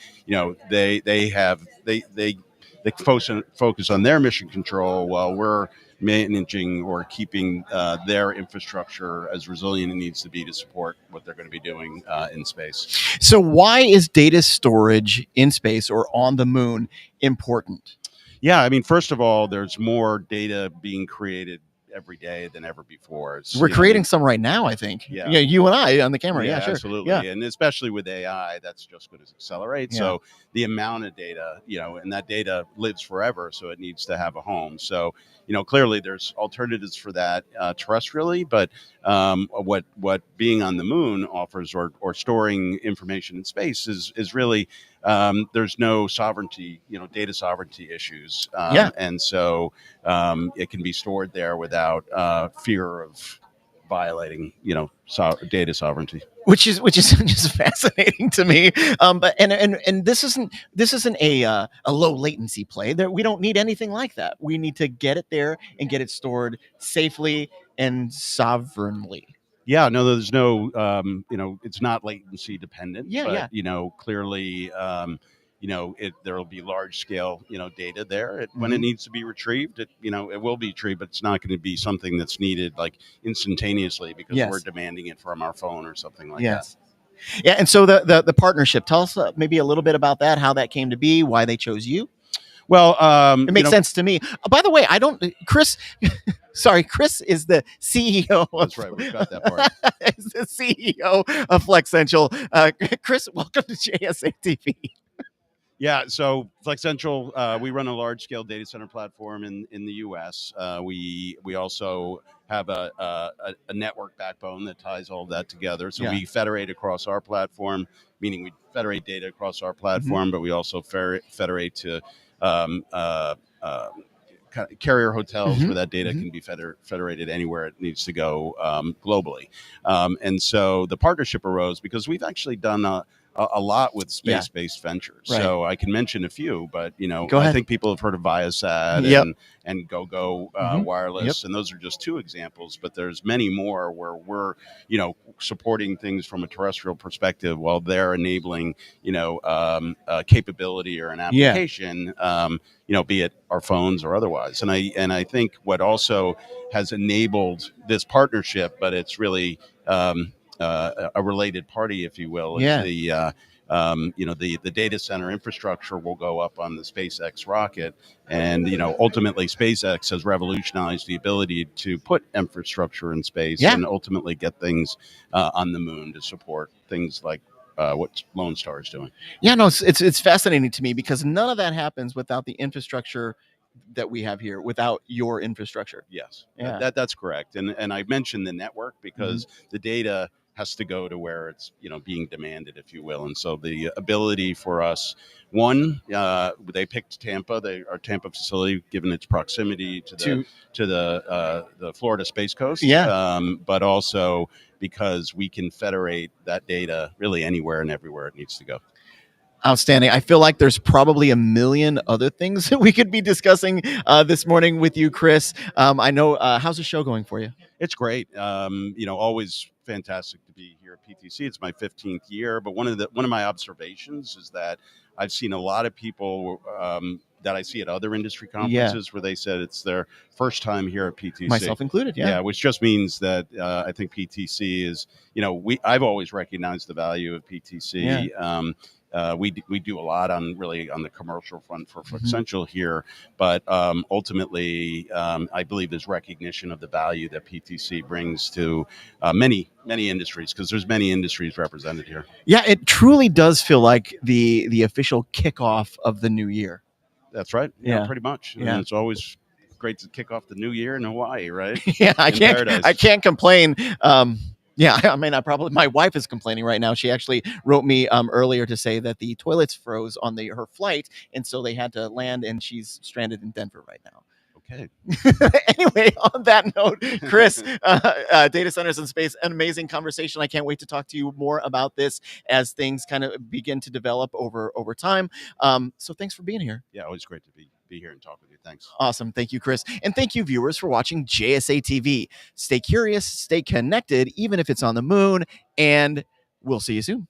focus on their mission control while we're managing or keeping their infrastructure as resilient it needs to be to support what they're going to be doing in space. So why is data storage in space or on the moon important? Yeah, I mean, first of all, there's more data being created every day than ever before. We're creating some right now, I think. Yeah, you and I on the camera. Yeah, sure. Absolutely. Yeah. And especially with AI, that's just going to accelerate. Yeah. So the amount of data, and that data lives forever, so it needs to have a home. So, clearly there's alternatives for that terrestrially, but what being on the moon offers or storing information in space is really there's no sovereignty, data sovereignty issues. And so it can be stored there without fear of violating, data sovereignty. Which is just fascinating to me. But and this isn't a low latency play. We don't need anything like that. We need to get it there and get it stored safely and sovereignly. Yeah, no, there's no, it's not latency dependent. But, clearly, there will be large scale, data there. When it needs to be retrieved, it will be retrieved, but it's not going to be something that's needed like instantaneously because we're demanding it from our phone or something like that. Yeah, and so the partnership, tell us maybe a little bit about that, how that came to be, why they chose you. Well, it makes sense to me. By the way, Chris is the CEO. That's right. We got that part. Is the CEO of Flexential. Chris, welcome to JSA TV. Yeah, so Flexential, we run a large-scale data center platform in the U.S. We also have a network backbone that ties all of that together. So we federate across our platform, meaning we federate data across our platform, but we also federate to carrier hotels where that data can be federated anywhere it needs to go globally. And so the partnership arose because we've actually done a lot with space-based ventures. Right. So I can mention a few, but I think people have heard of Viasat and GoGo Wireless, and those are just two examples. But there's many more where we're supporting things from a terrestrial perspective while they're enabling capability or an application. Be it our phones or otherwise. And I think what also has enabled this partnership, but it's really a related party, if you will, is the data center infrastructure will go up on the SpaceX rocket, and ultimately SpaceX has revolutionized the ability to put infrastructure in space and ultimately get things on the moon to support things like what Lone Star is doing. Yeah, no, it's fascinating to me because none of that happens without the infrastructure that we have here without your infrastructure. Yes, Yeah. that's correct. And I mentioned the network because the data has to go to where it's being demanded, if you will. And so the ability for us, one, they picked Tampa, our Tampa facility, given its proximity to the Florida Space Coast. Yeah. But also because we can federate that data really anywhere and everywhere it needs to go. Outstanding. I feel like there's probably a million other things that we could be discussing this morning with you, Chris. I know. How's the show going for you? It's great. Always fantastic to be here at PTC. It's my 15th year, but one of my observations is that I've seen a lot of people that I see at other industry conferences where they said it's their first time here at PTC. Myself included, yeah. Which just means that I think PTC is, I've always recognized the value of PTC. Yeah. We do a lot on the commercial front for Essential here, but ultimately, I believe there's recognition of the value that PTC brings to many industries, because there's many industries represented here. Yeah, it truly does feel like the official kickoff of the new year. That's right. Yeah, pretty much. Yeah. And it's always great to kick off the new year in Hawaii, right? Yeah, I can't complain. Yeah, I mean, my wife is complaining right now. She actually wrote me earlier to say that the toilets froze on her flight, and so they had to land, and she's stranded in Denver right now. Okay. Anyway, on that note, Chris, data centers in space, an amazing conversation. I can't wait to talk to you more about this as things kind of begin to develop over time. So thanks for being here. Yeah, always great to be here and talk with you. Thanks. Awesome. Thank you, Chris. And thank you, viewers, for watching JSA TV. Stay curious, stay connected, even if it's on the moon, and we'll see you soon.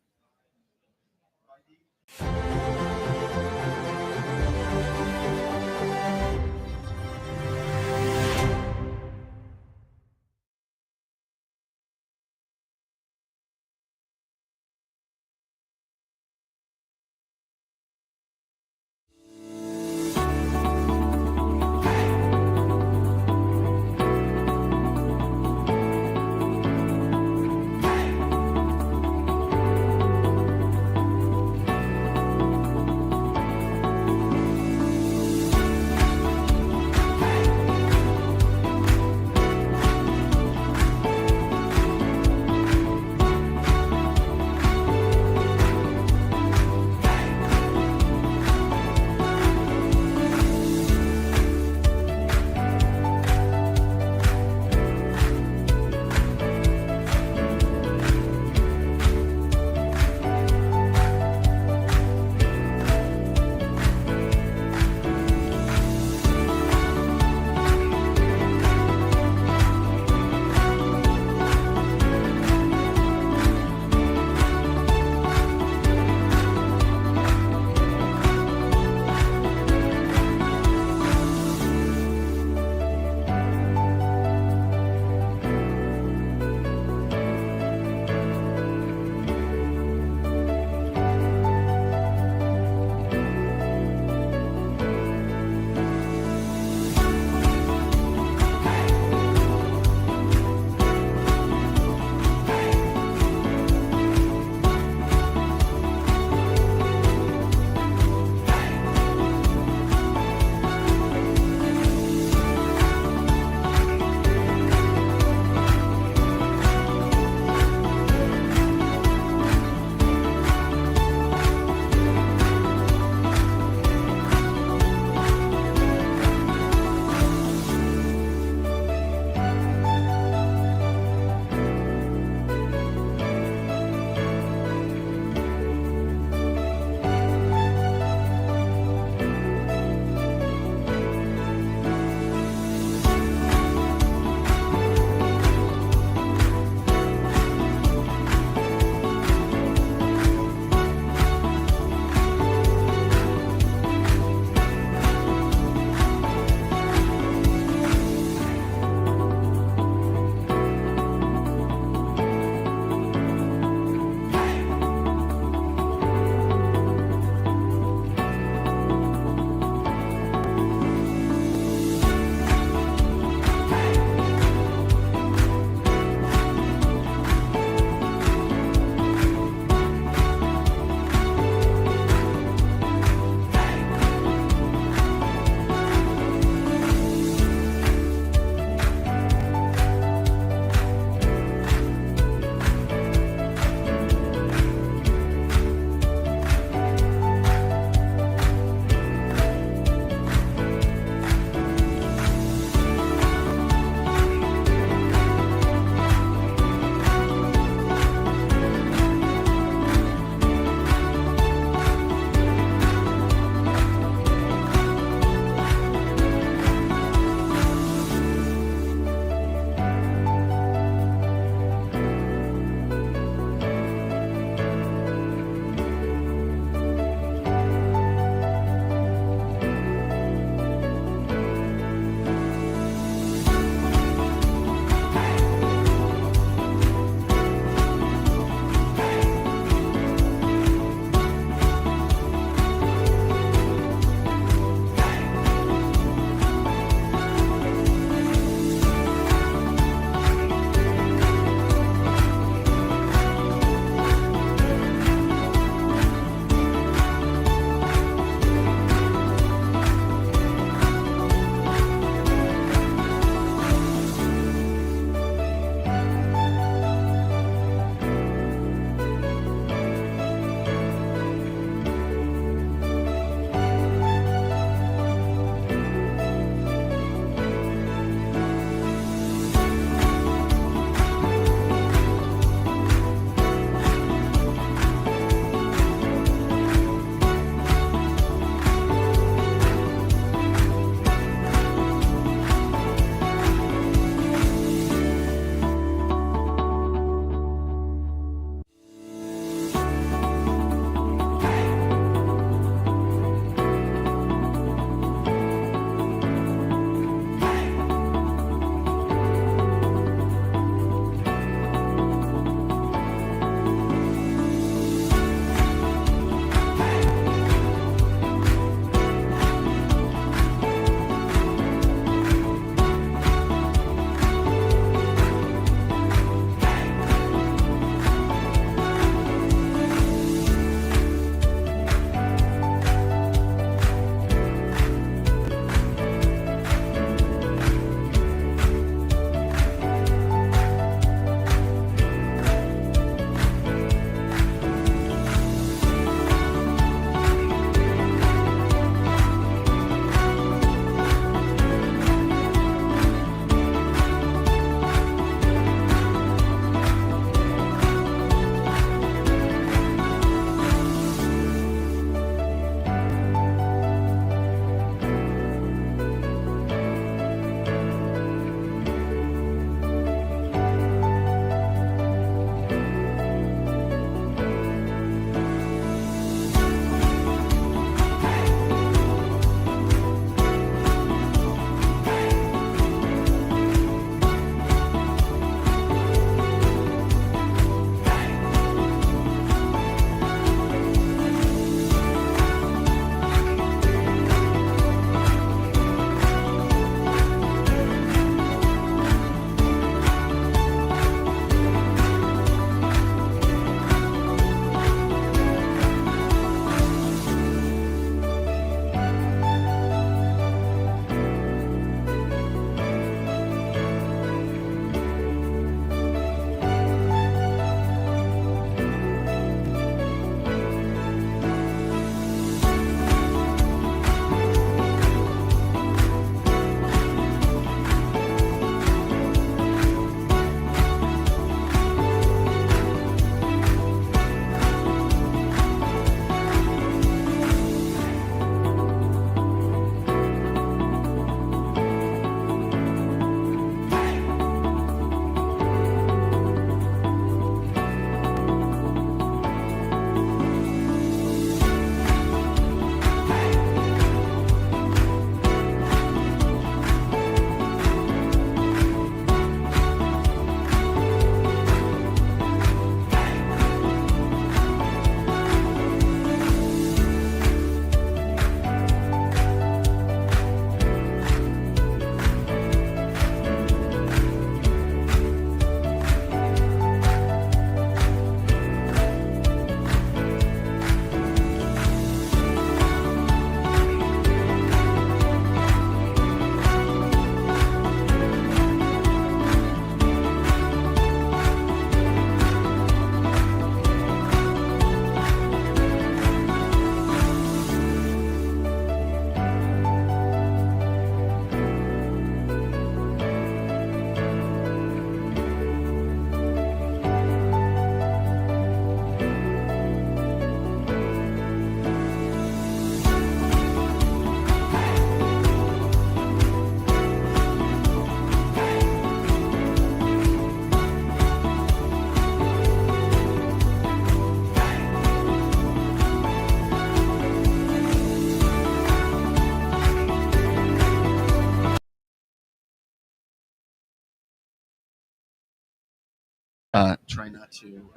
try not to.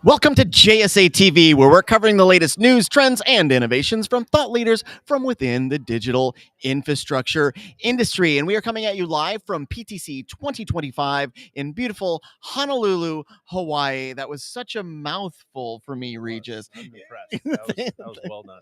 Welcome to JSA TV, where we're covering the latest news, trends, and innovations from thought leaders from within the digital infrastructure industry. And we are coming at you live from PTC 2025 in beautiful Honolulu, Hawaii. That was such a mouthful for me, Regis. I'm impressed. That was well done.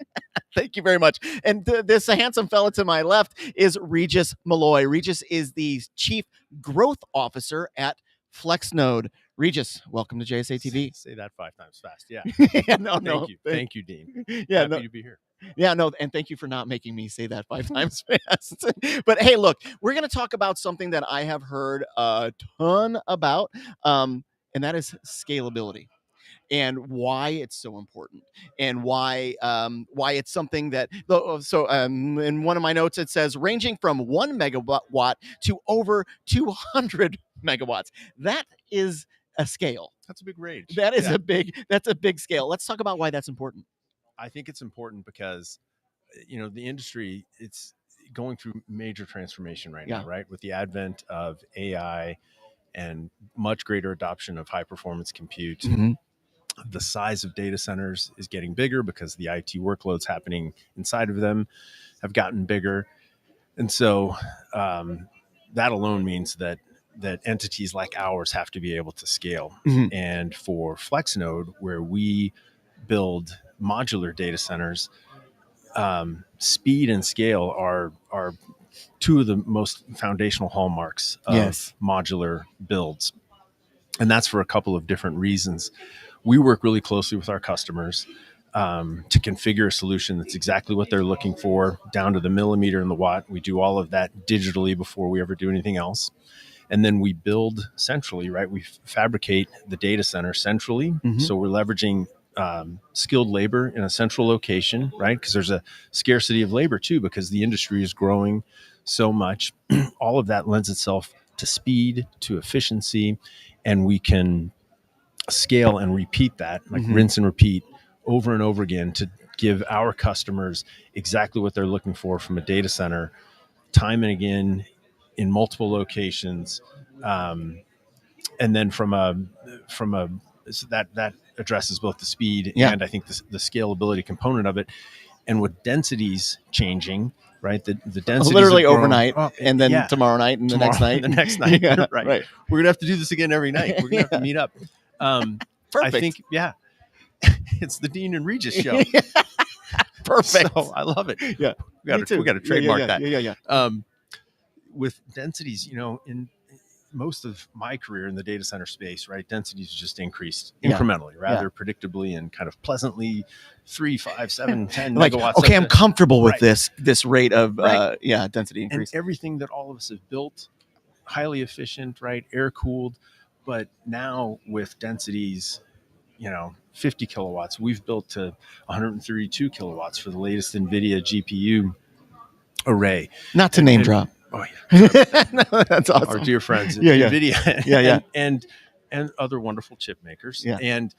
Thank you very much. And this handsome fella to my left is Regis Malloy. Regis is the Chief Growth Officer at FlexNode. Regis, welcome to JSA TV. Say that 5 times fast. Yeah. Yeah, no. Thank you. Thank you, Dean. Yeah, Happy to be here. Yeah, no, and thank you for not making me say that 5 times fast. But hey, look, we're going to talk about something that I have heard a ton about, and that is scalability. And why it's so important, and why it's something that in one of my notes it says ranging from 1 megawatt to over 200 megawatts. That is a scale. That's a big range. That is that's a big scale. Let's talk about why that's important. I think it's important because the industry, it's going through major transformation right now, right? With the advent of AI and much greater adoption of high performance compute. Mm-hmm. The size of data centers is getting bigger because the IT workloads happening inside of them have gotten bigger. And so that alone means that entities like ours have to be able to scale. Mm-hmm. And for FlexNode, where we build modular data centers, speed and scale are two of the most foundational hallmarks of modular builds. And that's for a couple of different reasons. We work really closely with our customers to configure a solution that's exactly what they're looking for, down to the millimeter and the watt. We do all of that digitally before we ever do anything else. And then we build centrally, right? We fabricate the data center centrally. Mm-hmm. So we're leveraging skilled labor in a central location, right? Because there's a scarcity of labor too, because the industry is growing so much. All of that lends itself to speed, to efficiency, and we can scale and repeat that, like rinse and repeat over and over again to give our customers exactly what they're looking for from a data center, time and again in multiple locations. And then so that addresses both the speed and I think the scalability component of it. And with densities changing, right? The densities literally overnight, and then tomorrow night, and the next night, and the next night. right. We're gonna have to do this again every night. We're gonna have to meet up. Perfect. I think, it's the Dean and Regis show. Perfect. So I love it. Yeah, we got to trademark that. Yeah. With densities, in most of my career in the data center space, right, densities just increased incrementally, rather predictably, and kind of pleasantly 3, 5, 7, 10 like, megawatts. Okay, I'm comfortable with this rate of Right. density increase. And everything that all of us have built, highly efficient, right, air cooled, but now with densities, 50 kilowatts, we've built to 132 kilowatts for the latest NVIDIA GPU array. Not to name drop. Oh yeah, no, that's awesome. Our dear friends at Yeah. NVIDIA, and other wonderful chip makers. Yeah. And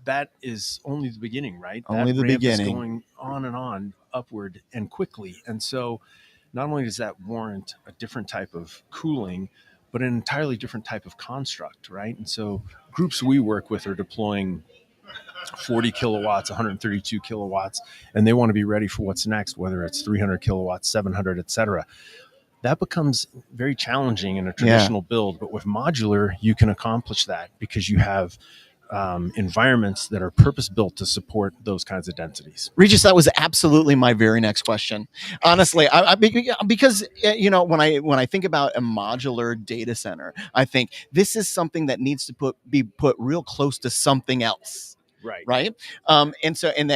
that is only the beginning, right? Only that the ramp beginning. is going on and on, upward and quickly. And so, not only does that warrant a different type of cooling, but an entirely different type of construct, right? And so, groups we work with are deploying 40 kilowatts, 132 kilowatts, and they want to be ready for what's next, whether it's 300 kilowatts, 700, et cetera. That becomes very challenging in a traditional build, but with modular, you can accomplish that because you have environments that are purpose-built to support those kinds of densities. Regis, that was absolutely my very next question. Honestly, because when I think about a modular data center, I think this is something that needs to be put real close to something else. Right. And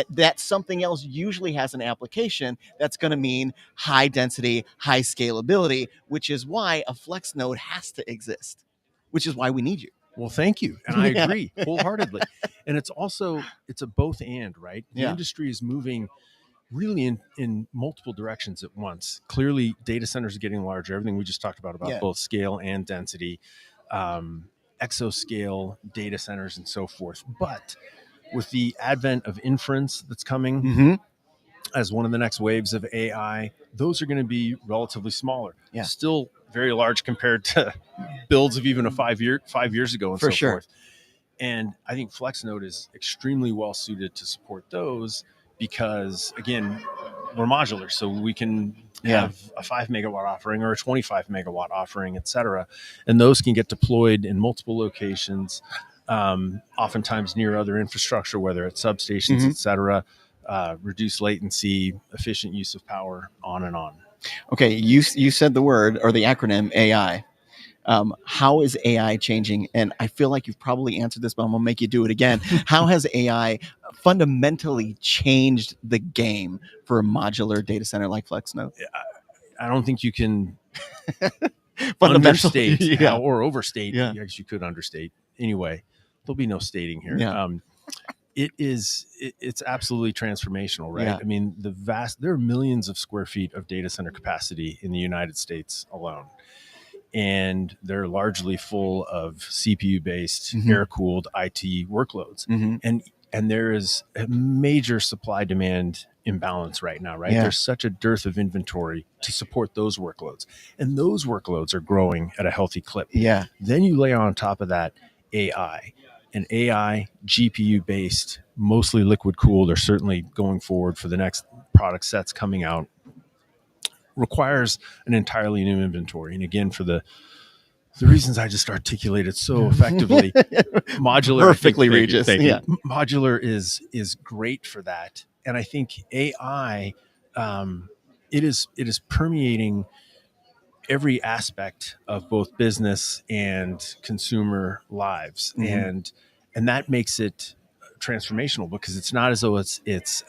that something else usually has an application that's going to mean high density, high scalability, which is why a flex node has to exist, which is why we need you. Well, thank you. And I agree wholeheartedly. And it's a both and, right? The industry is moving really in multiple directions at once. Clearly, data centers are getting larger. Everything we just talked about both scale and density, exascale data centers and so forth. But with the advent of inference that's coming as one of the next waves of AI, those are going to be relatively smaller. Still very large compared to builds of even 5 years ago and so forth. And I think FlexNode is extremely well suited to support those because, again, we're modular, so we can have a 5 megawatt offering or a 25 megawatt offering, et cetera. And those can get deployed in multiple locations, oftentimes near other infrastructure, whether it's substations, et cetera, reduce latency, efficient use of power, on and on. Okay, you said the word or the acronym AI. How is AI changing? And I feel like you've probably answered this, but I'm going to make you do it again. How has AI fundamentally changed the game for a modular data center like FlexNode? I don't think you can understate or overstate. I guess you could understate. Anyway, there'll be no stating here. It's absolutely transformational, right? I mean, there are millions of square feet of data center capacity in the United States alone. And they're largely full of CPU-based, air-cooled IT workloads. And there is a major supply-demand imbalance right now, right? There's such a dearth of inventory to support those workloads. And those workloads are growing at a healthy clip. Then you lay on top of that AI. And AI, GPU-based, mostly liquid-cooled, or certainly going forward for the next product sets coming out, requires an entirely new inventory. And again, for the reasons I just articulated so effectively, modular, perfectly, Regis. Modular is great for that. And I think AI, it is permeating every aspect of both business and consumer lives. And that makes it transformational because it's not as though it's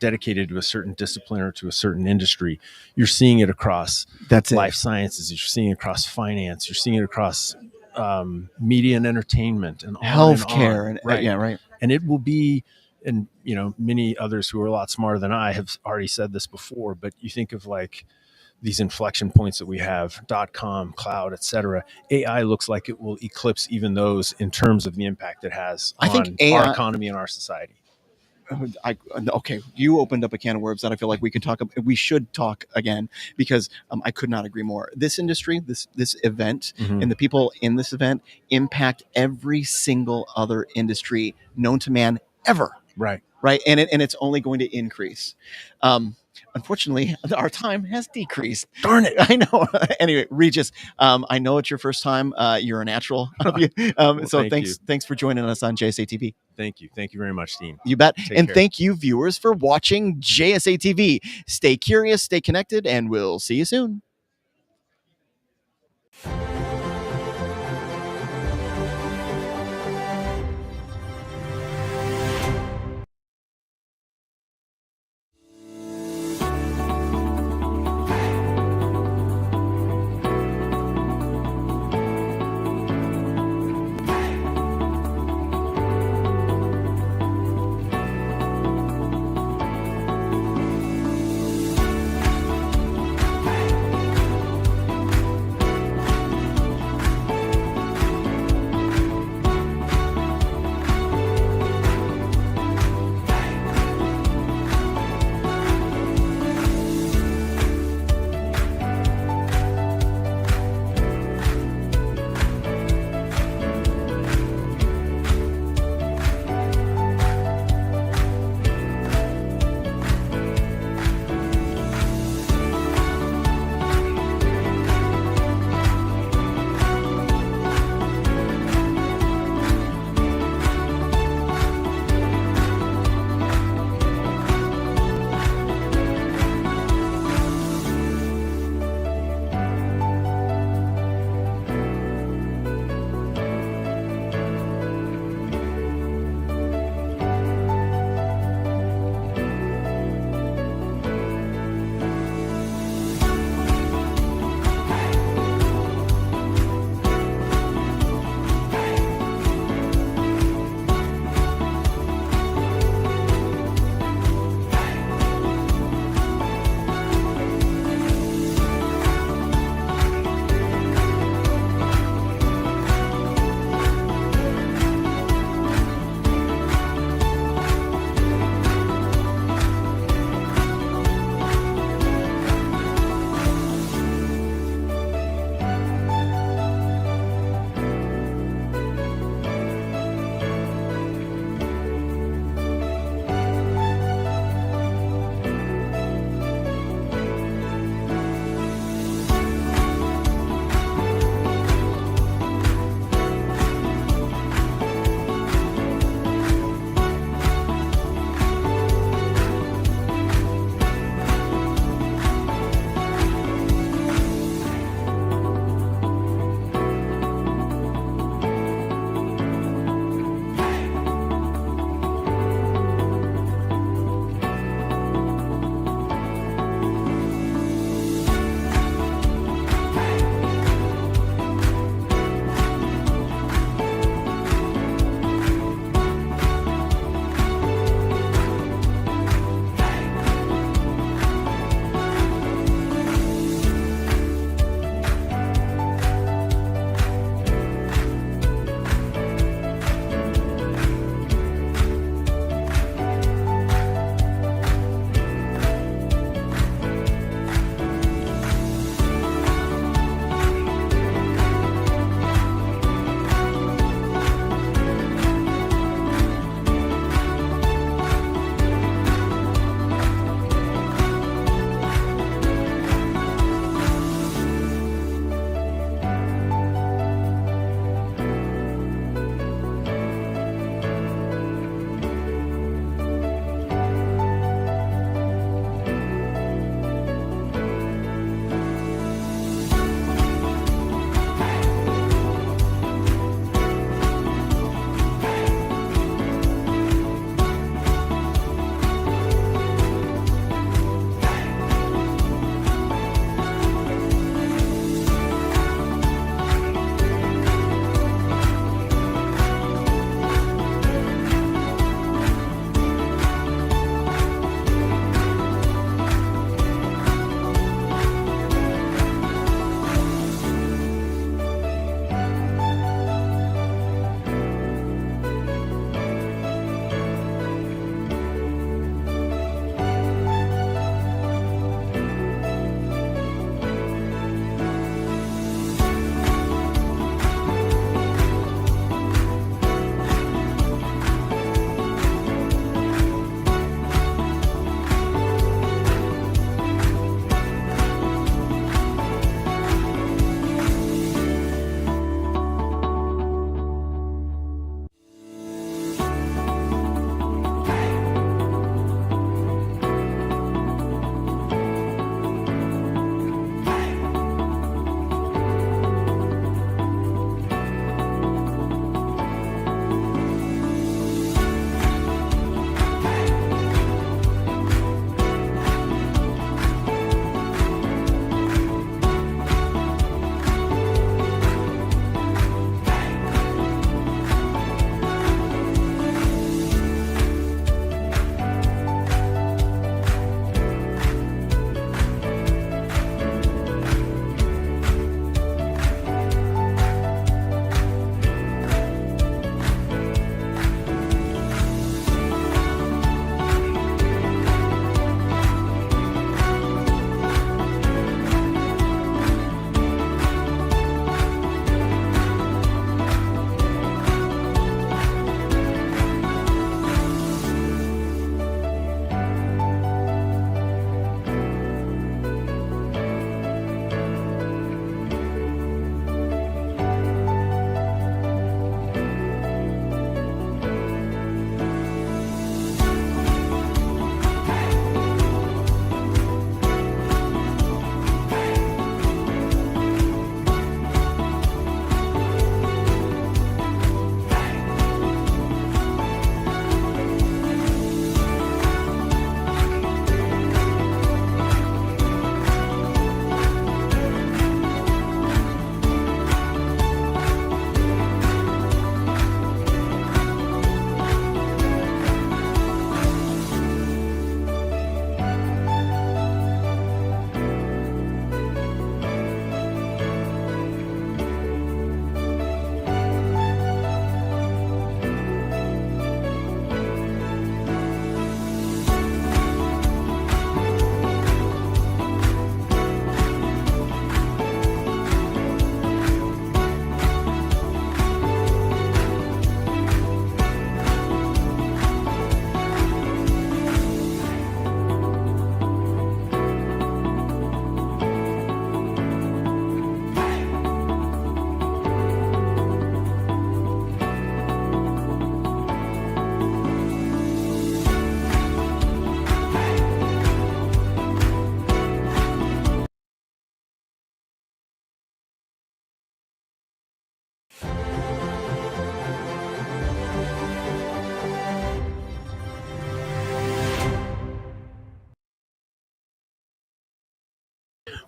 dedicated to a certain discipline or to a certain industry. You're seeing it across life sciences. You're seeing it across finance. You're seeing it across media and entertainment and healthcare. And and it will be, and many others who are a lot smarter than I have already said this before, but you think of like these inflection points that we have, .com, cloud, et cetera. AI looks like it will eclipse even those in terms of the impact it has on our economy and our society. Okay, you opened up a can of worms that I feel like we should talk again because I could not agree more. This industry, this event, and the people in this event impact every single other industry known to man ever. Right. And it's only going to increase. Unfortunately, our time has decreased. Darn it. I know. Anyway, Regis, I know it's your first time. You're a natural. So thanks for joining us on JSA TV. Thank you. Thank you very much, Dean. You bet. Take and care. Thank you, viewers, for watching JSA TV. Stay curious, stay connected, and we'll see you soon.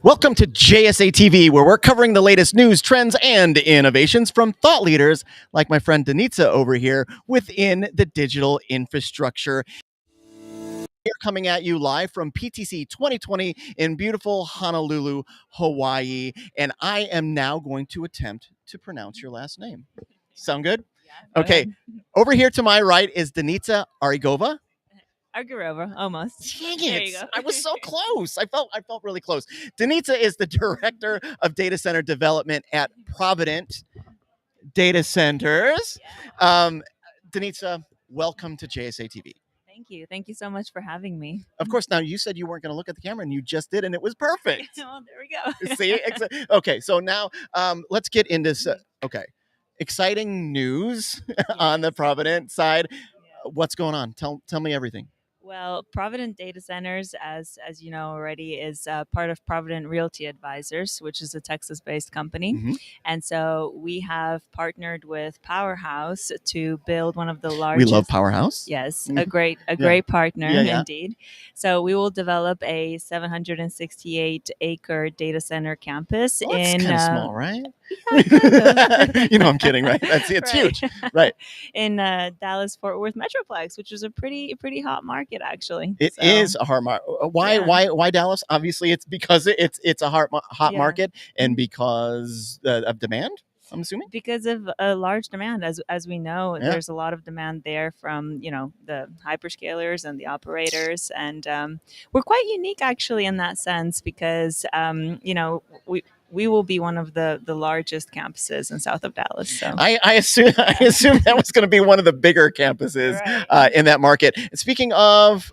Welcome to JSA TV, where we're covering the latest news, trends, and innovations from thought leaders like my friend Denitza over here within the digital infrastructure. We're coming at you live from PTC 2020 in beautiful Honolulu, Hawaii, and I am now going to attempt to pronounce your last name. Sound good? Yeah. Okay. Over here to my right is Denitza Arigova. Argirova, almost. Dang There it. you go. I was so close. I felt really close. Denitza is the director of data center development at Provident Data Centers. Denitza, welcome to JSA TV. Thank you. Thank you so much for having me. Of course. Now, you said you weren't going to look at the camera, and you just did, and it was perfect. Well, there we go. See? Okay, so now let's get into exciting news on the Provident side. What's going on? Tell me everything. Well, Provident Data Centers, as you know already, is part of Provident Realty Advisors, which is a Texas-based company. Mm-hmm. And so we have partnered with Powerhouse to build one of the largest. We love Powerhouse. Yes, a great partner indeed. So we will develop a 768-acre data center campus. Well, that's kind of small, right? Yeah, kind of. You know, I'm kidding, right? It's huge, right? In Dallas-Fort Worth Metroplex, which is a pretty hot market, actually. It is a hard market. Why Dallas? Obviously, it's because it's a hot market, and because of demand. I'm assuming because of a large demand, as we know, there's a lot of demand there from the hyperscalers and the operators, and we're quite unique actually in that sense because we will be one of the largest campuses in south of Dallas. So I assume that was going to be one of the bigger campuses in that market. And speaking of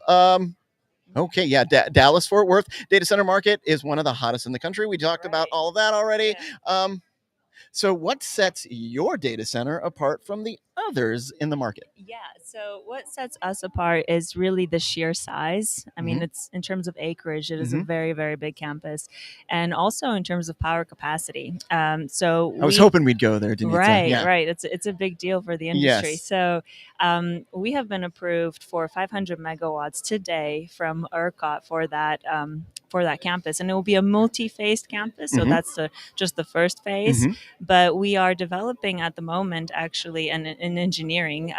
Dallas Fort Worth data center market is one of the hottest in the country. We talked about all of that already. Yeah. So what sets your data center apart from the others in the market? Yeah, so what sets us apart is really the sheer size. I mean, it's in terms of acreage, it is a very, very big campus. And also in terms of power capacity. So I was hoping we'd go there, Denitza. Right. It's a big deal for the industry. Yes. So we have been approved for 500 megawatts today from ERCOT for that campus, and it will be a multi-phased campus. So that's just the first phase. But we are developing at the moment actually an engineering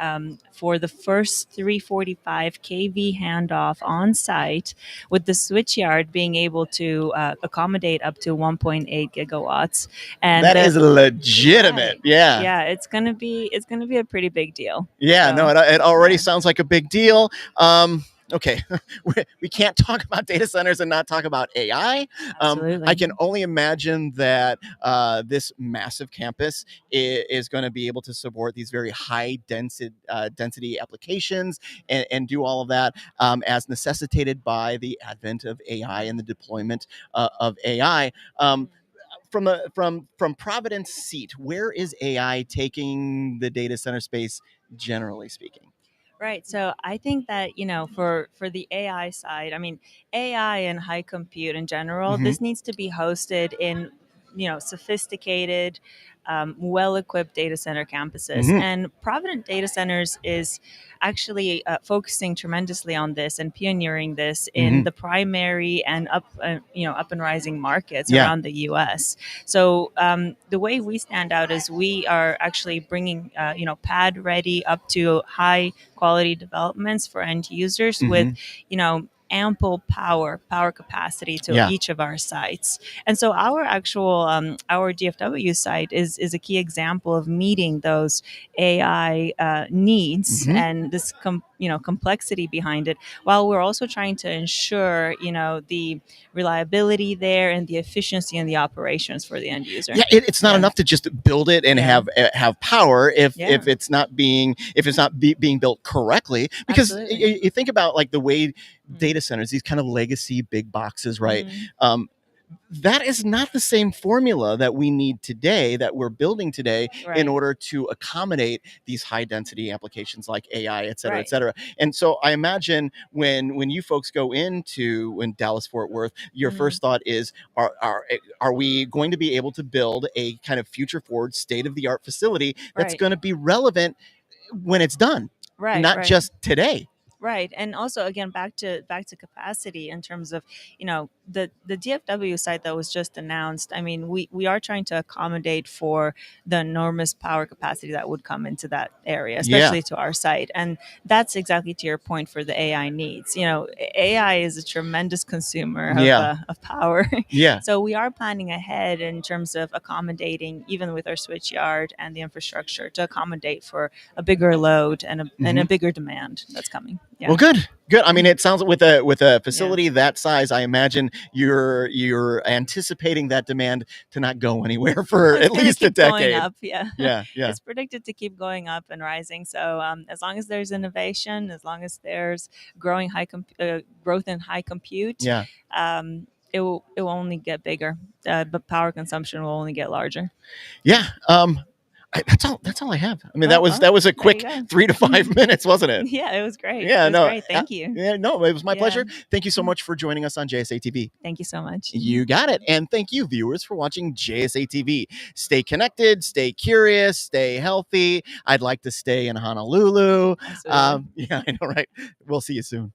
for the first 345 kV handoff on site, with the switchyard being able to accommodate up to 1.8 gigawatts. And that is legitimate. Yeah, it's gonna be a pretty big deal. Yeah, so, it already sounds like a big deal. Okay, we can't talk about data centers and not talk about AI. I can only imagine that this massive campus is going to be able to support these very high density applications and do all of that as necessitated by the advent of AI and the deployment of AI. From Provident's seat, where is AI taking the data center space, generally speaking? Right. So I think that, for the AI side, I mean, AI and high compute in general, this needs to be hosted in, sophisticated, well-equipped data center campuses. And Provident Data Centers is actually focusing tremendously on this and pioneering this in the primary and up and rising markets around the U.S. So the way we stand out is we are actually bringing, pad ready up to high quality developments for end users with, ample power capacity to each of our sites. And so our actual our DFW site is a key example of meeting those AI needs and this complexity behind it, while we're also trying to ensure the reliability there and the efficiency and the operations for the end user. It's not enough to just build it and have power if it's not being built correctly, because you think about like the way data centers, these kind of legacy big boxes, right? That is not the same formula that we need today, that we're building today, in order to accommodate these high density applications like AI, et cetera, et cetera. And so I imagine when you folks go in Dallas Fort Worth, your first thought is, are we going to be able to build a kind of future forward state of the art facility that's going to be relevant when it's done, not just today? Right. And also, again, back to capacity in terms of, the DFW site that was just announced, I mean, we are trying to accommodate for the enormous power capacity that would come into that area, especially to our site. And that's exactly to your point for the AI needs. You know, AI is a tremendous consumer of power. So we are planning ahead in terms of accommodating, even with our switch yard and the infrastructure, to accommodate for a bigger load and a bigger demand that's coming. Well, good. I mean, it sounds with a facility that size, I imagine you're anticipating that demand to not go anywhere for at least a decade. Going up, yeah. It's predicted to keep going up and rising. So as long as there's innovation, as long as there's growth in high compute, it will only get bigger. But power consumption will only get larger. Yeah. That's all I have. I mean, that was a quick 3 to 5 minutes, wasn't it? Yeah, it was great. Yeah, it was great. Thank you. Yeah, no, it was my pleasure. Thank you so much for joining us on JSA TV. Thank you so much. You got it. And thank you, viewers, for watching JSA TV. Stay connected, stay curious, stay healthy. I'd like to stay in Honolulu. Yeah, I know, right? We'll see you soon.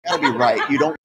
Gotta be right. You don't.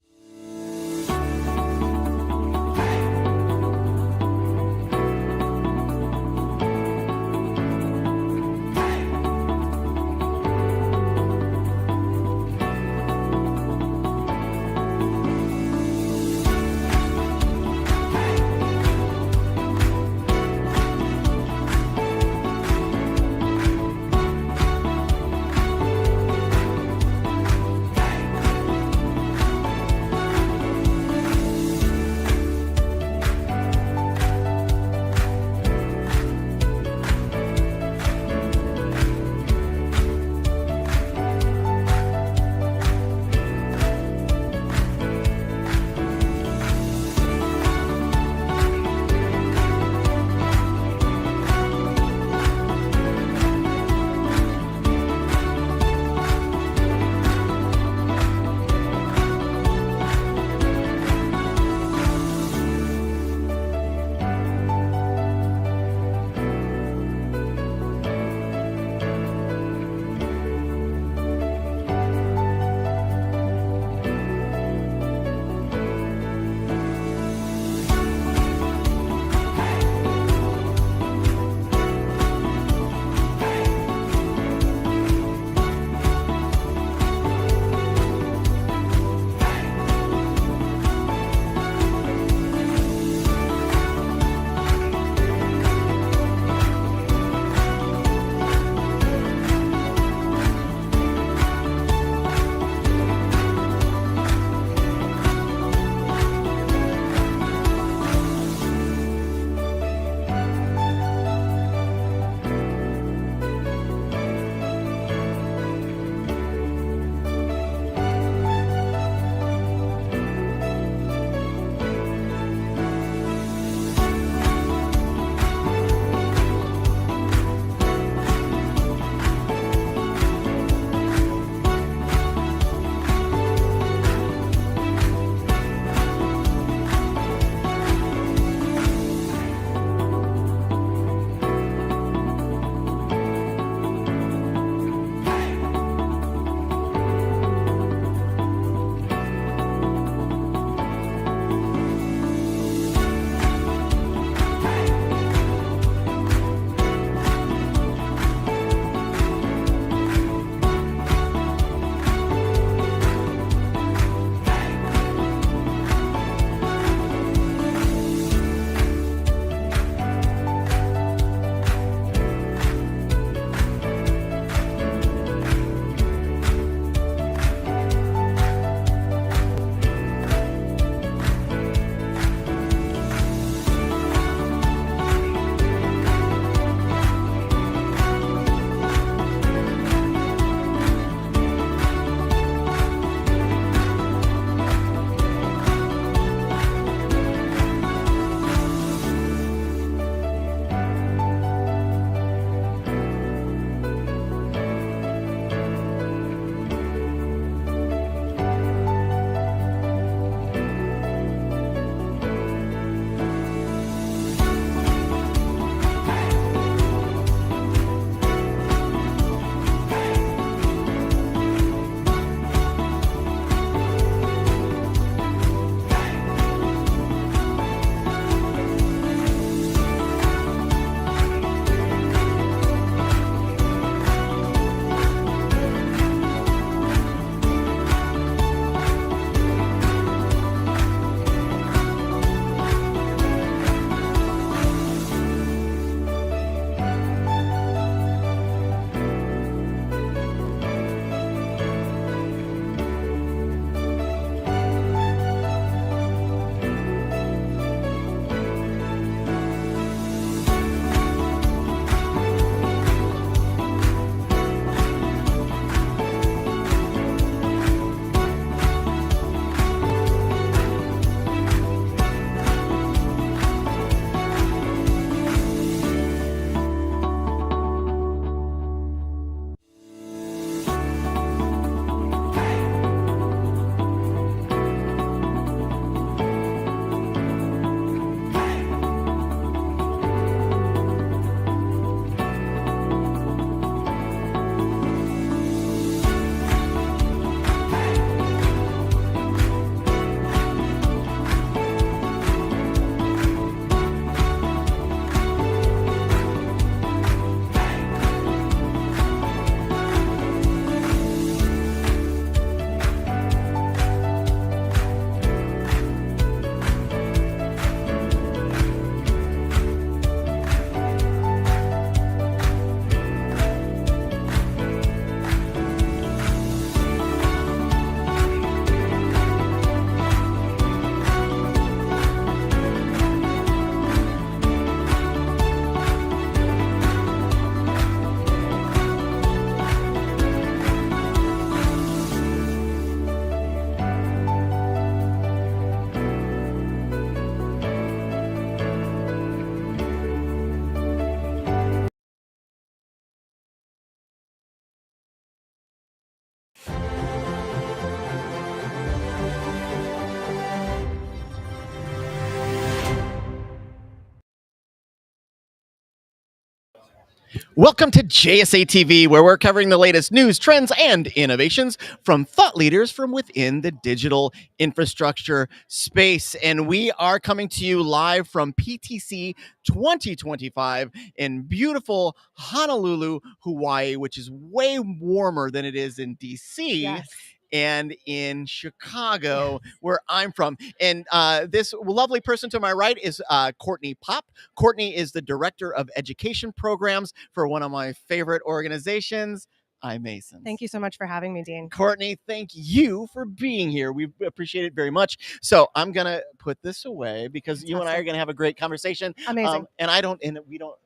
Welcome to JSA TV, where we're covering the latest news, trends, and innovations from thought leaders from within the digital infrastructure space. And we are coming to you live from PTC 2025 in beautiful Honolulu, Hawaii, which is way warmer than it is in DC. Yes. And in Chicago, where I'm from. And this lovely person to my right is Courtney Pop. Courtney is the Director of Education Programs for one of my favorite organizations, iMasons. Thank you so much for having me, Dean. Courtney, thank you for being here. We appreciate it very much. So I'm going to put this away because you and I are going to have a great conversation. Amazing.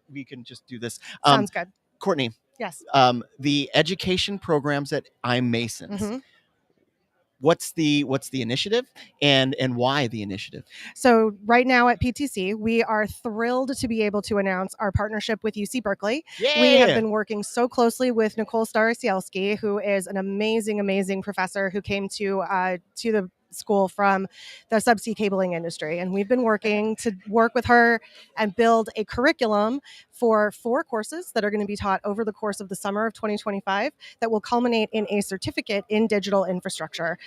We can just do this. Sounds good. Courtney. Yes. The education programs at iMasons. Mm-hmm. What's the initiative and why the initiative? So right now at PTC, we are thrilled to be able to announce our partnership with UC Berkeley. Yay! We have been working so closely with Nicole Starosielski, who is an amazing professor who came to the school from the subsea cabling industry. And we've been working to work with her and build a curriculum for 4 courses that are going to be taught over the course of the summer of 2025 that will culminate in a certificate in digital infrastructure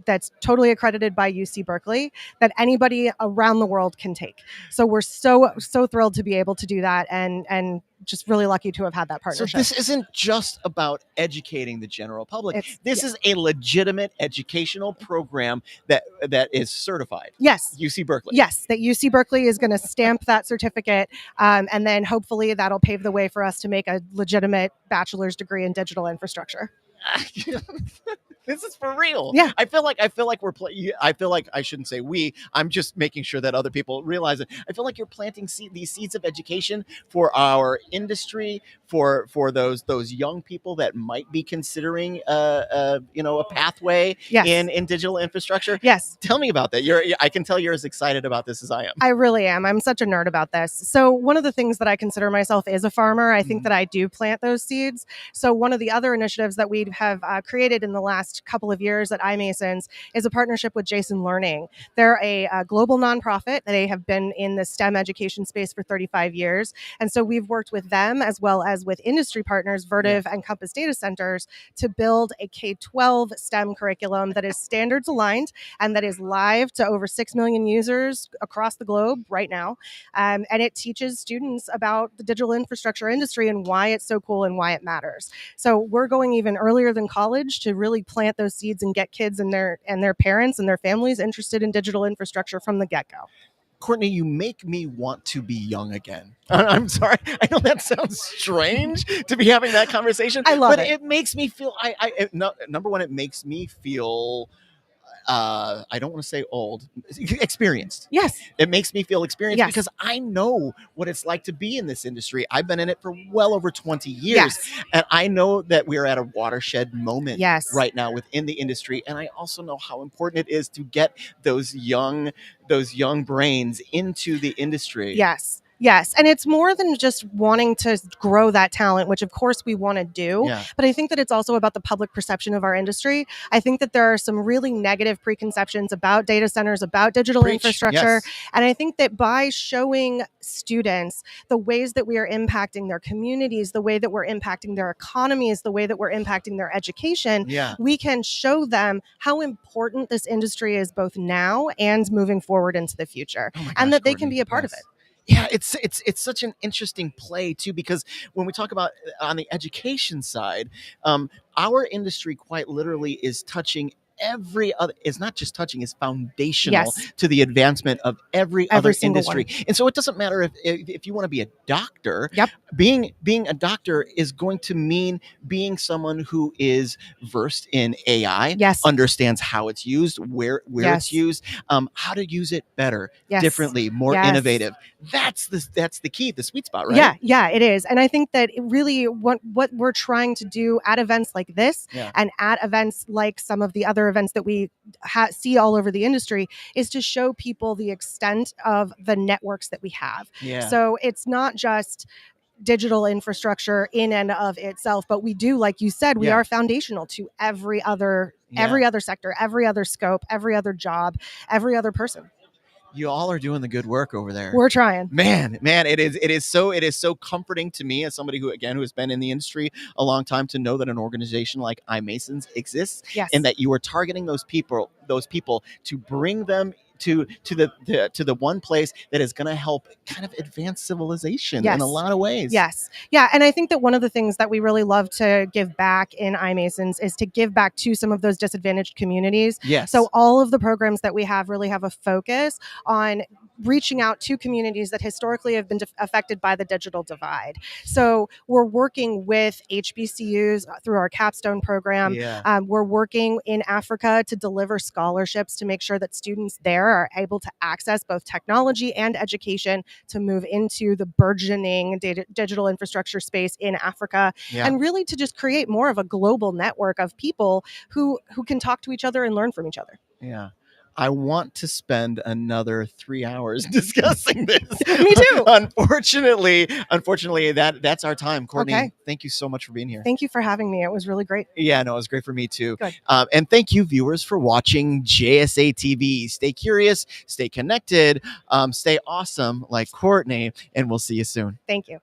that's totally accredited by UC Berkeley that anybody around the world can take. So we're so thrilled to be able to do that and just really lucky to have had that partnership. So this isn't just about educating the general public. This is a legitimate educational program that is certified. Yes. UC Berkeley. Yes, that UC Berkeley is going to stamp that certificate, and then hopefully that'll pave the way for us to make a legitimate bachelor's degree in digital infrastructure. This is for real. Yeah. I feel like I feel like I shouldn't say we. I'm just making sure that other people realize it. I feel like you're planting these seeds of education for our industry, for those young people that might be considering a pathway in digital infrastructure. Yes. Tell me about that. I can tell you're as excited about this as I am. I really am. I'm such a nerd about this. So one of the things that I consider myself is a farmer. I think that I do plant those seeds. So one of the other initiatives that we have created in the last couple of years at iMasons is a partnership with JSA Learning. They're a global nonprofit. They have been in the STEM education space for 35 years. And so we've worked with them as well as with industry partners, Vertiv and Compass Data Centers, to build a K-12 STEM curriculum that is standards aligned and that is live to over 6 million users across the globe right now. And it teaches students about the digital infrastructure industry and why it's so cool and why it matters. So we're going even earlier than college to really plant those seeds and get kids and their parents and their families interested in digital infrastructure from the get-go. Courtney, you make me want to be young again. I'm sorry. I know that sounds strange to be having that conversation. I love it. But it makes me feel, number one, it makes me feel, I don't want to say old, experienced. Yes. It makes me feel experienced Yes. because I know what it's like to be in this industry. I've been in it for well over 20 years. Yes. And I know that we're at a watershed moment Yes. right now within the industry. And I also know how important it is to get those young brains into the industry. Yes. And it's more than just wanting to grow that talent, which of course we want to do. Yeah. But I think that it's also about the public perception of our industry. I think that there are some really negative preconceptions about data centers, about digital infrastructure. Yes. And I think that by showing students the ways that we are impacting their communities, the way that we're impacting their economies, the way that we're impacting their education, we can show them how important this industry is both now and moving forward into the future, and that they can be a part of it. Yeah, it's such an interesting play too, because when we talk about on the education side, our industry quite literally is touching every other, is not just touching, is foundational to the advancement of every other industry. And so it doesn't matter if you want to be a doctor, being a doctor is going to mean being someone who is versed in AI, understands how it's used, where it's used, how to use it better, differently, more innovative. That's the key, the sweet spot, right? Yeah, it is. And I think that it really what we're trying to do at events like this and at events like some of the other events that we see all over the industry is to show people the extent of the networks that we have. So it's not just digital infrastructure in and of itself, but we do, like you said, we are foundational to every other sector, every other scope, every other job, every other person. You all are doing the good work over there. We're trying. Man, it is so comforting to me as somebody who has been in the industry a long time to know that an organization like iMasons exists, Yes. and that you are targeting those people to bring them to the one place that is going to help kind of advance civilization in a lot of ways. Yes. Yeah. And I think that one of the things that we really love to give back in iMasons is to give back to some of those disadvantaged communities. Yes. So all of the programs that we have really have a focus on reaching out to communities that historically have been affected by the digital divide. So we're working with HBCUs through our capstone program. Yeah. We're working in Africa to deliver scholarships to make sure that students there are able to access both technology and education to move into the burgeoning digital infrastructure space in Africa, and really to just create more of a global network of people who can talk to each other and learn from each other. Yeah. I want to spend another 3 hours discussing this. Me too. Unfortunately, that's our time. Courtney, Okay. Thank you so much for being here. Thank you for having me. It was really great. Yeah, no, it was great for me too. Good. And thank you, viewers, for watching JSA TV. Stay curious, stay connected, stay awesome like Courtney, and we'll see you soon. Thank you.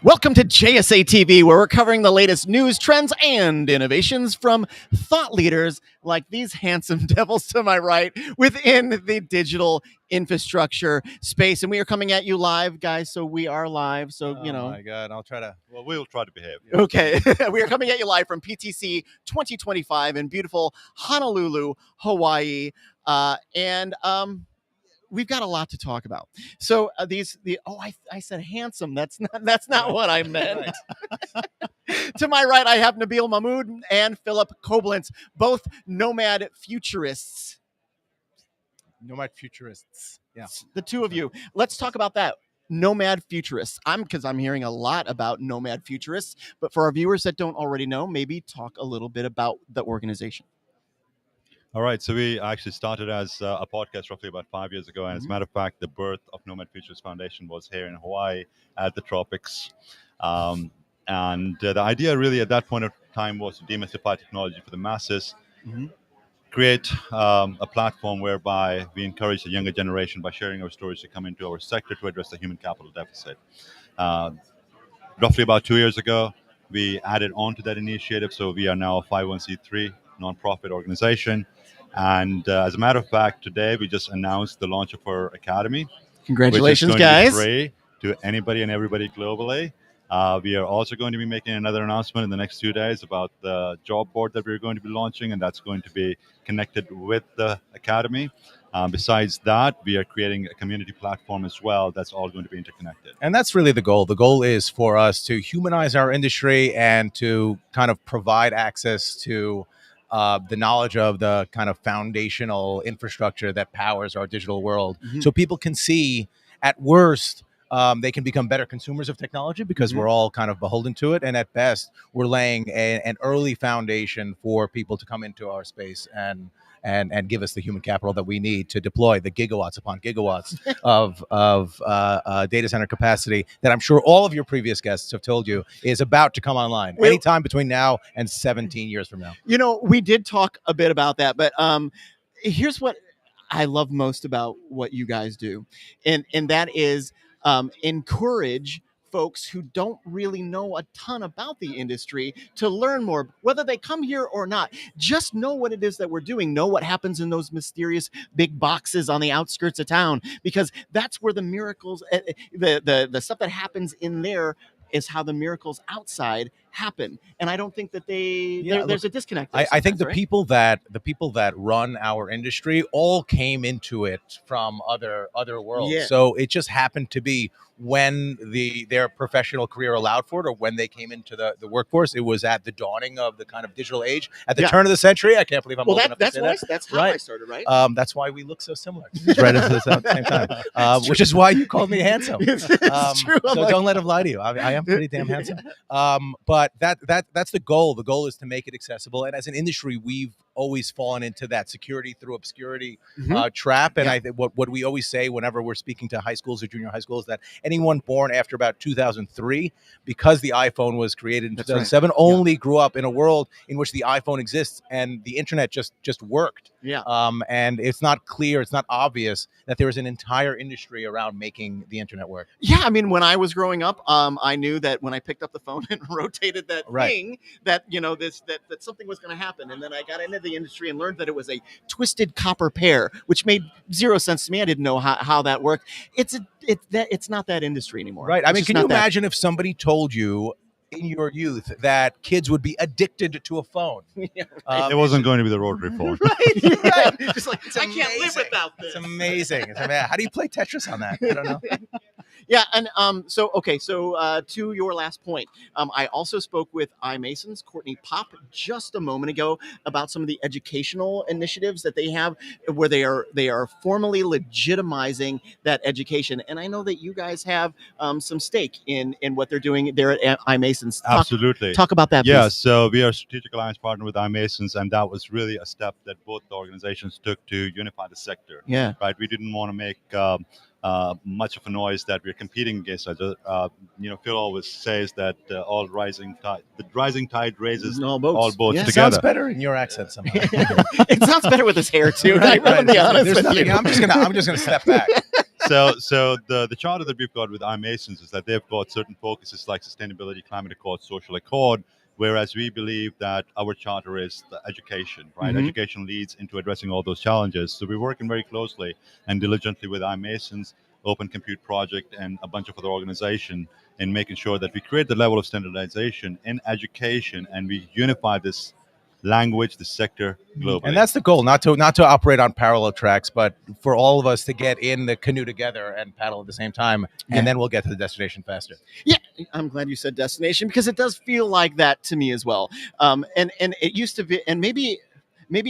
Welcome to JSA TV, where we're covering the latest news, trends, and innovations from thought leaders like these handsome devils to my right within the digital infrastructure space. And we are coming at you live, guys. So we are live. So, you know. Oh, my God. I'll try to. Well, we'll try to behave. Okay. We are coming at you live from PTC 2025 in beautiful Honolulu, Hawaii. We've got a lot to talk about. So I said handsome. That's not what I meant. To my right, I have Nabil Mahmoud and Philip Koblenz, both Nomad Futurists. Nomad Futurists. Yeah. The two of you. Let's talk about that. Nomad Futurists. Because I'm hearing a lot about Nomad Futurists, but for our viewers that don't already know, maybe talk a little bit about the organization. All right, so we actually started as a podcast roughly about 5 years ago, and as a matter of fact, the birth of Nomad Futurists Foundation was here in Hawaii at the tropics. The idea really at that point of time was to demystify technology for the masses, create a platform whereby we encourage the younger generation by sharing our stories to come into our sector to address the human capital deficit. Roughly about 2 years ago, we added on to that initiative, so we are now a 501c3 nonprofit organization. And as a matter of fact, today we just announced the launch of our academy. Congratulations, which is going guys. to be free to anybody and everybody globally. We are also going to be making another announcement in the next 2 days about the job board that we're going to be launching, and that's going to be connected with the academy. Besides that, we are creating a community platform as well that's all going to be interconnected. And that's really the goal. The goal is for us to humanize our industry and to kind of provide access to the knowledge of the kind of foundational infrastructure that powers our digital world. So people can see, at worst, they can become better consumers of technology because we're all kind of beholden to it. And at best, we're laying an early foundation for people to come into our space and give us the human capital that we need to deploy the gigawatts upon gigawatts of data center capacity that I'm sure all of your previous guests have told you is about to come online anytime between now and 17 years from now. You know, we did talk a bit about that, but here's what I love most about what you guys do, and that is encourage folks who don't really know a ton about the industry to learn more, whether they come here or not. Just know what it is that we're doing. Know what happens in those mysterious big boxes on the outskirts of town, because that's where the miracles, the stuff that happens in there is how the miracles outside happen. And I don't think that there's a disconnect there. I think the right? people that run our industry all came into it from other worlds. Yeah. So it just happened to be when their professional career allowed for it, or when they came into the workforce. It was at the dawning of the kind of digital age, at the turn of the century. I can't believe I'm old enough to say that. That's how right. I started, right? That's why we look so similar. Right at the same time, which is why you called me handsome. It's true. So don't let him lie to you. I am pretty damn handsome. But that's the goal. The goal is to make it accessible. And as an industry, we've always fallen into that security through obscurity trap. And I think what we always say whenever we're speaking to high schools or junior high schools, that anyone born after about 2003, because the iPhone was created in 2007, only grew up in a world in which the iPhone exists and the internet just worked. Yeah. And it's not clear, it's not obvious that there is an entire industry around making the internet work. Yeah, I mean, when I was growing up, I knew that when I picked up the phone and rotated that thing, that that something was going to happen. And then I got into the industry and learned that it was a twisted copper pair, which made zero sense to me. I didn't know how that worked. It's not that industry anymore. Right. I mean, can you imagine if somebody told you in your youth that kids would be addicted to a phone? It wasn't going to be the rotary phone. Right. Just like, I can't live without this. It's amazing. How do you play Tetris on that? I don't know. Yeah, and so to your last point, I also spoke with iMason's Courtney Pop just a moment ago about some of the educational initiatives that they have, where they are formally legitimizing that education. And I know that you guys have some stake in what they're doing there at iMason's. Absolutely. Talk about that, please. Yeah, so we are a strategic alliance partner with iMason's, and that was really a step that both the organizations took to unify the sector. Yeah. Right. We didn't want to make much of a noise that we're competing against. Phil always says that the rising tide raises all boats together. It sounds better in your accent somehow. It sounds better with his hair too. Right. I'm be honest with you. I'm just gonna step back. So the charter that we've got with iMasons is that they've got certain focuses like sustainability, climate accord, social accord, whereas we believe that our charter is the education, right? Education leads into addressing all those challenges. So we're working very closely and diligently with iMasons, Open Compute Project, and a bunch of other organizations in making sure that we create the level of standardization in education and we unify this language, the sector globally. And that's the goal, not to operate on parallel tracks, but for all of us to get in the canoe together and paddle at the same time, and then we'll get to the destination faster. Yeah, I'm glad you said destination because it does feel like that to me as well. And it used to be, and maybe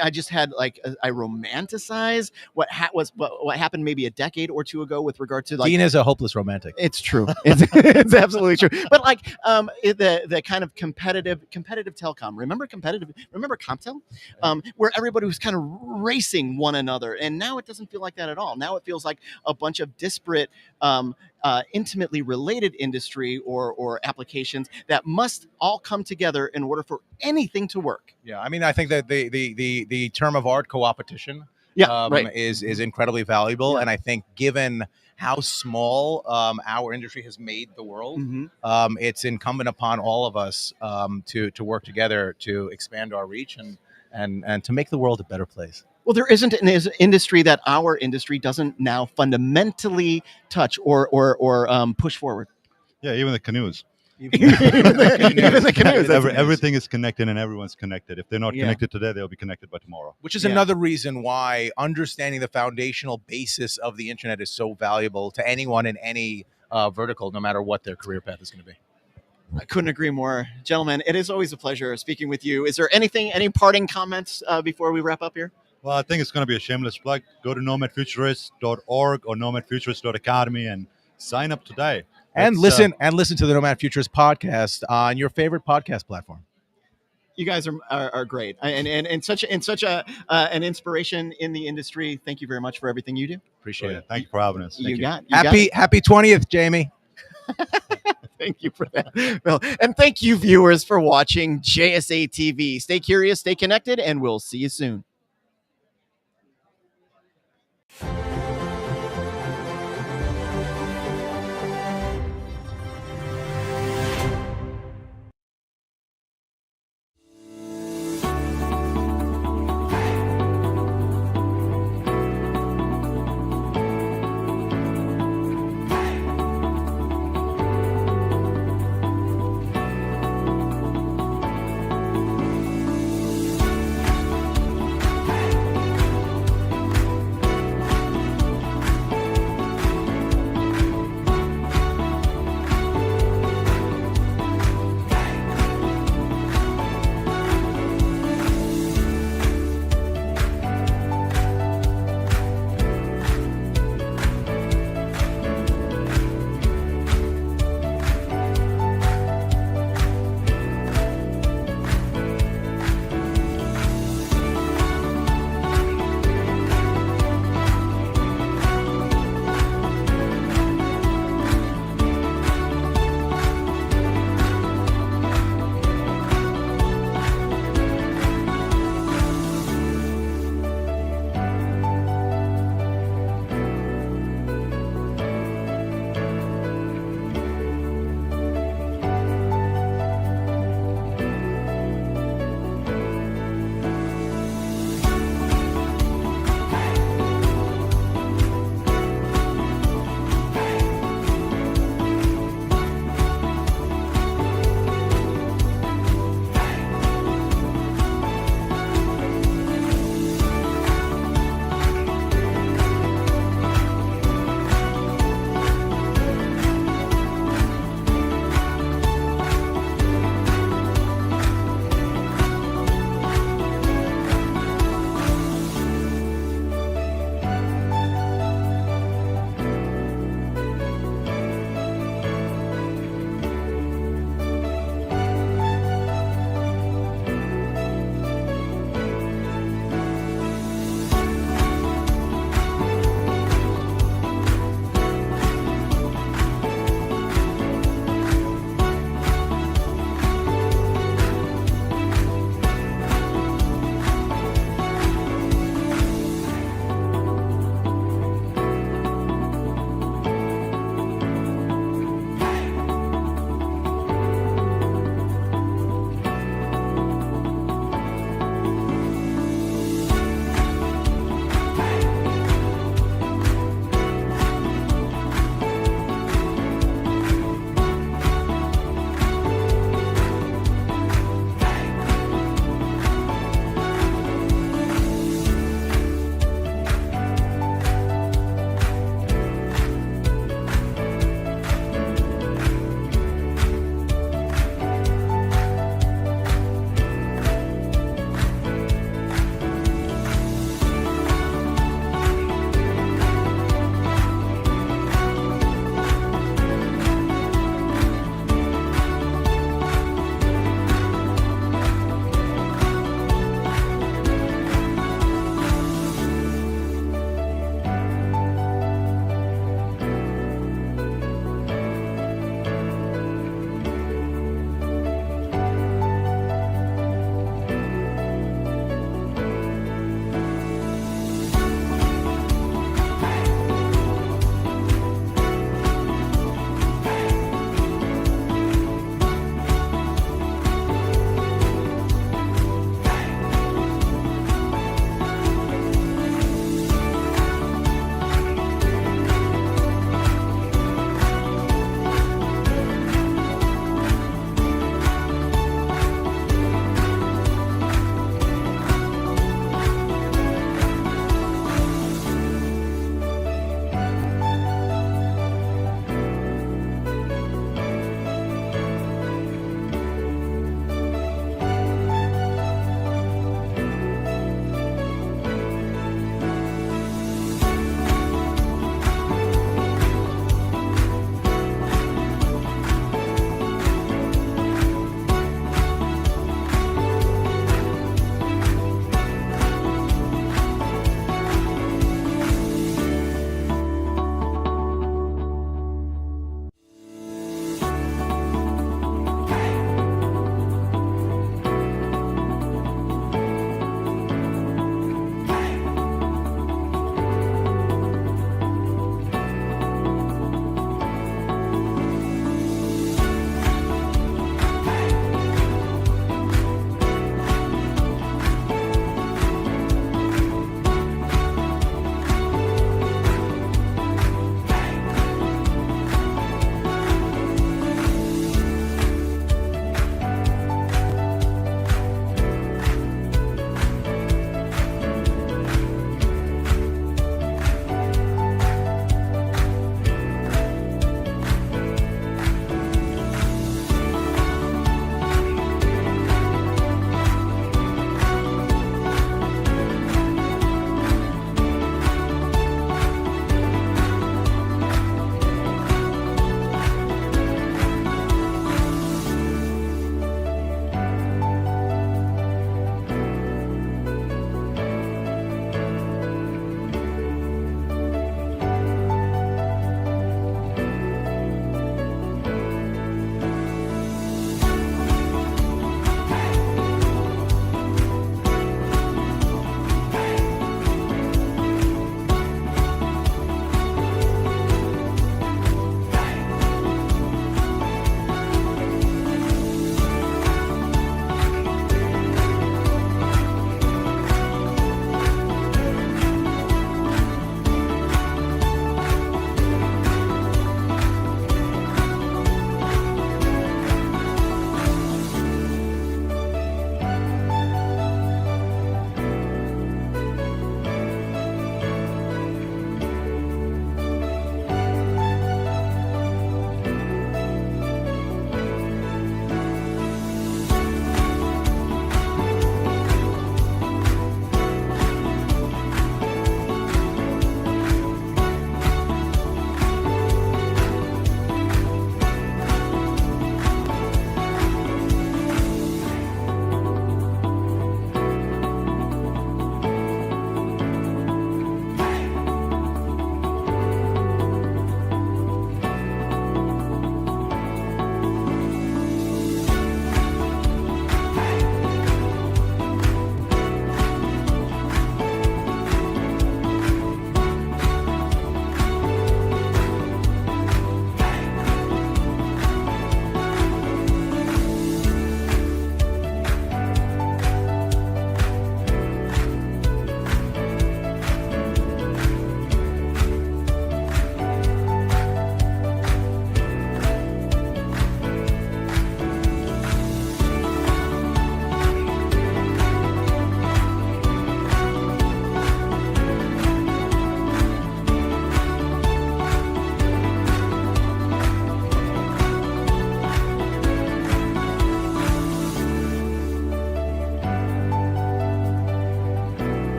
I just had I romanticize what happened maybe a decade or two ago with regard to Dean is a hopeless romantic. It's true. It's absolutely true. But the kind of competitive telecom. Remember Comptel? Where everybody was kind of racing one another, and now it doesn't feel like that at all. Now it feels like a bunch of disparate, intimately related industry or applications that must all come together in order for anything to work. Yeah, I mean, I think that the term of art, co-opetition, right. is incredibly valuable, and I think given how small our industry has made the world, it's incumbent upon all of us to work together to expand our reach and to make the world a better place. Well, there isn't an industry that our industry doesn't now fundamentally touch or push forward. Yeah, even the canoes. Even the canoes. Everything is connected and everyone's connected. If they're not connected today, they'll be connected by tomorrow. Which is another reason why understanding the foundational basis of the internet is so valuable to anyone in any vertical, no matter what their career path is going to be. I couldn't agree more. Gentlemen, it is always a pleasure speaking with you. Is there any parting comments before we wrap up here? Well, I think it's going to be a shameless plug. Go to nomadfuturists.org or nomadfuturists.academy and sign up today. And listen to the Nomad Futurists podcast on your favorite podcast platform. You guys are great and such an inspiration in the industry. Thank you very much for everything you do. Appreciate it. Thank you for having us. Happy 20th, Jamie. Thank you for that. Well, and thank you, viewers, for watching JSA TV. Stay curious, stay connected, and we'll see you soon.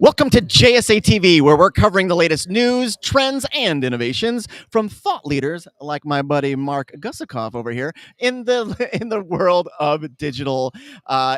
Welcome to JSA TV, where we're covering the latest news, trends, and innovations from thought leaders like my buddy Mark Gusikoff over here in the world of digital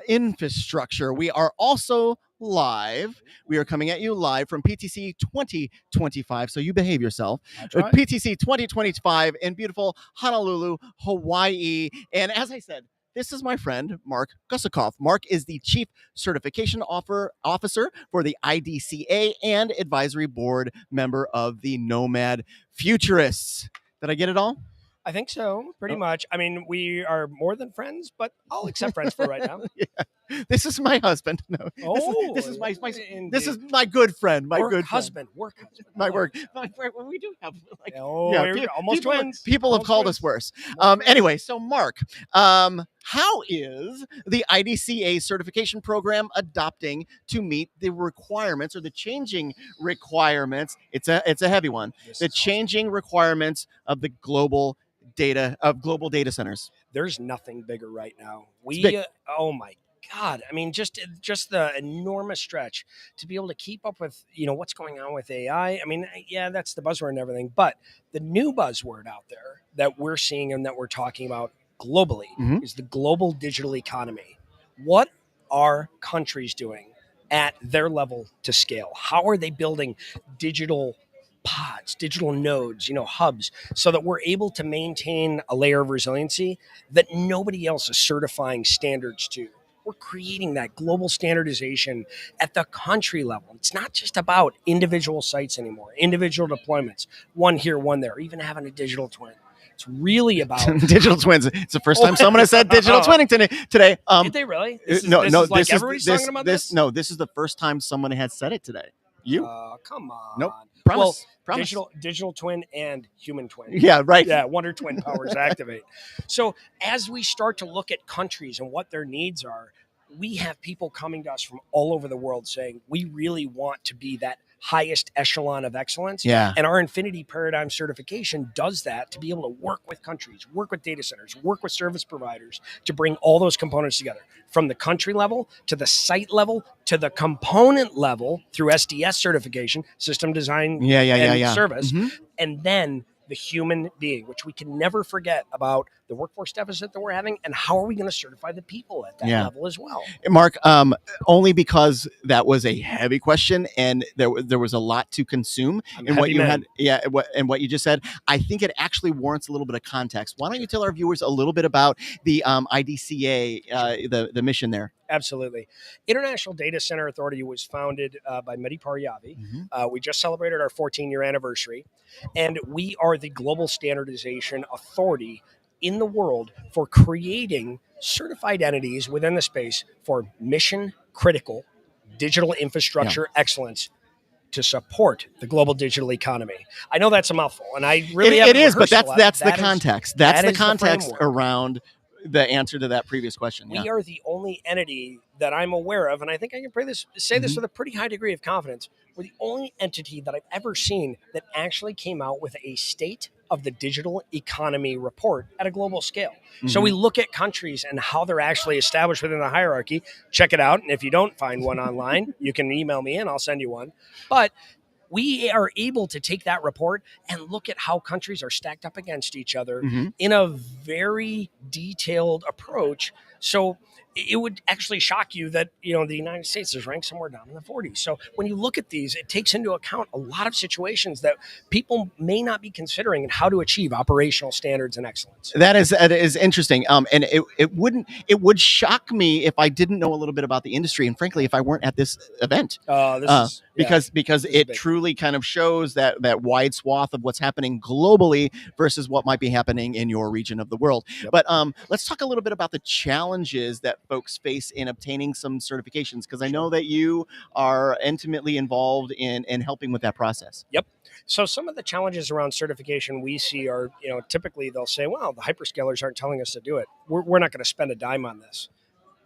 infrastructure. We are also live. We are coming at you live from PTC 2025, so you behave yourself. Right. PTC 2025 in beautiful Honolulu, Hawaii. And as I said, this is my friend, Mark Gusikoff. Mark is the Chief Certification Officer for the IDCA and Advisory Board member of the Nomad Futurists. Did I get it all? I think so, pretty much. I mean, we are more than friends, but I'll accept friends for right now. Yeah. This is my husband. No, this is my good friend. My work good husband. friend. Work husband. My work. We do have like almost twins. People have called us worse. Anyway, so Mark, how is the IDCA certification program adopting to meet the requirements or the changing requirements? It's a heavy one. The changing requirements of the global data centers. There's nothing bigger right now. Oh my God. I mean, just the enormous stretch to be able to keep up with, what's going on with AI. I mean, yeah, that's the buzzword and everything, but the new buzzword out there that we're seeing and that we're talking about globally is the global digital economy. What are countries doing at their level to scale? How are they building digital pods, digital nodes, hubs, so that we're able to maintain a layer of resiliency that nobody else is certifying standards to? We're creating that global standardization at the country level. It's not just about individual sites anymore, individual deployments, one here, one there, even having a digital twin. It's really about digital twins. It's the first time someone has said digital twinning today. Did they really? Everybody's talking about this? No, this is the first time someone has said it today. You? Come on. Nope. Promise. Digital twin and human twin. Yeah, right. Yeah, Wonder Twin powers activate. So as we start to look at countries and what their needs are, we have people coming to us from all over the world saying, we really want to be that highest echelon of excellence. Yeah. And our Infinity Paradigm certification does that to be able to work with countries, work with data centers, work with service providers to bring all those components together from the country level to the site level to the component level through SDS certification, system design and service. And then the human being, which we can never forget about the workforce deficit that we're having, and how are we going to certify the people at that level as well? Mark, only because that was a heavy question and there was a lot to consume in what you had, and what you just said. I think it actually warrants a little bit of context. Why don't you tell our viewers a little bit about the IDCA, the mission there? Absolutely. International Data Center Authority was founded by Mehdi Paryavi. We just celebrated our 14-year anniversary, and we are the global standardization authority in the world for creating certified entities within the space for mission critical digital infrastructure excellence to support the global digital economy. I know that's a mouthful, and I really it is, but that's the context. That's the context around the answer to that previous question. We are the only entity that I'm aware of, and I think I can say this with a pretty high degree of confidence. We're the only entity that I've ever seen that actually came out with a state of the digital economy report at a global scale. So we look at countries and how they're actually established within the hierarchy. Check it out. And if you don't find one online, you can email me and I'll send you one. But we are able to take that report and look at how countries are stacked up against each other in a very detailed approach. So it would actually shock you that, the United States is ranked somewhere down in the 40s. So when you look at these, it takes into account a lot of situations that people may not be considering and how to achieve operational standards and excellence. That is interesting. And it would shock me if I didn't know a little bit about the industry. And frankly, if I weren't at this event, because it truly kind of shows that wide swath of what's happening globally versus what might be happening in your region of the world. But let's talk a little bit about the challenges that folks face in obtaining some certifications, because I know that you are intimately involved in helping with that process. Yep. So some of the challenges around certification we see are, typically they'll say, well, the hyperscalers aren't telling us to do it. We're not going to spend a dime on this.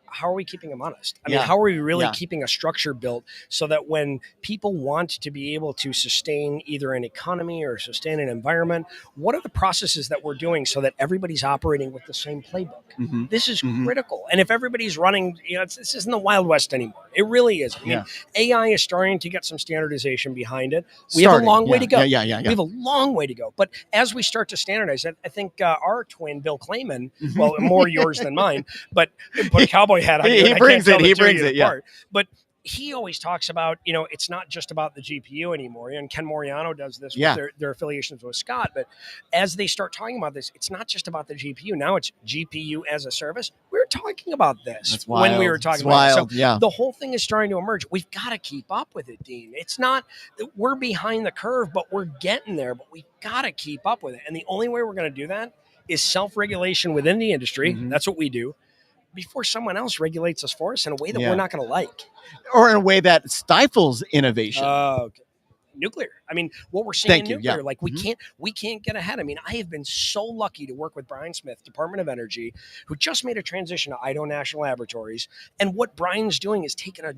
How are we keeping them honest? I mean, how are we really keeping a structure built so that when people want to be able to sustain either an economy or sustain an environment, what are the processes that we're doing so that everybody's operating with the same playbook? This is critical. And if everybody's running, this isn't the Wild West anymore. It really is. I mean, AI is starting to get some standardization behind it. We have a long way to go. We have a long way to go. But as we start to standardize it, I think our twin, Bill Clayman, well, more yours than mine, but put a cowboy hat on. He brings it. He brings it. Yeah. But he always talks about, it's not just about the GPU anymore. And Ken Moriano does this with their affiliations with Scott. But as they start talking about this, it's not just about the GPU. Now it's GPU as a service. We were talking about this when we were talking about it. So the whole thing is starting to emerge. We've got to keep up with it, Dean. It's not that we're behind the curve, but we're getting there. But we've got to keep up with it. And the only way we're going to do that is self-regulation within the industry. That's what we do. Before someone else regulates us for us in a way that we're not going to like. Or in a way that stifles innovation. Nuclear. I mean, what we're seeing in nuclear, like we can't get ahead. I mean, I have been so lucky to work with Brian Smith, Department of Energy, who just made a transition to Idaho National Laboratories. And what Brian's doing is taking a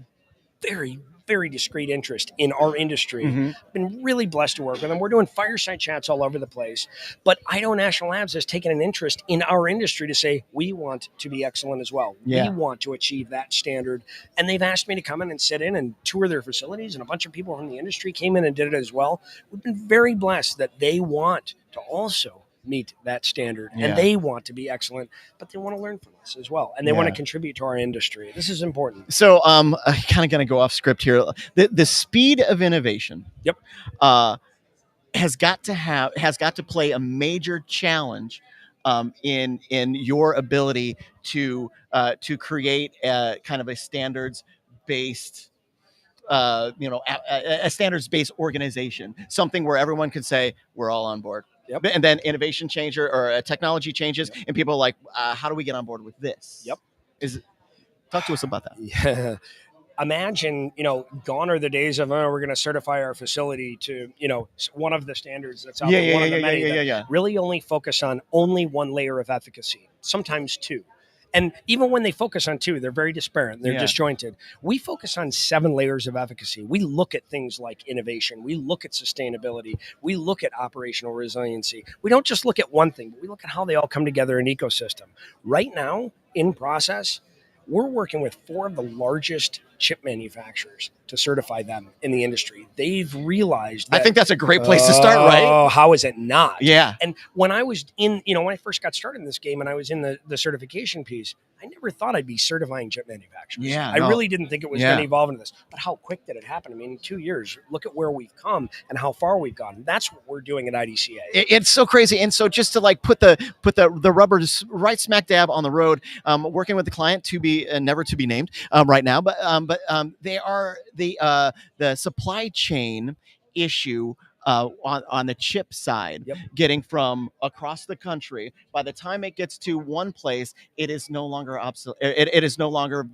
very, very discrete interest in our industry. Been really blessed to work with them. We're doing fireside chats all over the place. But Idaho National Labs has taken an interest in our industry to say, we want to be excellent as well. We want to achieve that standard. And they've asked me to come in and sit in and tour their facilities. And a bunch of people from the industry came in and did it as well. We've been very blessed that they want to also meet that standard and they want to be excellent, but they want to learn from us as well. And they want to contribute to our industry. This is important. So I'm kind of going to go off script here. The speed of innovation has got to play a major challenge in your ability to create a kind of a standards-based a standards-based organization, something where everyone could say we're all on board. And then innovation changer or a technology changes, and people are like, how do we get on board with this? Talk to us about that. Yeah. Imagine, gone are the days of, we're going to certify our facility to, one of the standards that's out there, one of the many that really only focus on only one layer of efficacy, sometimes two. And even when they focus on two, they're very disparate. They're disjointed. We focus on 7 layers of efficacy. We look at things like innovation. We look at sustainability. We look at operational resiliency. We don't just look at one thing, but we look at how they all come together in an ecosystem. Right now, in process, we're working with 4 of the largest chip manufacturers to certify them in the industry. They've realized that, I think that's a great place to start, right? Oh, how is it not? Yeah. And when I was in, when I first got started in this game and I was in the certification piece, I never thought I'd be certifying chip manufacturers. I really didn't think it was going to evolve into this. But how quick did it happen? I mean, in 2 years, look at where we've come and how far we've gone. That's what we're doing at IDCA. It's so crazy. And so just to put the rubber right smack dab on the road, working with the client to be never to be named right now, but they are the supply chain issue on the chip side, getting from across the country. By the time it gets to one place, it is no longer obsolete. It is no longer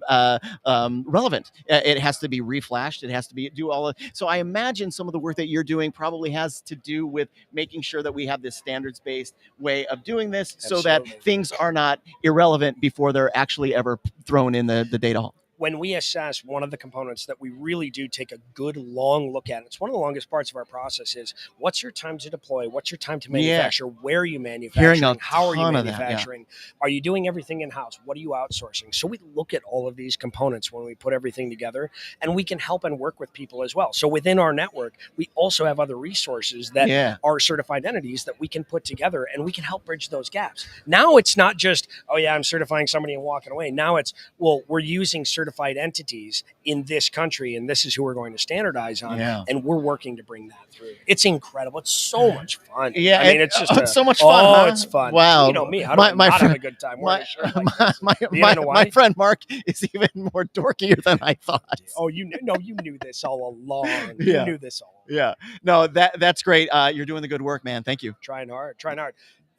relevant. It has to be reflashed. It has to be do all of. So I imagine some of the work that you're doing probably has to do with making sure that we have this standards-based way of doing this, so that things are not irrelevant before they're actually ever thrown in the data hall. When we assess one of the components that we really do take a good long look at, it's one of the longest parts of our process, is what's your time to deploy? What's your time to manufacture? Where are you manufacturing? How are you manufacturing? Are you doing everything in-house? What are you outsourcing? So we look at all of these components when we put everything together, and we can help and work with people as well. So within our network, we also have other resources that are certified entities that we can put together, and we can help bridge those gaps. Now it's not just, I'm certifying somebody and walking away. Now it's, we're using certified entities in this country, and this is who we're going to standardize on, and we're working to bring that through. It's incredible. It's so much fun. Yeah, I mean, it's just it's so much fun. Oh, huh? it's fun. Wow. You know me. How do I not have a good time? My friend Mark is even more dorkier than I thought. Oh, you knew this all along. You knew this all along. Yeah. No, that's great. You're doing the good work, man. Thank you. Trying hard.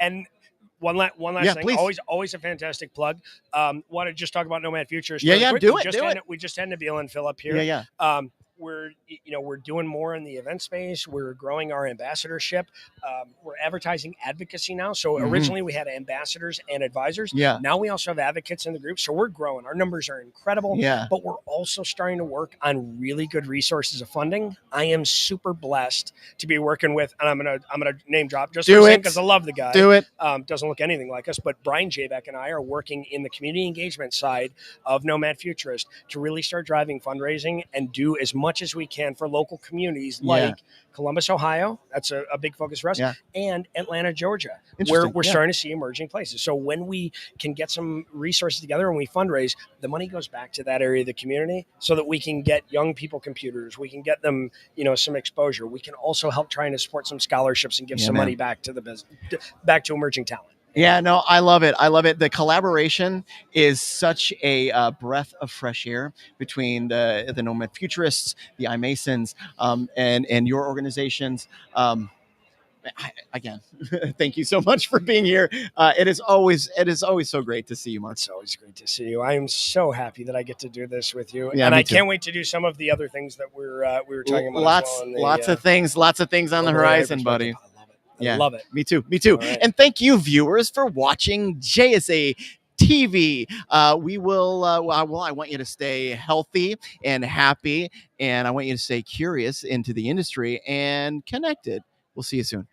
And one last thing. Please. Always a fantastic plug. Want to just talk about Nomad Futurists? Yeah, quick? do it. We just had Nabil and Philip here. Yeah. we're doing more in the event space. We're growing our ambassadorship. We're advertising advocacy now. So originally we had ambassadors and advisors. Yeah. Now we also have advocates in the group. So we're growing. Our numbers are incredible. Yeah. But we're also starting to work on really good resources of funding. I am super blessed to be working with, and I'm gonna name drop just for a second because I love the guy. Do it. Doesn't look anything like us, but Brian Jabeck and I are working in the community engagement side of Nomad Futurist to really start driving fundraising and do as much as we can for local communities like Columbus, Ohio. That's a big focus for us. Yeah. And Atlanta, Georgia, where Interesting. we're starting to see emerging places. So when we can get some resources together and we fundraise, the money goes back to that area of the community so that we can get young people computers. We can get them, some exposure. We can also help trying to support some scholarships and give some money back to the business, back to emerging talent. Yeah, no, I love it. I love it. The collaboration is such a breath of fresh air between the Nomad Futurists, the iMasons, and your organizations. Again, thank you so much for being here. It is always so great to see you, Mark. It's always great to see you. I am so happy that I get to do this with you, Yeah, and me I too. can't wait to do some of the other things that we were talking about. Lots of things on the horizon, buddy. I love it. Me too. Right. And thank you, viewers, for watching JSA TV. We will. I want you to stay healthy and happy, and I want you to stay curious into the industry and connected. We'll see you soon.